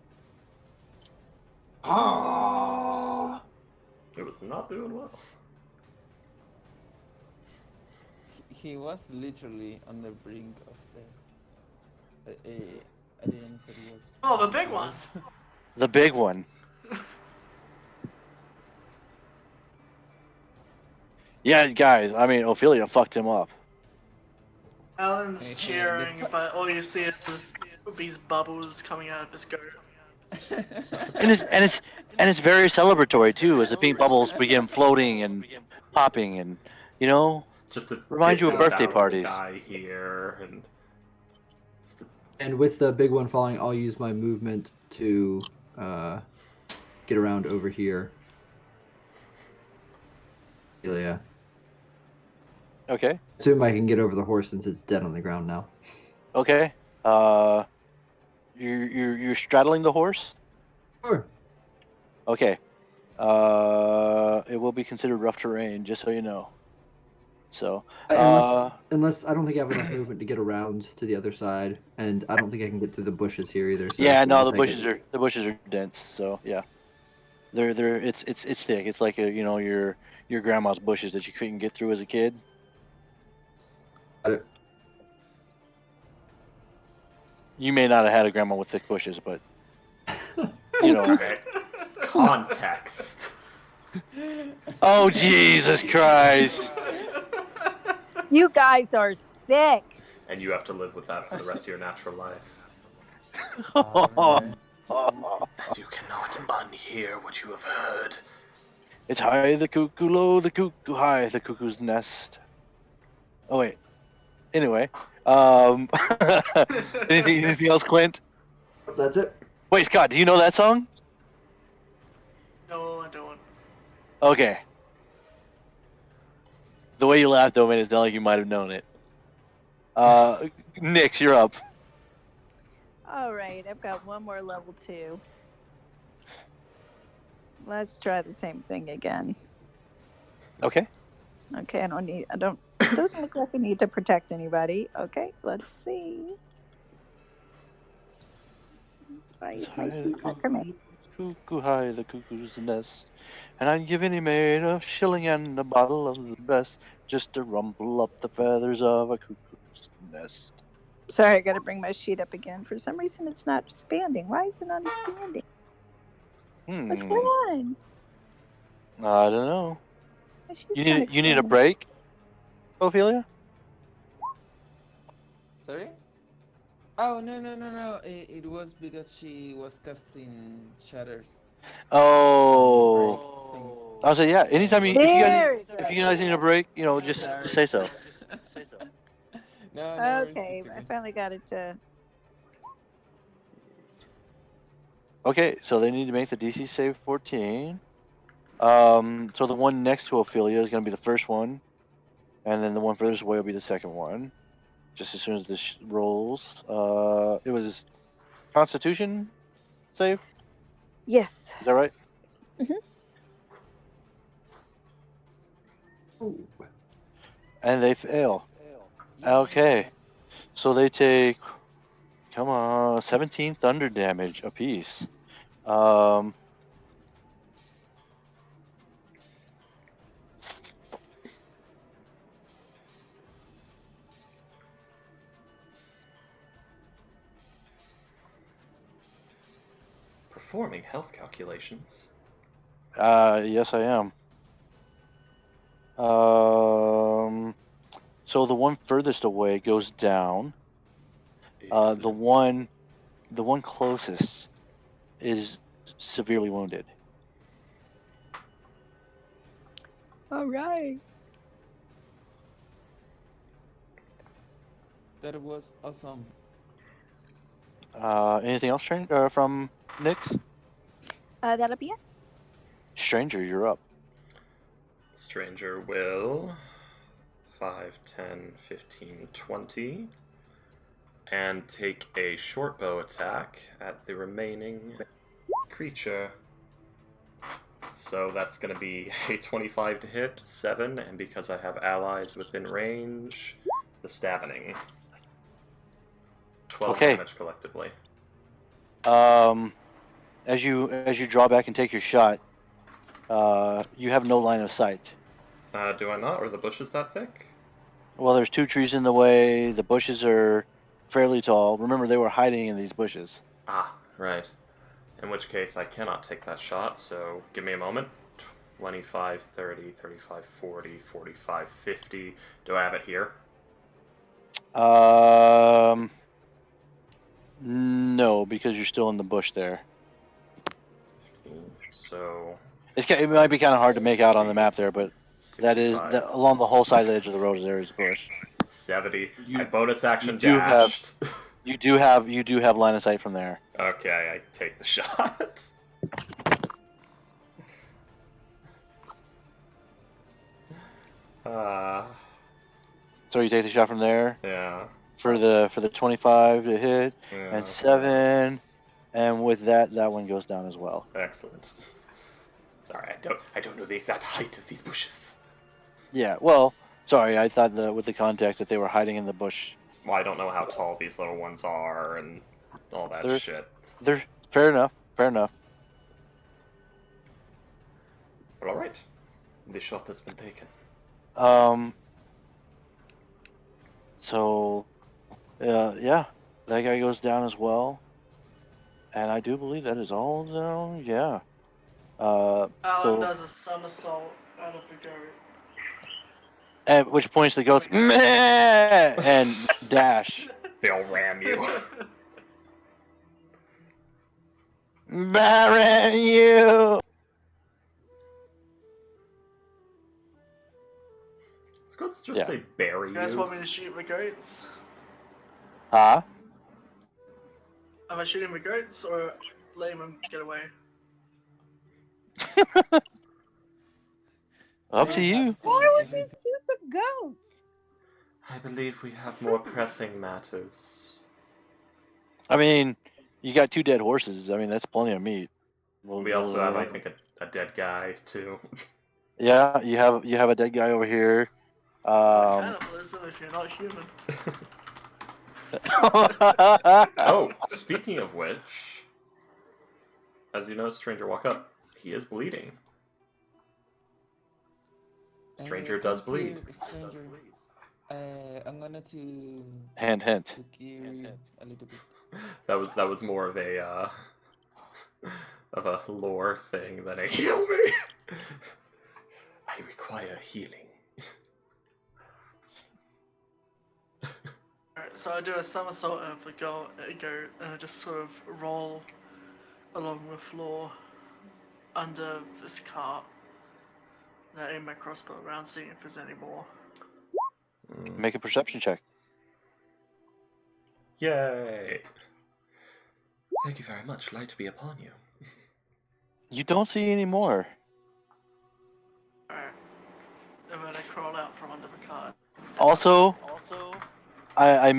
Ah! It was not doing well. He was literally on the brink of death. I didn't think it was. Oh, the big one. close. The big one. Yeah, guys. I mean, Ophelia fucked him up. Alan's Hey, cheering, but all you see is these bubbles coming out of his goat. And it's very celebratory too, as the pink bubbles begin floating and popping, and you know, Just to Remind you of birthday disembowel parties. the guy here, and And with the big one falling, I'll use my movement to get around over here. Yeah. okay, Assume I can get over the horse since it's dead on the ground now. okay. You're straddling the horse. Sure. Okay. It will be considered rough terrain, just so you know. So, Unless I don't think I have enough movement to get around to the other side, and I don't think I can get through the bushes here either. So yeah, no, I'll the take bushes are dense. So yeah, it's thick. It's like your grandma's bushes that you couldn't get through as a kid. Got it. You may not have had a grandma with thick bushes, but you know. okay. Context. Oh Jesus Christ! You guys are sick. And you have to live with that for the rest of your natural life. Alright. As you cannot unhear what you have heard. It's high the cuckoo, low the cuckoo, high the cuckoo's nest. Oh wait. Anyway, anything else, Quint? That's it. Wait, Scott, do you know that song? No, I don't. Okay. The way you laughed, though, made it sound like you might have known it. Nix, you're up. All right, I've got one more level 2. Let's try the same thing again. Okay. Okay, it doesn't look like I need to protect anybody. Okay, let's see. Why is my seat not coming? Cuckoo high the cuckoo's nest, and I'd give any maid a shilling and a bottle of the best, just to rumple up the feathers of a cuckoo's nest. Sorry, I got to bring my sheet up again. For some reason, it's not expanding. Why is it not expanding? What's going on? I don't know. My sheet's You not need a expanding. break, Ophelia? Sorry? Oh, no. It was because she was casting shatters. Oh. I'll say yeah. Anytime There it if you guys need a break, just say so. No, no. Okay, I finally got it to. Okay, so they need to make the DC save 14. So the one next to Ophelia is going to be the first one, and then the one furthest away will be the second one. Just as soon as this rolls, it was Constitution save. Yes. Is that right? Ooh. And they fail. Okay, so they take, come on, 17 thunder damage apiece. performing health calculations. Yes, I am. So the one furthest away goes down. Excellent. The one closest is severely wounded. All right. That was awesome. Anything else from Nyx? That'll be it. Stranger, you're up. Stranger will 5, 10, 15, 20 and take a short bow attack at the remaining creature. So that's going to be a 25 to hit, 7, and because I have allies within range, the stabbing. 12 Okay. damage collectively. As you draw back and take your shot, you have no line of sight. Do I not? Or the bush is that thick? Well, there's 2 trees in the way. The bushes are fairly tall. Remember, they were hiding in these bushes. Ah, right. In which case, I cannot take that shot, so give me a moment. 25, 30, 35, 40, 45, 50. Do I have it here? No, because you're still in the bush there. 15, so... It might be kind of hard to make out on the map there, but 65, that along the whole side of the edge of the road there is bush. 70. You- I bonus action you do dashed. You do have line of sight from there. Okay, I take the shot. So you take the shot from there Yeah. for the 25 to hit Yeah. and 7, and with that one goes down as well. Excellent. Sorry, I don't know the exact height of these bushes. Yeah, well, sorry, I thought that with the context that they were hiding in the bush. Well, I don't know how tall these little ones are and all that shit. They're fair enough. But alright. The shot has been taken. So, yeah, that guy goes down as well, and I do believe that is all down. Yeah. Alan does a somersault out of the goat. At which points the goats meh and dash. They'll ram you. Baron, you. Let's just say bury You guys you. want me to shoot the goats? Huh? Am I shooting the goats or letting them get away? Up to you. Why would you shoot the goats? I believe we have more pressing matters. I mean, you got 2 dead horses. I mean, that's plenty of meat. We also have, I think, a dead guy, too. Yeah, you have a dead guy over here. Cannibalism if you're not human. Oh, speaking of which, as you know, Stranger, walk up. He is bleeding. Stranger does bleed. Stranger. I'm gonna to Hint. to Kiri a little bit. That was more of a of a lore thing than a heal me. I require healing. Alright, so I do a somersault of a goat and I just sort of roll along the floor under this cart. And I aim my crossbow around, seeing if there's any more. Make a perception check. Yay! Thank you very much. Light be upon you. You don't see any more. Alright. And then I crawl out from under the cart. Also, I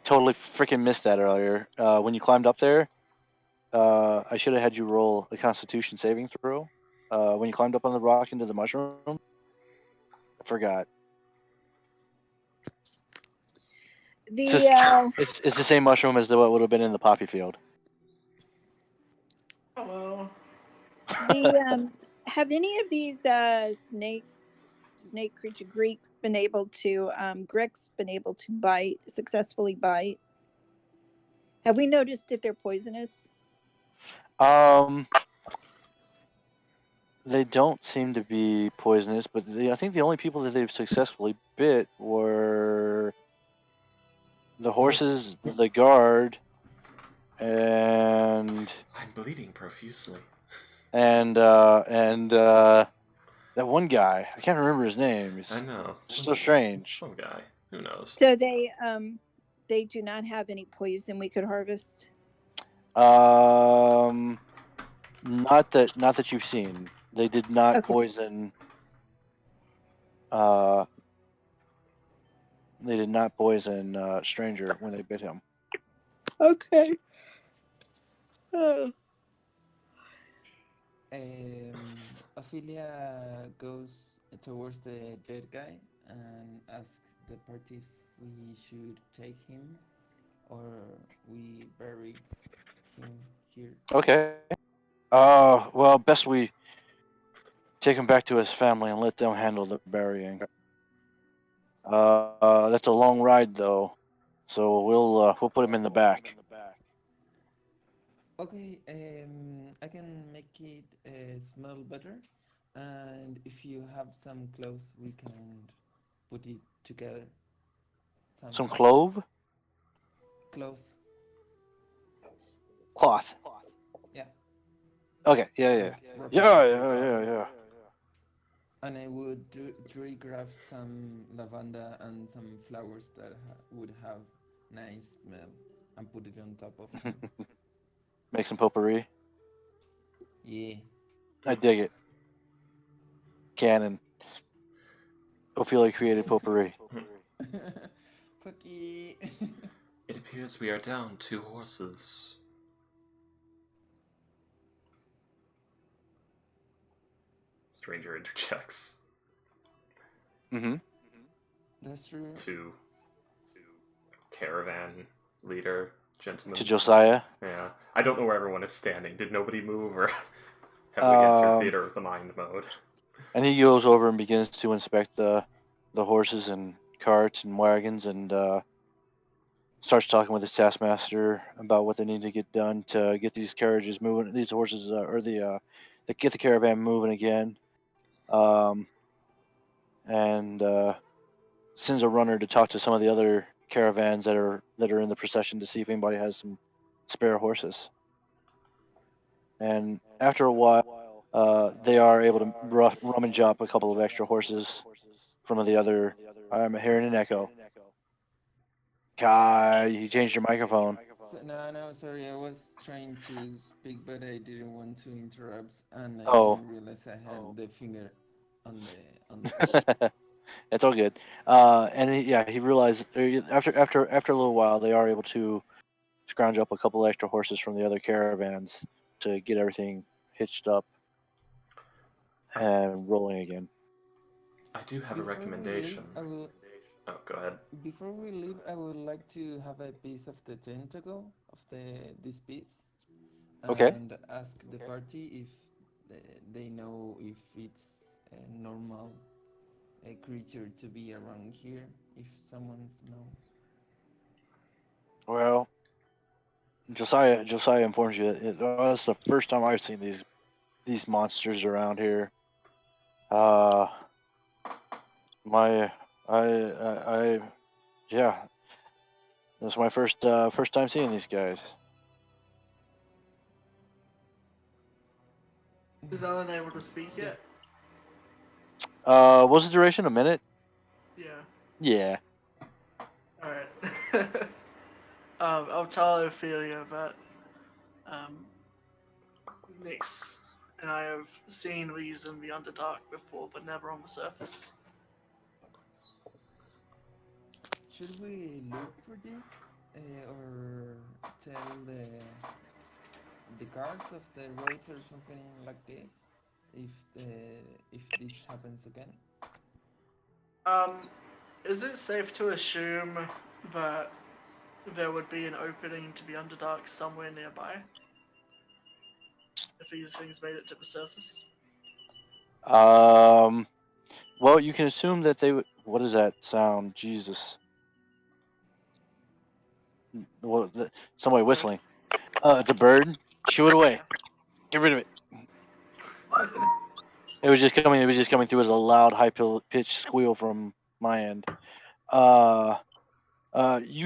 totally freaking missed that earlier. When you climbed up there, I should have had you roll the Constitution saving throw. When you climbed up on the rock into the mushroom, I forgot. It's the same mushroom as what would have been in the poppy field. Hello. Have any of these snake creature Greeks been able to successfully bite? Have we noticed if they're poisonous? They don't seem to be poisonous, but I think the only people that they've successfully bit were the horses, the guard, and I'm bleeding profusely. that one guy. I can't remember his name. It's I know. so strange. Some guy. Who knows? So they do not have any poison we could harvest. Not that you've seen. They did not Okay. poison. They did not poison Stranger when they bit him. Okay. Ophelia goes towards the dead guy and asks the party if we should take him or we bury him here. Okay. Well, best we take him back to his family and let them handle the burying. That's a long ride though, so we'll put him in the back. Okay, I can make it smell better, and if you have some clothes, we can put it together. Some clove? Cloth. Cloth. Yeah. Okay, yeah. Like wrap it Yeah. together. And I would grab some lavender and some flowers that would have nice smell and put it on top of him. Make some potpourri. Yeah. I dig it. Canon. Ophelia created potpourri. Cookie. It appears we are down 2 horses. Stranger interjects. Mm-hmm. That's true. To caravan leader, gentleman. To Josiah. Yeah. I don't know where everyone is standing. Did nobody move, or have we entered theater of the mind mode? And he goes over and begins to inspect the horses and carts and wagons and starts talking with his taskmaster about what they need to get done to get these carriages moving, these horses, get the caravan moving again. And sends a runner to talk to some of the other caravans that are in the procession to see if anybody has some spare horses. And after a while, they are able to rummage up a couple of extra horses from the other. I'm hearing an echo. Kai, you changed your microphone. No, sorry. I was trying to speak, but I didn't want to interrupt, and I didn't realize I had the finger on the. It's all good. And he realized after a little while, they are able to scrounge up a couple of extra horses from the other caravans to get everything hitched up and rolling again. I do have a recommendation. Oh, go ahead. Before we leave, I would like to have a piece of the tentacle of this beast. Okay. And ask the party if they know if it's a normal creature to be around here. If someone's known. Well, Josiah informs you that that's the first time I've seen these monsters around here. Yeah, this is my first time seeing these guys. Is Alan able to speak yet? What's the duration? A minute? Yeah. Yeah. Alright. I'll tell Ophelia that Nyx and I have seen these in the Underdark before, but never on the surface. Should we look for this, or tell the guards of the roads or something like this, if this happens again? Is it safe to assume that there would be an opening to the Underdark somewhere nearby? If these things made it to the surface? Well, you can assume that they would. What does that sound? Jesus. Somebody whistling. It's a bird. Shoo it away. Get rid of it. Why is it? It was just coming through as a loud, high-pitched squeal from my end. You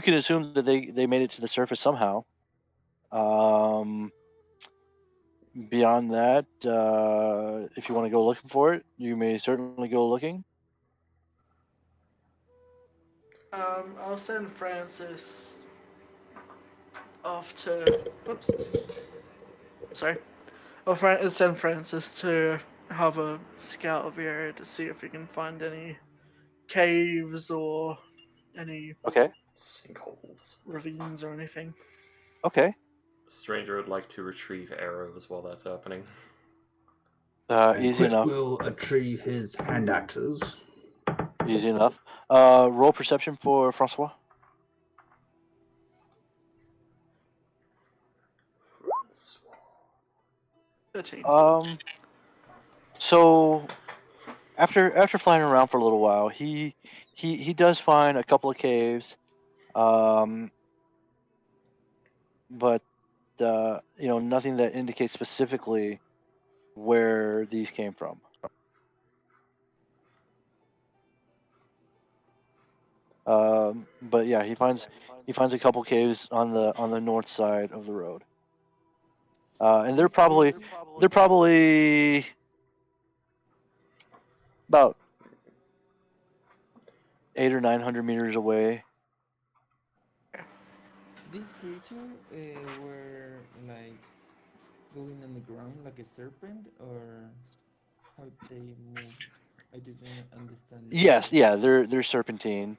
can assume that they made it to the surface somehow. Beyond that, if you want to go looking for it, you may certainly go looking. I'll send Francis off to. Oops. Sorry. Send Francis to have a scout of the area to see if we can find any caves or any Okay. Sinkholes. ravines or anything. Okay. Stranger would like to retrieve arrows while that's happening. And Easy Quit enough. will retrieve his hand axes. Easy enough. Roll perception for Francois. Francois. 13. So after flying around for a little while, he does find a couple of caves, but nothing that indicates specifically where these came from. But yeah, he finds a couple caves on the north side of the road, and they're probably about 800 or 900 meters away. This creature were like going on the ground like a serpent, or how they move? I didn't understand. Yes, yeah, they're serpentine.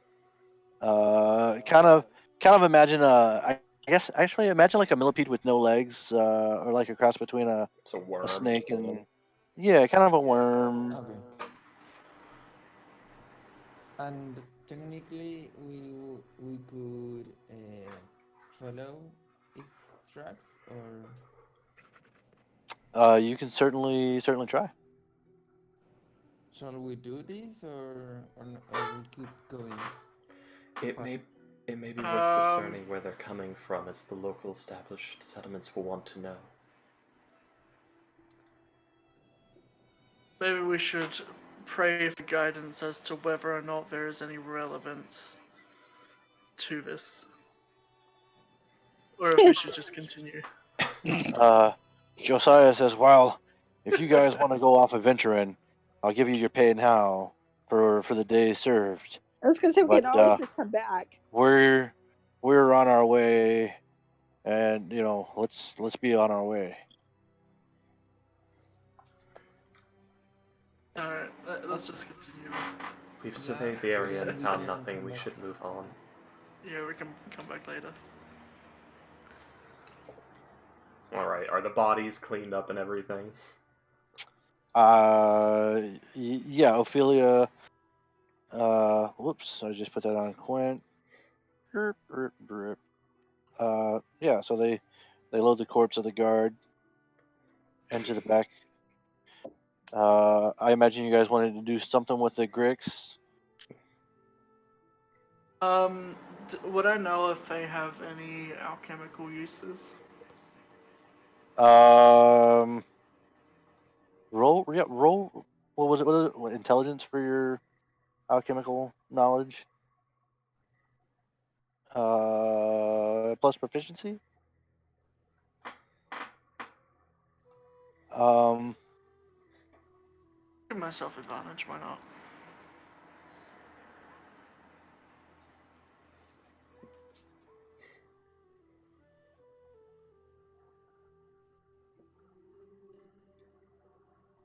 Kind of imagine I guess actually imagine like a millipede with no legs, or like a cross between It's a worm. a snake and kind of a worm. Okay. And technically, we could follow its tracks, or You can certainly try. shall we do this, or we keep going? It may be worth Um, discerning where they're coming from, as the local established settlements will want to know. Maybe we should pray for guidance as to whether or not there is any relevance to this. Or if we should just continue. Josiah says, "Well, if you guys want to go off adventuring, I'll give you your pay now for the days served. I was gonna say we But, can always just come back. We're on our way, and let's be on our way." Alright, let's just continue. We've Yeah, surveyed the area and we found can nothing. come We back. should move on. Yeah, we can come back later. Alright, are the bodies cleaned up and everything? Yeah, Ophelia. Whoops, I just put that on Quint. Yeah, so they load the corpse of the guard into the back. I imagine you guys wanted to do something with the Grix. Would I know if they have any alchemical uses? Roll. What was it? What intelligence for your alchemical knowledge? Plus proficiency. Give myself advantage, why not?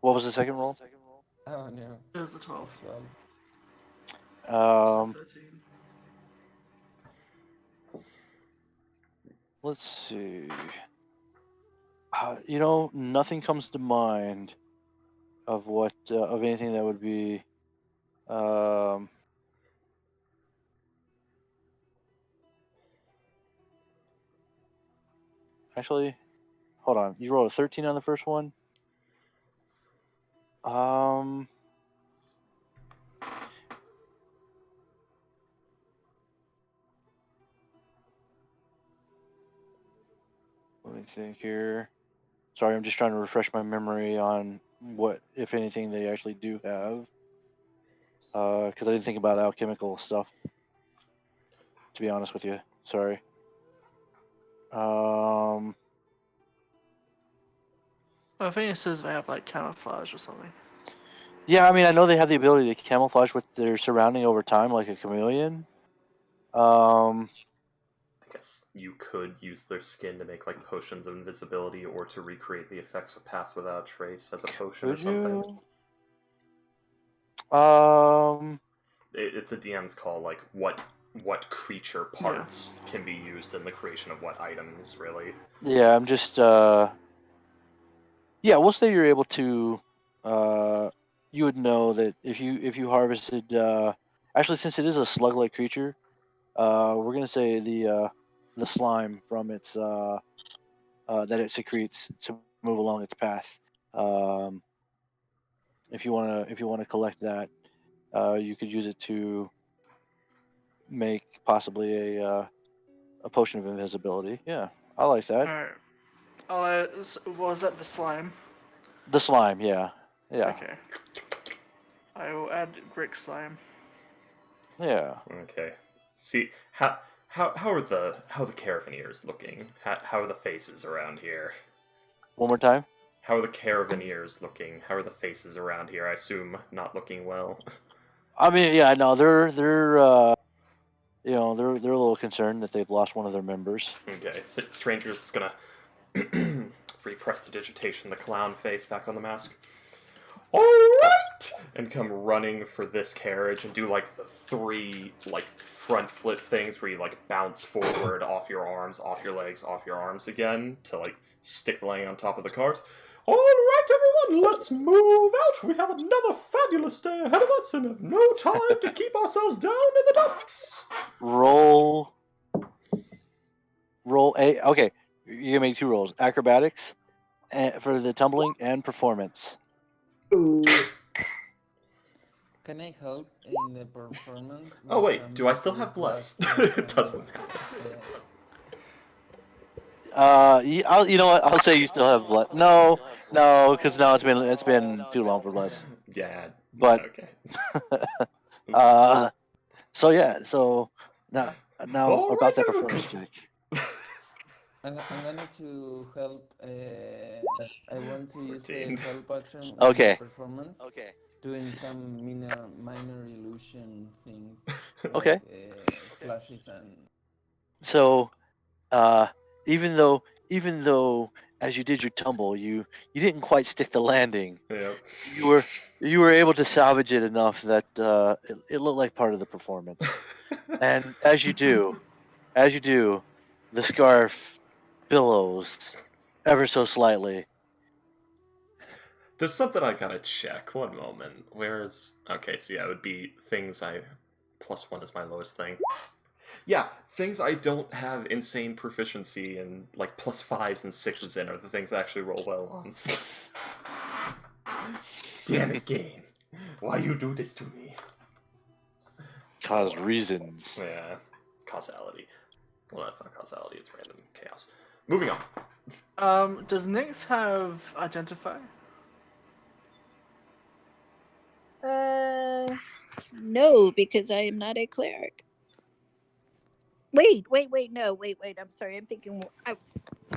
What was the second roll? Oh no, It was a 12. 12. So 13. Let's see. Nothing comes to mind of what of anything that would be. Actually, hold on. You rolled a 13 on the first one. Let me think here. Sorry, I'm just trying to refresh my memory on what, if anything, they actually do have. Because I didn't think about alchemical stuff. To be honest with you, sorry. I think it says they have like camouflage or something. Yeah, I mean, I know they have the ability to camouflage with their surrounding over time, like a chameleon. I guess you could use their skin to make like potions of invisibility, or to recreate the effects of Pass Without a Trace as a potion or Could something. you? It's a DM's call. Like what creature parts can be used in the creation of what items, really. Yeah, I'm just. Yeah, we'll say you're able to. You would know that if you harvested. Actually, since it is a slug-like creature, we're gonna say the slime from its that it secretes to move along its path. If you wanna collect that, you could use it to make possibly a potion of invisibility. Yeah, I like that. Alright. What was that? The slime? The slime, yeah. Okay. I will add Grick slime. Yeah. Okay. See how are the Caravaneers looking? How are the faces around here? One more time. How are the Caravaneers looking? How are the faces around here? I assume not looking well. I mean, yeah, no, they're they're a little concerned that they've lost one of their members. Okay, so Stranger's is gonna repress the digitation, the clown face back on the mask. Alright! And come running for this carriage and do like the 3 like front flip things where you like bounce forward off your arms, off your legs, off your arms again to like stick the leg on top of the cars. Alright everyone, let's move out! We have another fabulous day ahead of us and have no time to keep ourselves down in the dumps! Roll a. Okay, you can make 2 rolls: acrobatics for the tumbling and performance. Ooh. Can I help in the performance? Oh wait, When do I I'm still have plus blessed? It doesn't matter. You know what? I'll say you still have bless. No, because now it's been too long for bless. Yeah. But okay. So yeah, so now All about right, that then. performance check. I'm going to help. I want to use the Routine. help action in Okay. the performance. Okay. Doing some minor illusion things. Okay. Like, flashes and. So, even though as you did your tumble, you didn't quite stick the landing. Yep. You were able to salvage it enough that it looked like part of the performance. And as you do, the scarf billows ever so slightly. There's something I gotta check. One moment. Where's... Okay, so yeah, it would be things I... +1 is my lowest thing. Yeah, things I don't have insane proficiency in, like +5s and 6s in, are the things I actually roll well on. Damn it, game. Why you do this to me? Cause reasons. Yeah, causality. Well, that's not causality, it's random chaos. Moving on. Does Nyx have identify? No, because I am not a cleric. Wait. No, wait. I'm sorry. I'm thinking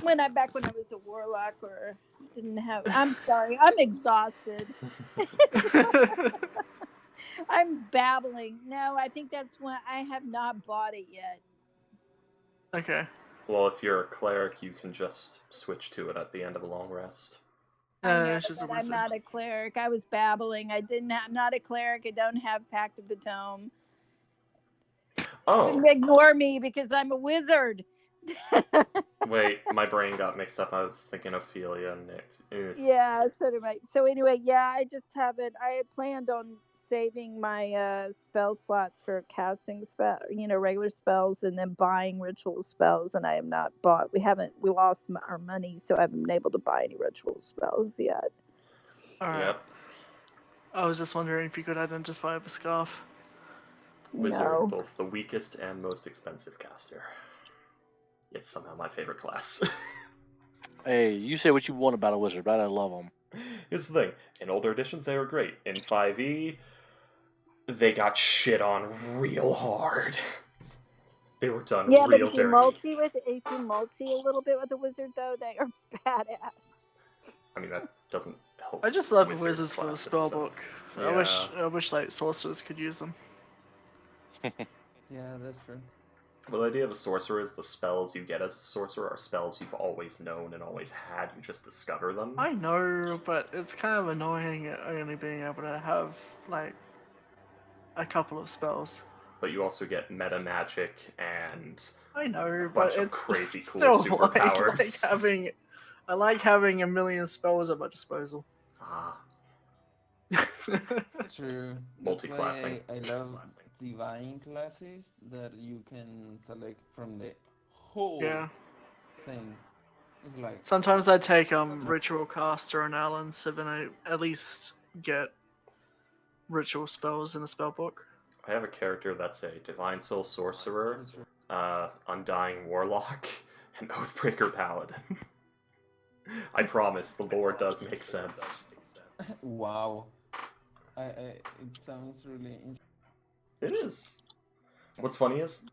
when I'm back when I was a warlock or didn't have. I'm sorry. I'm exhausted. I'm babbling. No, I think that's when I have not bought it yet. Okay. Well, if you're a cleric, you can just switch to it at the end of a long rest. I know, She's a but I'm wizard. not a cleric. I was babbling. I'm not a cleric. I don't have Pact of the Tome. Oh, Ignore me because I'm a wizard. wait, my brain got mixed up. I was thinking Ophelia and Nyx. Yeah, so do I. So anyway, yeah, I just haven't. I had planned on saving my spell slots for casting regular spells, and then buying ritual spells, and I have not bought. We lost our money, so I haven't been able to buy any ritual spells yet. Alright. Yep. I was just wondering if you could identify the scarf. Wizard, No. both the weakest and most expensive caster. Yet somehow my favorite class. Hey, you say what you want about a wizard, but I love them. Here's the thing: in older editions, they were great. In 5e, they got shit on real hard. They were done Yeah, but real if you dirty. multi a little bit with a wizard, though, they are badass. I mean, that doesn't help. I just love wizard wizards for the class spell itself. book. Yeah. I wish like sorcerers could use them. Yeah, that's true. Well, the idea of a sorcerer is the spells you get as a sorcerer are spells you've always known and always had. You just discover them. I know, but it's kind of annoying only being able to have like a couple of spells. But you also get meta magic and I know, a but bunch of it's crazy cool still superpowers. I like having a million spells at my disposal. Ah, True. That's multi-classing. why I love divine classes that you can select from the whole Yeah. thing. It's like Sometimes I take ritual caster and Alan, so then I at least get ritual spells in the spell book. I have a character that's a divine soul sorcerer, true. undying warlock, and oathbreaker paladin. I promise the lore does make sense. Wow. It sounds really interesting. It is. What's funny is,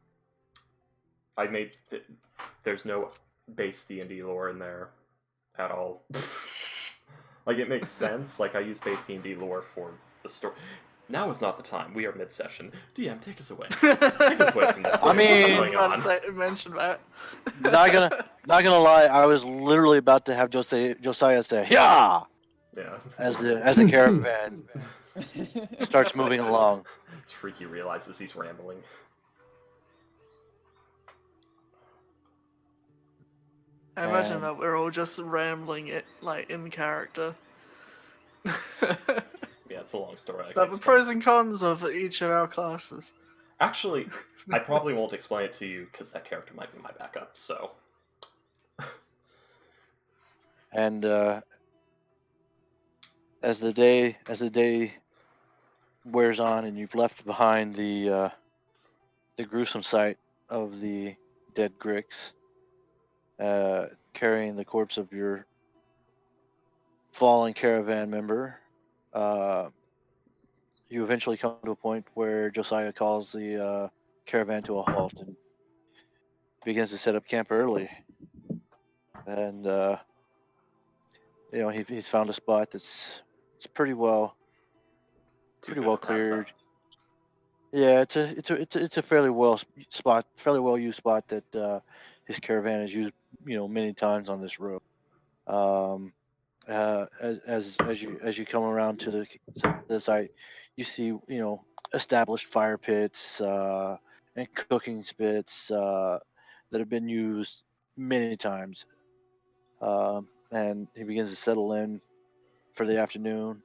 there's no base D&D lore in there at all. Like, it makes sense. Like, I use base D&D lore for the story. Now is not the time. We are mid-session. DM, take us away. Take us away from this. I mean- what's going on? Mention that. Not gonna lie, I was literally about to have Josiah say "Yeah" Yeah. as the caravan starts moving along. It's Freaky realizes he's rambling. I imagine And- that we're all just rambling it like in character. Yeah, it's a long story. I can But the explain. pros and cons of each of our classes. Actually, I probably won't explain it to you because that character might be my backup. So, And as the day wears on, and you've left behind the gruesome sight of the dead Grix, carrying the corpse of your fallen caravan member, you eventually come to a point where Josiah calls the caravan to a halt and begins to set up camp early. And he's found a spot it's pretty well too good to pass cleared. up. Yeah, it's a fairly well used spot that his caravan has used many times on this road. As you come around to the site, you see established fire pits and cooking spits that have been used many times. And he begins to settle in for the afternoon,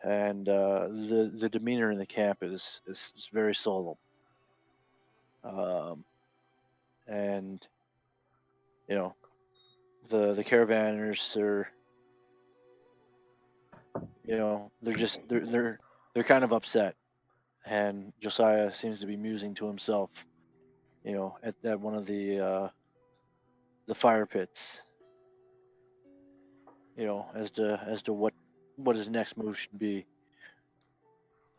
and the demeanor in the camp is very solemn. And the caravanners are they're kind of upset, and Josiah seems to be musing to himself, at one of the fire pits, as to what his next move should be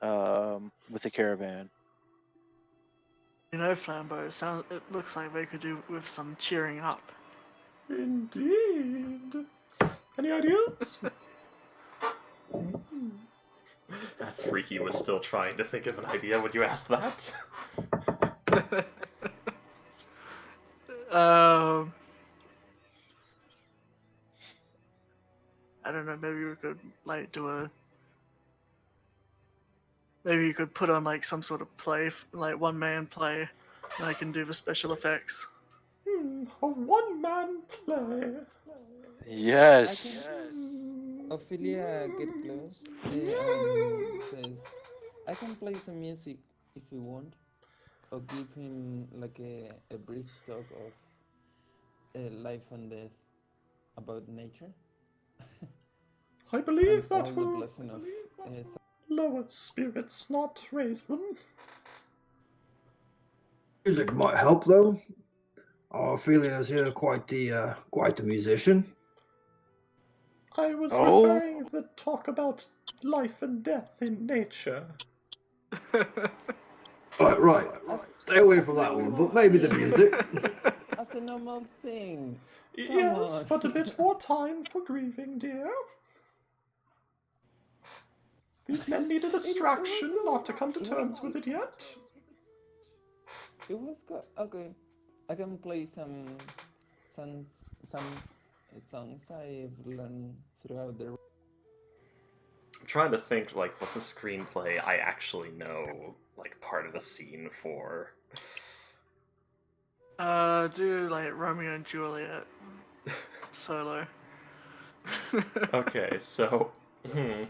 with the caravan. Flambeau, it looks like they could do with some cheering up. Indeed. Any ideas? As Freaky was still trying to think of an idea when you asked that. I don't know, maybe we could maybe you could put on like some sort of play, like one-man play, and I can do the special effects. A one-man play. Yes. Ophelia get close and says, "I can play some music if you want, or give him like a brief talk of life and death about nature." I believe and that all the will blessing of lower spirits, not raise them. Music might help though. Ophelia's here, quite the musician. I was Oh. referring the talk about life and death in nature. Right. Stay away from that one, but maybe the music. That's a normal thing. Come Yes, on. but a bit more time for grieving, dear. These men need a distraction, not to come to terms with it yet. It was good. Okay, I can play some songs I've learned throughout the. I'm trying to think, like, what's a screenplay I actually know, like, part of the scene for. Do like Romeo and Juliet solo. Okay, so.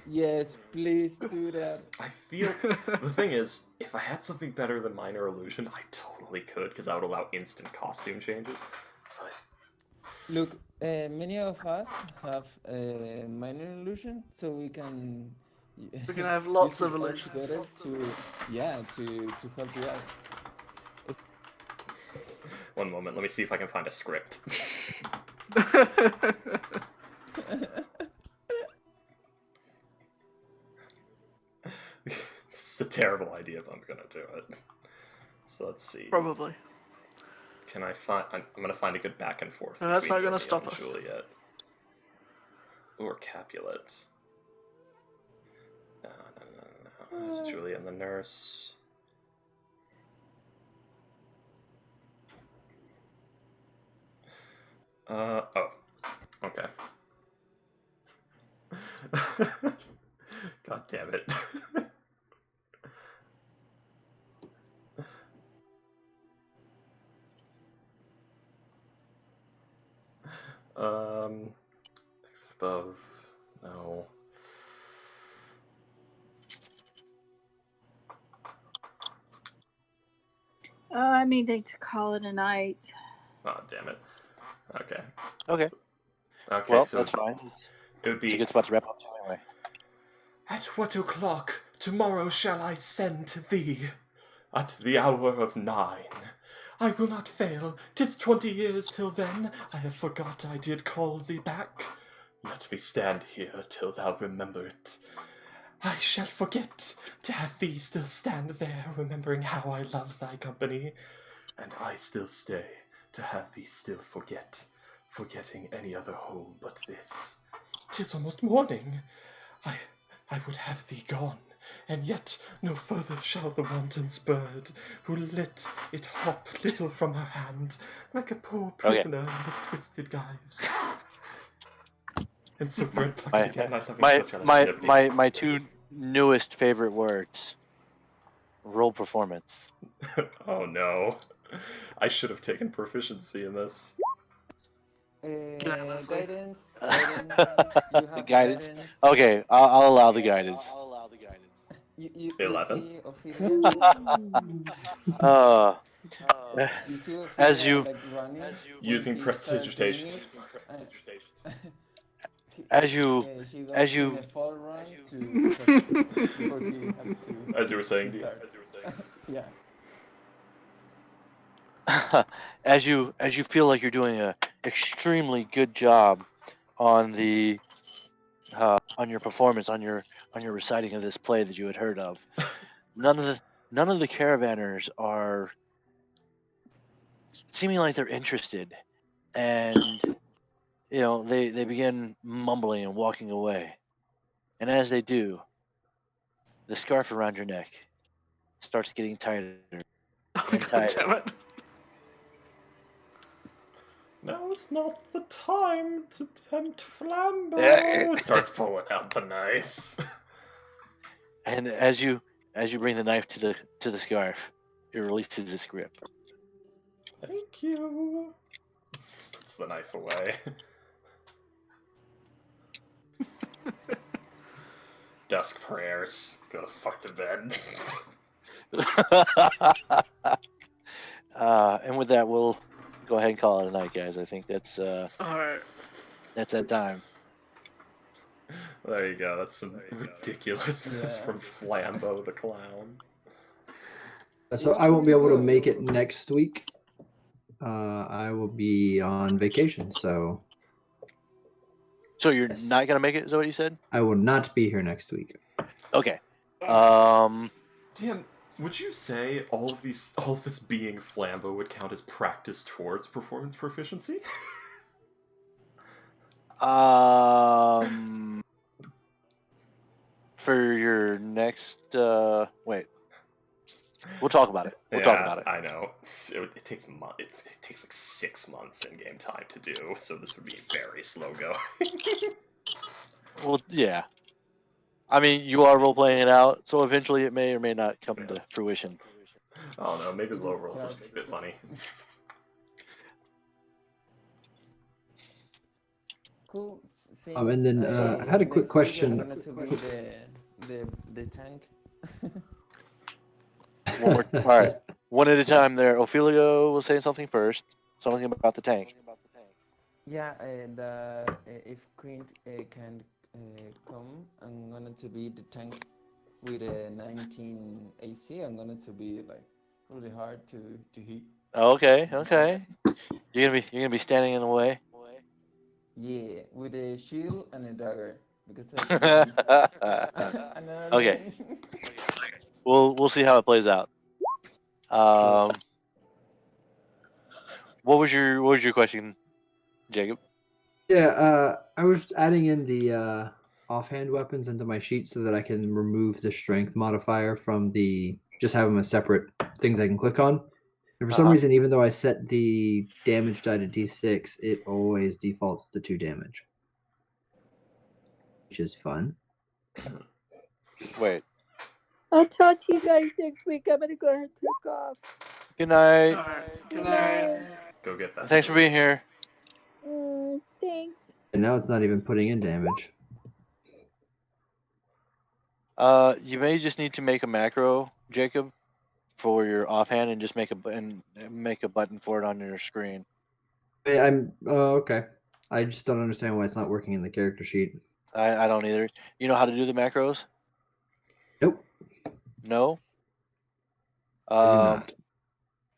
Yes, please do that. I feel. The thing is, if I had something better than Minor Illusion, I totally could, because that would allow instant costume changes. But. Look, many of us have a minor illusion, so we can. We can have lots use of it all illusions. together to help you out. One moment, let me see if I can find a script. This is a terrible idea, but I'm gonna do it. So let's see. Probably. Can I find? I'm gonna find a good back and forth. No, that's between not gonna Romeo stop and us. Juliet. Or Capulet. No. There's Juliet and the nurse. Oh. Okay. God damn it. Next above. No. I mean, to call it a night. Oh, damn it. Okay. Okay. Okay, Well, so that's fine. it would It's a be. good spot to wrap up anyway. At what o'clock tomorrow shall I send to thee? At the hour of 9. I will not fail. 'Tis 20 years till then. I have forgot I did call thee back. Let me stand here till thou remember it. I shall forget to have thee still stand there, remembering how I love thy company. And I still stay to have thee still forget, forgetting any other home but this. 'Tis almost morning. I would have thee gone, and yet no further shall the wanton's bird, who let it hop little from her hand, like a poor prisoner in his twisted gyves. And so thread pluck it again, my loving such a My two newest favorite words. Roll performance. Oh no. I should have taken proficiency in this. Guidance. You have Guidance. Okay, I'll allow the guidance. You 11. see Ophelia, you see Ophelia, as you- like running Using when he starts doing prestidigitation. it. As you- She goes as you- in a fall run before he has to. As you were saying, start. Yeah. as you feel like you're doing a extremely good job on the on your performance, on your reciting of this play that you had heard of, none of the caravanners are seeming like they're interested, and they begin mumbling and walking away, and as they do, the scarf around your neck starts getting tighter Oh, and God tighter. damn it. Now's not the time to tempt Flambeau. Yeah. Starts pulling out the knife. And as you bring the knife to the scarf, it releases its grip. Thank you. Puts the knife away. Dusk prayers. Go to fuck to bed. And with that, we'll go ahead and call it a night, guys. I think that's Alright. that time. There you go. That's some ridiculousness Yeah. from Flambeau the Clown. So I won't be able to make it next week. I will be on vacation, so So you're Yes. not gonna make it? Is that what you said? I will not be here next week. Okay. Dan, would you say all of this being Flambo would count as practice towards performance proficiency? For your next wait, we'll talk about it. We'll talk about it. I know. It takes it takes like 6 months in game time to do, so this would be very slow going. Well, yeah. I mean, you are role playing it out, so eventually it may or may not come to fruition. I don't know. Maybe low rolls will just keep it funny. Cool. And then I had a quick question. I'm going to be the tank. All right, one at a time. There, Ophelia was saying something first. Something about the tank. Yeah, and if Quint can come, I'm going to be the tank with a 19 AC. I'm going to be like really hard to hit. Okay. You're gonna be standing in the way. Yeah, with a shield and a dagger because I can another Okay. thing. We'll see how it plays out. What was your question, Jacob? Yeah, I was adding in the offhand weapons into my sheet so that I can remove the strength modifier from the just have them as separate things I can click on. And for some reason, even though I set the damage die to D6, it always defaults to 2 damage, which is fun. Wait. I'll talk to you guys next week. I'm gonna go ahead and take off. Good night. Alright, Good night. Go get that. Thanks for being here. Thanks. And now it's not even putting in damage. You may just need to make a macro, Jacob, for your offhand, and just make a button for it on your screen. I'm okay. I just don't understand why it's not working in the character sheet. I don't either. You know how to do the macros? Nope. No. I do not.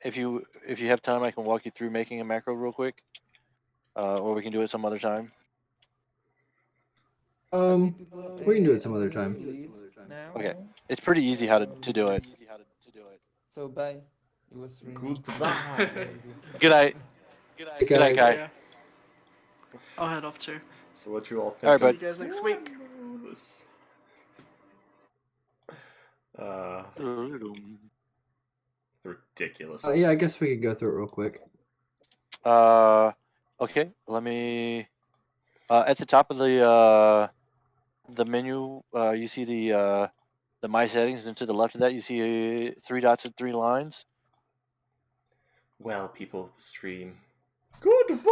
If you have time, I can walk you through making a macro real quick, or we can do it some other time. We can do it some other time. Okay, it's pretty easy how to do it. So bye. It was really Goodbye. Good night. Hey, Good night, guys. Kai. Yeah. I'll head off too. So what you all think? All right, See bud. you guys next week. Ridiculous. Yeah, I guess we could go through it real quick. Okay. Let me. At the top of the menu, you see the My Settings, and to the left of that, you see 3 dots and 3 lines. Well, people of the stream, goodbye.